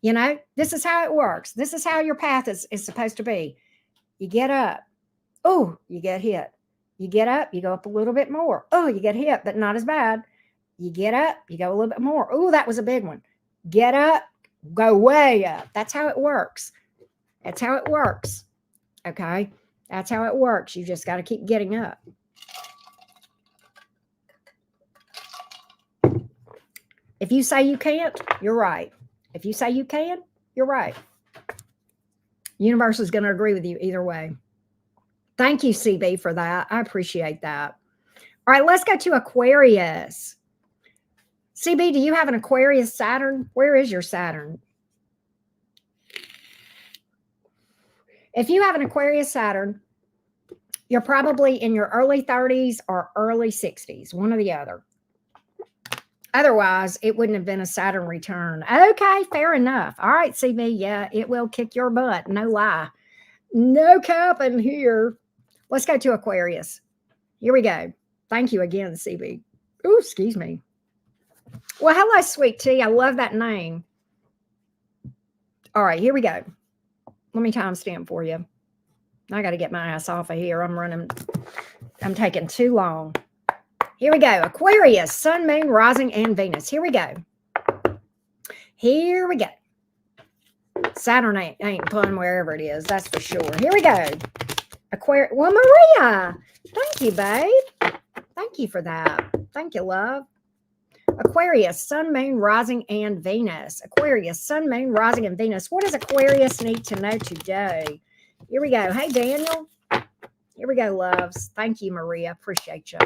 You know, this is how it works. This is how your path is supposed to be. You get up. Oh, you get hit. You get up, you go up a little bit more. Oh, you get hit, but not as bad. You get up, you go a little bit more. Oh, that was a big one. Get up, go way up. That's how it works. That's how it works. Okay? That's how it works. You just got to keep getting up. If you say you can't, you're right. If you say you can, you're right. Universe is going to agree with you either way. Thank you, CB, for that. I appreciate that. All right, let's go to Aquarius. CB, do you have an Aquarius Saturn? Where is your Saturn? If you have an Aquarius Saturn, you're probably in your early 30s or early 60s, one or the other. Otherwise, it wouldn't have been a Saturn return. Okay, fair enough. All right, CB, yeah, it will kick your butt. No lie. No cap in here. Let's go to Aquarius. Here we go. Thank you again, CB. Oh, excuse me. Well, hello, Sweet Tea. I love that name. All right, here we go. Let me timestamp for you. I got to get my ass off of here. I'm taking too long. Here we go. Aquarius, Sun, Moon, Rising, and Venus. Here we go. Here we go. Saturn ain't fun wherever it is. That's for sure. Here we go. Aquarius. Well, Maria, thank you, babe. Thank you for that. Thank you, love. Aquarius, Sun, Moon, Rising, and Venus. Aquarius, Sun, Moon, Rising, and Venus. What does Aquarius need to know today? Here we go. Hey, Daniel. Here we go, loves. Thank you, Maria. Appreciate you.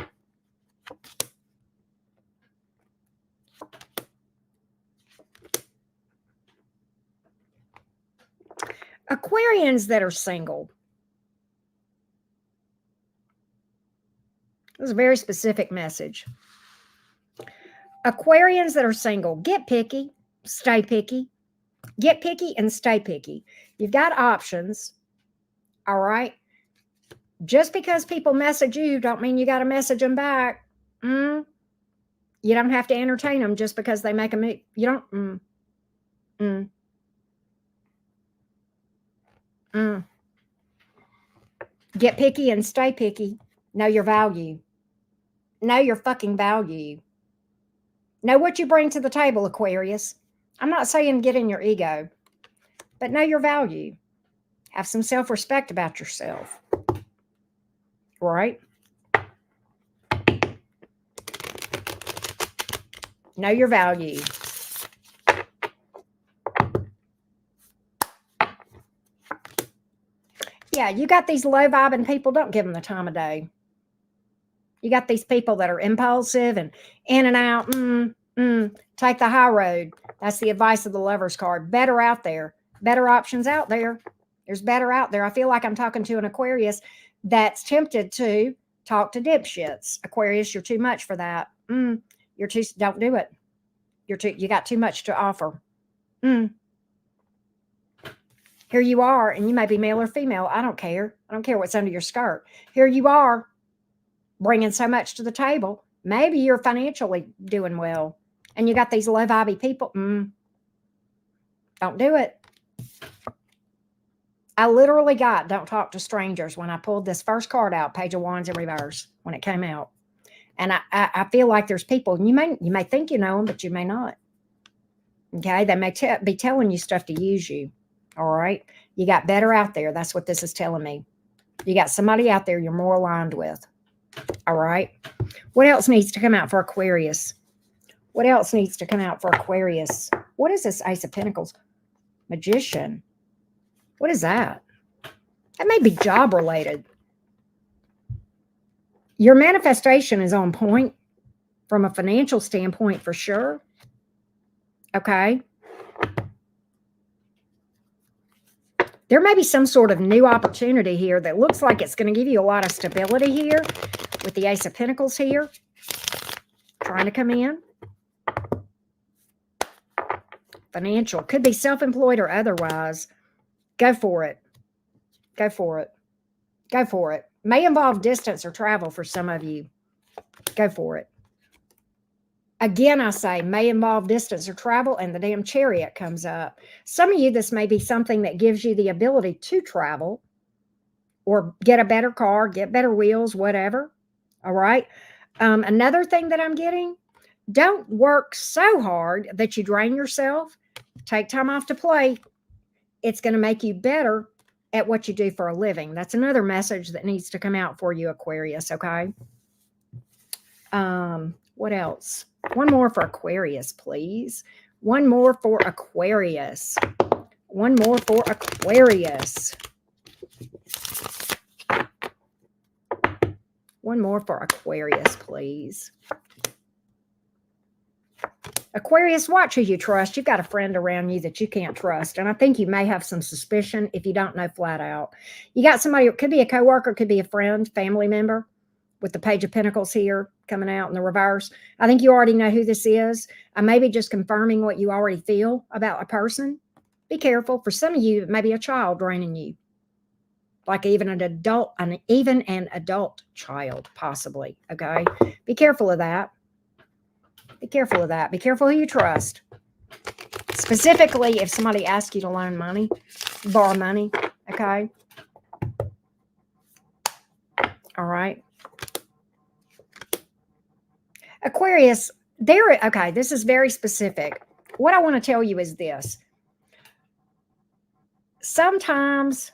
Aquarians that are single. This is a very specific message. Aquarians that are single, get picky, stay picky. Get picky and stay picky. You've got options, all right? Just because people message you don't mean you got to message them back. You don't have to entertain them just because they make a move. You don't. Get picky and stay picky. Know your value. Know your fucking value. Know what you bring to the table, Aquarius. I'm not saying get in your ego, but know your value. Have some self-respect about yourself. Right? Know your value. Yeah, you got these low vibing people, don't give them the time of day. You got these people that are impulsive and in and out. Take the high road. That's the advice of the Lover's card. Better out there. Better options out there. There's better out there. I feel like I'm talking to an Aquarius that's tempted to talk to dipshits. Aquarius, you're too much for that. You're too, don't do it. You got too much to offer. Here you are, and you may be male or female. I don't care. I don't care what's under your skirt. Here you are, bringing so much to the table. Maybe you're financially doing well, and you got these low vibey people. Don't do it. I literally got don't talk to strangers when I pulled this first card out, Page of Wands in reverse, when it came out. And I feel like there's people, and you may think you know them, but you may not. Okay? They may be telling you stuff to use you. All right? You got better out there. That's what this is telling me. You got somebody out there you're more aligned with. All right? What else needs to come out for Aquarius? What else needs to come out for Aquarius? What is this Ace of Pentacles? Magician. What is that? That may be job related. Your manifestation is on point from a financial standpoint for sure. Okay. There may be some sort of new opportunity here that looks like it's going to give you a lot of stability here with the Ace of Pentacles here. trying to come in. Financial. Could be self-employed or otherwise. Go for it. Go for it. Go for it. May involve distance or travel for some of you. Go for it. Again, I say may involve distance or travel, and the damn Chariot comes up. Some of you, this may be something that gives you the ability to travel or get a better car, get better wheels, whatever. All right. Another thing that I'm getting, don't work so hard that you drain yourself. Take time off to play. It's going to make you better at what you do for a living. That's another message that needs to come out for you, Aquarius. Okay. What else? One more for Aquarius, please. One more for Aquarius. One more for Aquarius. One more for Aquarius, please. Aquarius, watch who you trust. You've got a friend around you that you can't trust. And I think you may have some suspicion if you don't know flat out. You got somebody, it could be a coworker, could be a friend, family member, with the Page of Pentacles here coming out in the reverse. I think you already know who this is. I may be just confirming what you already feel about a person. Be careful. For some of you, it may be a child draining you. Like even an adult child, possibly. Okay. Be careful of that. Be careful of that. Be careful who you trust. Specifically, if somebody asks you to loan money, borrow money. Okay. All right. Aquarius, okay, this is very specific. What I want to tell you is this. Sometimes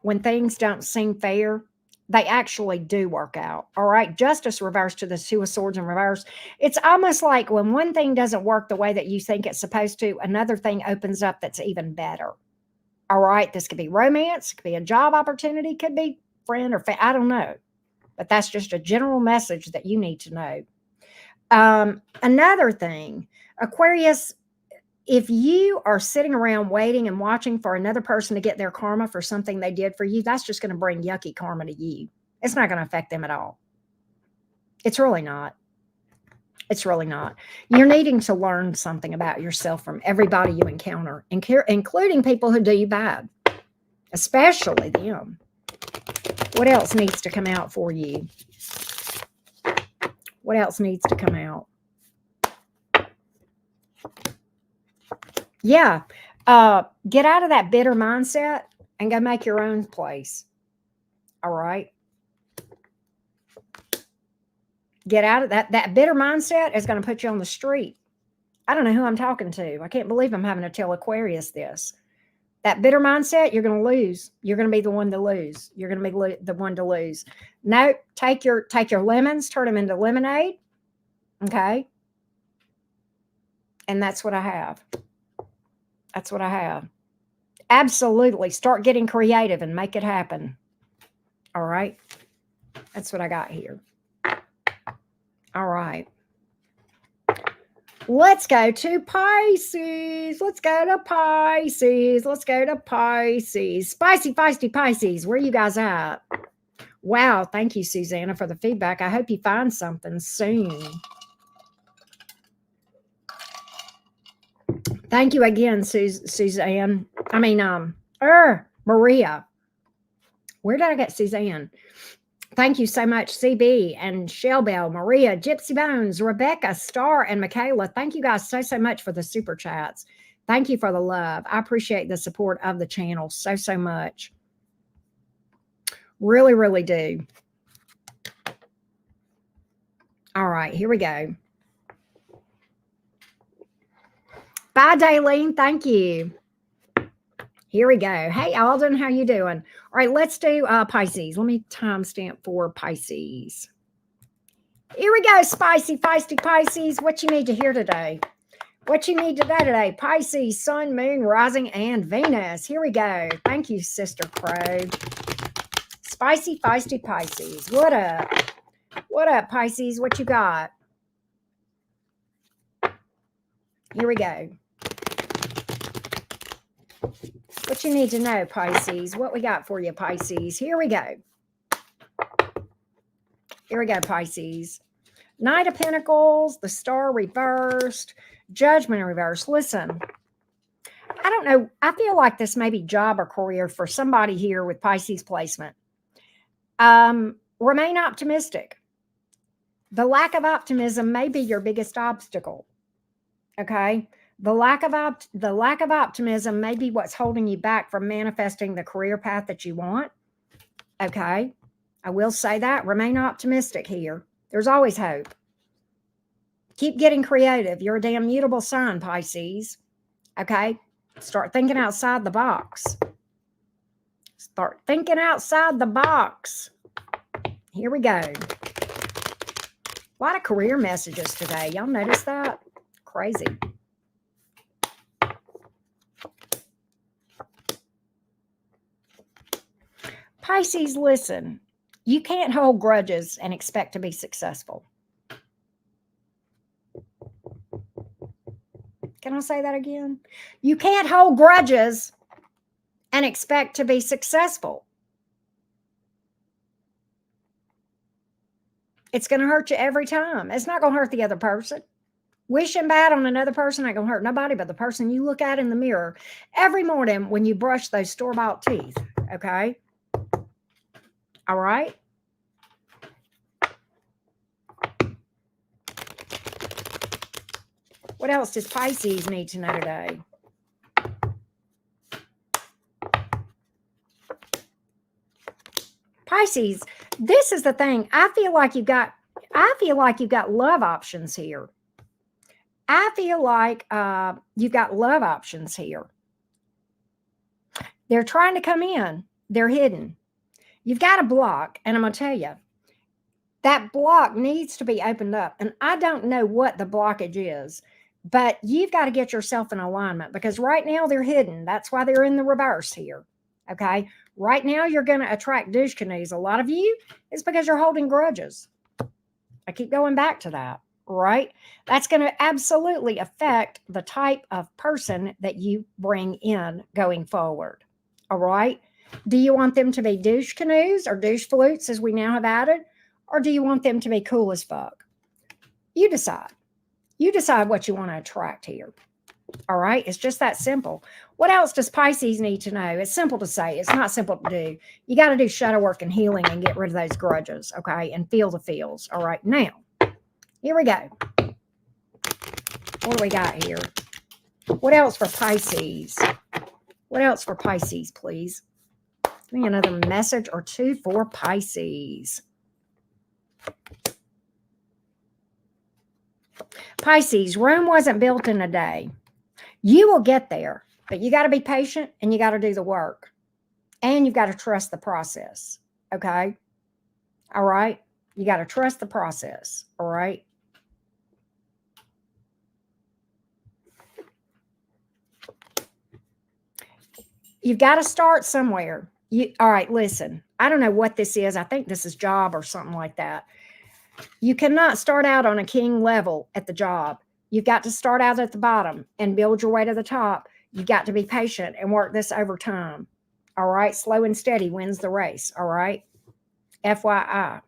when things don't seem fair, they actually do work out. All right. Justice reversed to the Two of Swords in reverse. It's almost like when one thing doesn't work the way that you think it's supposed to, another thing opens up that's even better. All right. This could be romance, could be a job opportunity, could be friend or I don't know. But that's just a general message that you need to know. Another thing, Aquarius, if you are sitting around waiting and watching for another person to get their karma for something they did for you, that's just going to bring yucky karma to you. It's not going to affect them at all. It's really not. It's really not. You're needing to learn something about yourself from everybody you encounter, including people who do you bad, especially them. What else needs to come out for you? What else needs to come out? Yeah. Get out of that bitter mindset and go make your own place. All right. Get out of that. That bitter mindset is going to put you on the street. I don't know who I'm talking to. I can't believe I'm having to tell Aquarius this. That bitter mindset, you're going to lose. You're going to be the one to lose. You're going to be the one to lose. No, take your lemons, turn them into lemonade. Okay. And that's what I have. That's what I have. Absolutely. Start getting creative and make it happen. All right. That's what I got here. All right. Let's go to Pisces. Let's go to Pisces. Let's go to Pisces. Spicy, feisty Pisces. Where you guys at? Wow. Thank you, Susanna, for the feedback. I hope you find something soon. Thank you again, Suzanne. I mean, Maria. Where did I get Suzanne? Thank you so much, CB and Shellbell, Maria, Gypsy Bones, Rebecca, Star, and Michaela. Thank you guys so much for the super chats. Thank you for the love. I appreciate the support of the channel so much. Really, really do. All right, here we go. Bye, Daylene. Thank you. Here we go. Hey, Alden, how you doing? All right, let's do Pisces. Let me timestamp for Pisces. Here we go, spicy, feisty Pisces. What you need to hear today? What you need today? Pisces, Sun, Moon, Rising, and Venus. Here we go. Thank you, Sister Crow. Spicy, feisty Pisces. What up? What up, Pisces? What you got? Here we go. What you need to know, Pisces. What we got for you, Pisces. Here we go. Here we go, Pisces. Knight of Pentacles, the Star reversed, Judgment reversed. Listen, I don't know. I feel like this may be job or career for somebody here with Pisces placement. Remain optimistic. The lack of optimism may be your biggest obstacle. Okay. The lack of optimism may be what's holding you back from manifesting the career path that you want. Okay. I will say that. Remain optimistic here. There's always hope. Keep getting creative. You're a damn mutable sign, Pisces. Okay. Start thinking outside the box. Start thinking outside the box. Here we go. A lot of career messages today. Y'all notice that? Crazy. Pisces, listen. You can't hold grudges and expect to be successful. Can I say that again? You can't hold grudges and expect to be successful. It's going to hurt you every time. It's not going to hurt the other person. Wishing bad on another person ain't going to hurt nobody but the person you look at in the mirror every morning when you brush those store-bought teeth. Okay? All right? What else does Pisces need to know today? Pisces, this is the thing. I feel like you've got love options here. I feel like you've got love options here. They're trying to come in. They're hidden. You've got a block, and I'm going to tell you, that block needs to be opened up. And I don't know what the blockage is, but you've got to get yourself in alignment because right now they're hidden. That's why they're in the reverse here. Okay. Right now you're going to attract douche canoes. A lot of you, it's because you're holding grudges. I keep going back to that. Right. That's going to absolutely affect the type of person that you bring in going forward. All right. Do you want them to be douche canoes or douche flutes as we now have added? Or do you want them to be cool as fuck? You decide. You decide what you want to attract here. All right. It's just that simple. What else does Pisces need to know? It's simple to say. It's not simple to do. You got to do shadow work and healing and get rid of those grudges. Okay. And feel the feels. All right. Now, here we go. What do we got here? What else for Pisces? What else for Pisces, please? Give me another message or two for Pisces. Pisces, Rome wasn't built in a day. You will get there, but you got to be patient and you got to do the work. And you've got to trust the process. Okay? All right? You got to trust the process. All right? You've got to start somewhere. All right, listen. I don't know what this is. I think this is job or something like that. You cannot start out on a king level at the job. You've got to start out at the bottom and build your way to the top. You've got to be patient and work this over time. All right? Slow and steady wins the race. All right? FYI.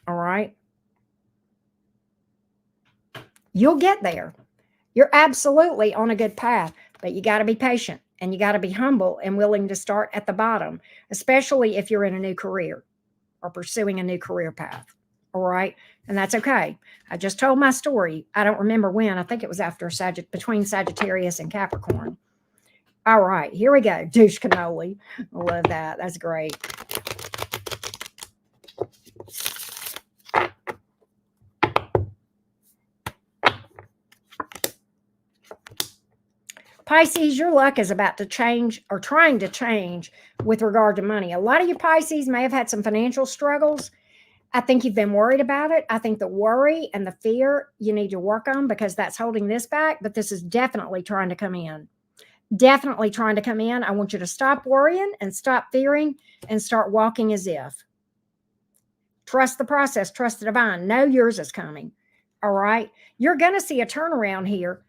All right? You'll get there. You're absolutely on a good path, but you got to be patient and you got to be humble and willing to start at the bottom, especially if you're in a new career or pursuing a new career path. All right. And that's okay. I just told my story. I don't remember when. I think it was after between Sagittarius and Capricorn. All right. Here we go. Douche cannoli. I love that. That's great. Pisces, your luck is about to change or trying to change with regard to money. A lot of you Pisces may have had some financial struggles. I think you've been worried about it. I think the worry and the fear you need to work on because that's holding this back, but this is definitely trying to come in. Definitely trying to come in. I want you to stop worrying and stop fearing and start walking as if. Trust the process. Trust the divine. Know yours is coming. All right? You're going to see a turnaround here,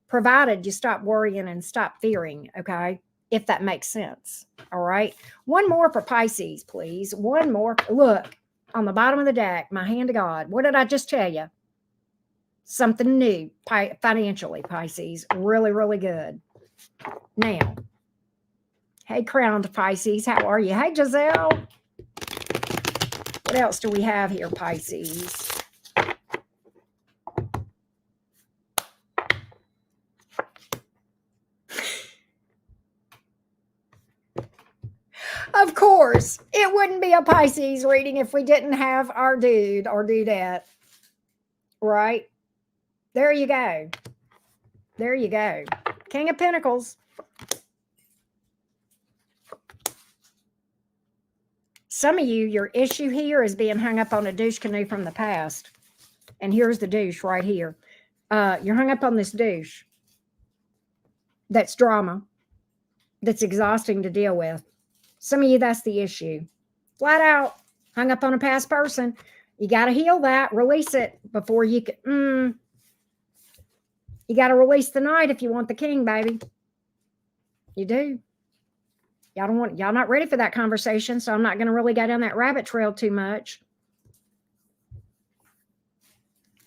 provided you stop worrying and stop fearing, okay? If that makes sense, all right? One more for Pisces, please. One more. Look, on the bottom of the deck. My hand to God. What did I just tell you? Something new financially, Pisces. Really, really good. Now, hey, crowned Pisces. How are you? Hey, Giselle. What else do we have here, Pisces? Of course, it wouldn't be a Pisces reading if we didn't have our dude or dudette. Right? There you go. There you go. King of Pentacles. Some of you, your issue here is being hung up on a douche canoe from the past. And here's the douche right here. You're hung up on this douche. That's drama. That's exhausting to deal with. Some of you, that's the issue. Flat out, hung up on a past person. You got to heal that, release it before you can. You got to release the knight if you want the king, baby. You do. Y'all not ready for that conversation, so I'm not going to really go down that rabbit trail too much.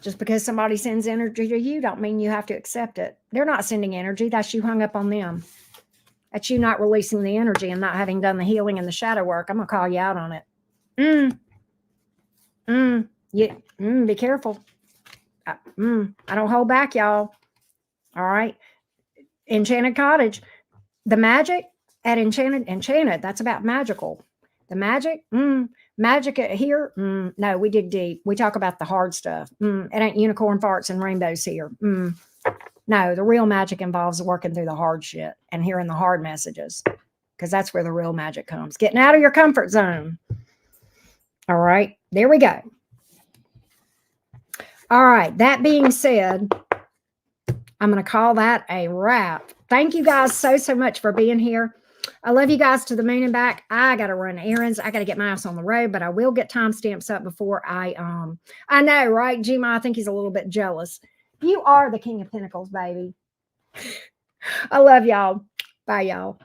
Just because somebody sends energy to you don't mean you have to accept it. They're not sending energy. That's you hung up on them. That's you not releasing the energy and not having done the healing and the shadow work. I'm going to call you out on it. Be careful. I don't hold back, y'all. All right. Enchanted Cottage. The magic at Enchanted, that's about magical. The magic here. No, we dig deep. We talk about the hard stuff. It ain't unicorn farts and rainbows here. No, the real magic involves working through the hard shit and hearing the hard messages, because that's where the real magic comes. Getting out of your comfort zone. All right, there we go. All right, that being said, I'm going to call that a wrap. Thank you guys so much for being here. I love you guys to the moon and back. I got to run errands. I got to get my ass on the road, but I will get timestamps up before I know, right? Gemini, I think he's a little bit jealous. You are the King of Pentacles, baby. I love y'all. Bye, y'all.